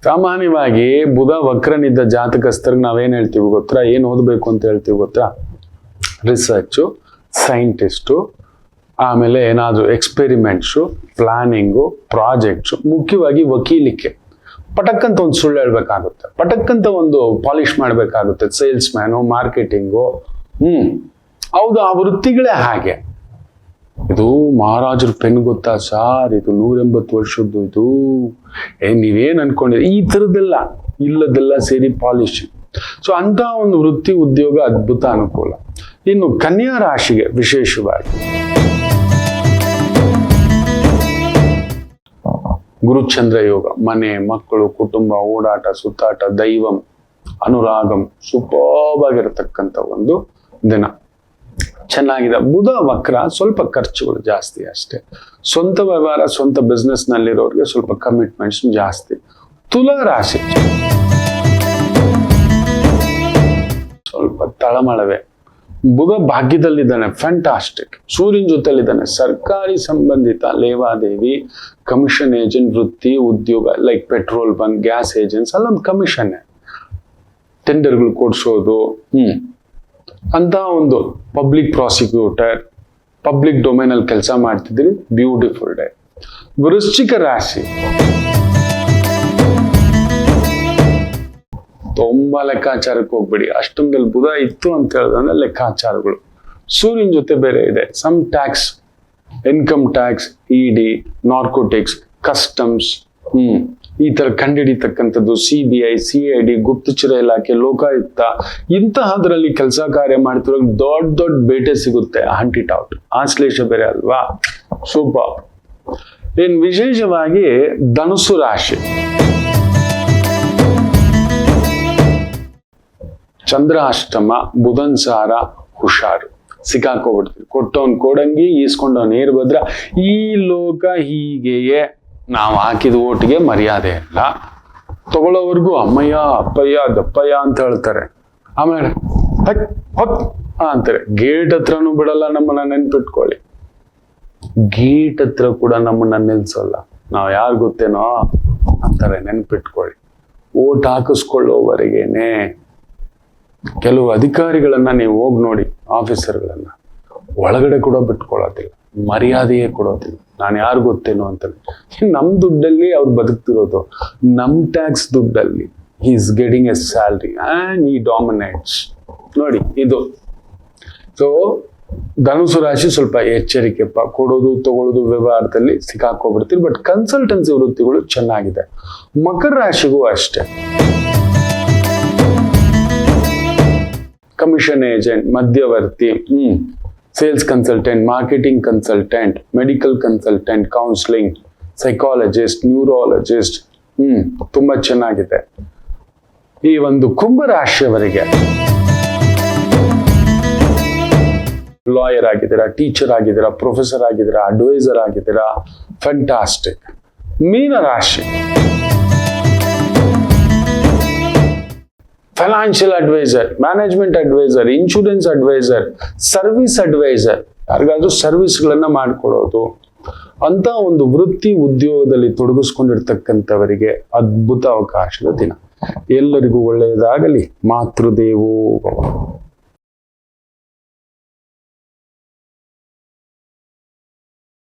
ಸಾಮಾನ್ಯವಾಗಿ ಬುಧ ವಕ್ರನಿದ್ದ ಜಾತಕಸ್ಥರಿಗೆ ನಾವೇನ್ ಹೇಳ್ತೀವಿ ಗೊತ್ತಾ, ಏನ್ ಓದಬೇಕು ಅಂತ ಹೇಳ್ತೀವಿ ಗೊತ್ತಾ? ರಿಸರ್ಚು, ಸೈಂಟಿಸ್ಟು, ಆಮೇಲೆ ಏನಾದರೂ ಎಕ್ಸ್ಪೆರಿಮೆಂಟ್ಸು, ಪ್ಲಾನಿಂಗು, ಪ್ರಾಜೆಕ್ಟ್ಸು, ಮುಖ್ಯವಾಗಿ ವಕೀಲಿಕೆ. ಪಟಕ್ಕಂತ ಒಂದು ಸುಳ್ಳು ಹೇಳ್ಬೇಕಾಗುತ್ತೆ, ಪಟಕ್ಕಂತ ಒಂದು ಪಾಲಿಶ್ ಮಾಡಬೇಕಾಗುತ್ತೆ. Sales man, marketing. ಹೌದು, ಆ ವೃತ್ತಿಗಳೇ ಹಾಗೆ. ಇದು ಮಹಾರಾಜರ ಪೆನ್ ಗೊತ್ತಾ ಸಾರ್, ಇದು 180 ವರ್ಷದ್ದು. ಇದು ನೀವೇನ್ ಅನ್ಕೊಂಡಿದ್ರಿ? ಈ ಥರದ್ದೆಲ್ಲ ಇಲ್ಲದೆಲ್ಲ ಸೇರಿ ಪಾಲಿಶ್. ಸೊ ಅಂತ ಒಂದು ವೃತ್ತಿ ಉದ್ಯೋಗ ಅದ್ಭುತ ಅನುಕೂಲ. ಇನ್ನು ಕನ್ಯಾ ರಾಶಿಗೆ ವಿಶೇಷವಾಗಿ ಗುರುಚಂದ್ರ ಯೋಗ, ಮನೆ, ಮಕ್ಕಳು, ಕುಟುಂಬ, ಓಡಾಟ, ಸುತ್ತಾಟ, ದೈವಂ, ಅನುರಾಗಂ, ಸೂಪರ್ಬ್ ಆಗಿರತಕ್ಕಂಥ ಒಂದು ದಿನ. ಚೆನ್ನಾಗಿದೆ. ಬುಧ ವಕ್ರ ಸ್ವಲ್ಪ ಖರ್ಚುಗಳು ಜಾಸ್ತಿ ಅಷ್ಟೇ. ಸ್ವಂತ ವ್ಯವಹಾರ, ಸ್ವಂತ ಬಿಸ್ನೆಸ್ ನಲ್ಲಿರೋರಿಗೆ ಸ್ವಲ್ಪ ಕಮಿಟ್ಮೆಂಟ್ಸ್ ಜಾಸ್ತಿ. ತುಲಾ ರಾಶಿ ಸ್ವಲ್ಪ ತಳಮಳವೆ. ಬುಧ ಭಾಗ್ಯದಲ್ಲಿದ್ದಾನೆ, ಫ್ಯಾಂಟಾಸ್ಟಿಕ್. ಸೂರ್ಯನ ಜೊತೆಲಿದ್ದಾನೆ. ಸರ್ಕಾರಿ ಸಂಬಂಧಿತ ಲೇವಾದೇವಿ, ಕಮಿಷನ್ ಏಜೆಂಟ್ ವೃತ್ತಿ ಉದ್ಯೋಗ, like petrol bunk, gas agents, ಅಲ್ಲೊಂದು ಕಮಿಷನ್, ಟೆಂಡರ್ಗಳು ಕೊಡ್ಸೋದು. ಅಂತ ಒಂದು ಪಬ್ಲಿಕ್ ಪ್ರಾಸಿಕ್ಯೂಟರ್, ಪಬ್ಲಿಕ್ ಡೊಮೈನ್ ಅಲ್ಲಿ ಕೆಲಸ ಮಾಡ್ತಿದ್ರಿ, ಬ್ಯೂಟಿಫುಲ್ ಡೇ. ವೃಶ್ಚಿಕ ರಾಶಿ ತುಂಬಾ ಲೆಕ್ಕಾಚಾರಕ್ಕೆ ಹೋಗ್ಬೇಡಿ. ಅಷ್ಟೊಂದಲ್ಲಿ ಬುಧ ಇತ್ತು ಅಂತ ಹೇಳಿದ್ರೆ ಲೆಕ್ಕಾಚಾರಗಳು. ಸೂರ್ಯನ ಜೊತೆ ಬೇರೆ ಇದೆ. ಸಮ್ ಟ್ಯಾಕ್ಸ್, ಇನ್ಕಮ್ ಟ್ಯಾಕ್ಸ್, ಇಡಿ, ನಾರ್ಕೋಟಿಕ್ಸ್, ಕಸ್ಟಮ್ಸ್, ಈ ತರ ಕಂಡುಹಿಡಿತಕ್ಕಂಥದ್ದು, CBI, CID, ಗುಪ್ತಚರ ಇಲಾಖೆ, ಲೋಕಾಯುಕ್ತ, ಇಂತಹದ್ರಲ್ಲಿ ಕೆಲಸ ಕಾರ್ಯ ಮಾಡ್ತಿರೋ ದೊಡ್ಡ ದೊಡ್ಡ ಬೇಟೆ ಸಿಗುತ್ತೆ. Hunt it out. ಆಶ್ಲೇಷ ಬೇರೆ ಅಲ್ವಾ? ಸೂಪರ್. ಇನ್ ವಿಶೇಷವಾಗಿ ಧನುಸು ರಾಶಿ, ಚಂದ್ರ ಅಷ್ಟಮ, ಬುಧನ್ ಸಾರ, ಹುಷಾರು. ಸಿಕ್ಕಾಕೋಬಿಡ್ತೀವಿ. ಕೊಟ್ಟವನ್ ಕೋಡಂಗಿ, ಈಸ್ಕೊಂಡವನ್ ಏರ್ಭದ್ರ. ಈ ಲೋಕ ಹೀಗೆಯೇ. ನಾವು ಹಾಕಿದ ಓಟಿಗೆ ಮರ್ಯಾದೆ ಇಲ್ಲ. ತಗೊಳ್ಳೋವರೆಗೂ ಅಮ್ಮಯ್ಯ, ಅಪ್ಪಯ್ಯ, ದಪ್ಪಯ್ಯ ಅಂತ ಹೇಳ್ತಾರೆ. ಆಮೇಲೆ ಹೊತ್ ಅಂತಾರೆ. ಗೇಟ್ ಹತ್ರನೂ ಬಿಡಲ್ಲ ನಮ್ಮನ್ನ, ನೆನ್ಪಿಟ್ಕೊಳ್ಳಿ. ಗೇಟ್ ಹತ್ರ ಕೂಡ ನಮ್ಮನ್ನ ನಿಲ್ಸಲ್ಲ. ನಾವ್ ಯಾರು ಗೊತ್ತೇನೋ ಅಂತಾರೆ, ನೆನ್ಪಿಟ್ಕೊಳ್ಳಿ. ಓಟ್ ಹಾಕಿಸ್ಕೊಳ್ಳೋವರೆಗೇನೆ. ಕೆಲವು ಅಧಿಕಾರಿಗಳನ್ನ ನೀವು ಹೋಗಿ ನೋಡಿ, ಆಫೀಸರ್ಗಳನ್ನ ಒಳಗಡೆ ಕೂಡ ಬಿಟ್ಕೊಳ್ಳೋದಿಲ್ಲ. ಮರ್ಯಾದೆಯೇ ಕೊಡೋದಿಲ್ಲ. ನಾನು ಯಾರು ಗೊತ್ತೇನೋ ಅಂತ. ನಮ್ ದುಡ್ಡಲ್ಲಿ ಅವ್ರು ಬದುಕ್ತಿರೋದು, ನಮ್ ಟ್ಯಾಕ್ಸ್ ದುಡ್ಡಲ್ಲಿ. He is getting A salary and he dominates. ನೋಡಿ ಇದು. ಸೊ ಧನುಸು ರಾಶಿ ಸ್ವಲ್ಪ ಎಚ್ಚರಿಕೆಪ್ಪ, ಕೊಡೋದು ತಗೊಳ್ಳೋದು ವ್ಯವಹಾರದಲ್ಲಿ ಸಿಕ್ಕಾಕೋಬಿಡ್ತೀರಿ. ಬಟ್ ಕನ್ಸಲ್ಟೆನ್ಸಿ ವೃತ್ತಿಗಳು ಚೆನ್ನಾಗಿದೆ. ಮಕರ ರಾಶಿಗೂ ಅಷ್ಟೇ. ಕಮಿಷನ್ ಏಜೆಂಟ್, ಮಧ್ಯವರ್ತಿ, sales consultant, marketing consultant, medical consultant, counselling, psychologist, neurologist, ತುಂಬಾ ಚೆನ್ನಾಗಿದೆ. ಈ ಒಂದು ಕುಂಭರಾಶಿಯವರಿಗೆ ಲಾಯರ್ ಆಗಿದ್ದೀರಾ, ಟೀಚರ್ ಆಗಿದ್ದೀರಾ, ಪ್ರೊಫೆಸರ್ ಆಗಿದ್ದೀರಾ, ಅಡ್ವೈಸರ್ ಆಗಿದ್ದೀರಾ, ಫ್ಯಾಂಟಾಸ್ಟಿಕ್. ಮೀನರಾಶಿ financial adviser, management adviser, insurance adviser, service adviser, ಯಾರಿಗಾದ್ರೂ ಸರ್ವಿಸ್ಗಳನ್ನ ಮಾಡಿಕೊಡೋದು ಅಂತ ಒಂದು ವೃತ್ತಿ ಉದ್ಯೋಗದಲ್ಲಿ ತೊಡಗಿಸ್ಕೊಂಡಿರ್ತಕ್ಕಂಥವರಿಗೆ ಅದ್ಭುತ ಅವಕಾಶದ ದಿನ. ಎಲ್ಲರಿಗೂ ಒಳ್ಳೆಯದಾಗಲಿ. ಮಾತೃದೇವೋ ಭವ.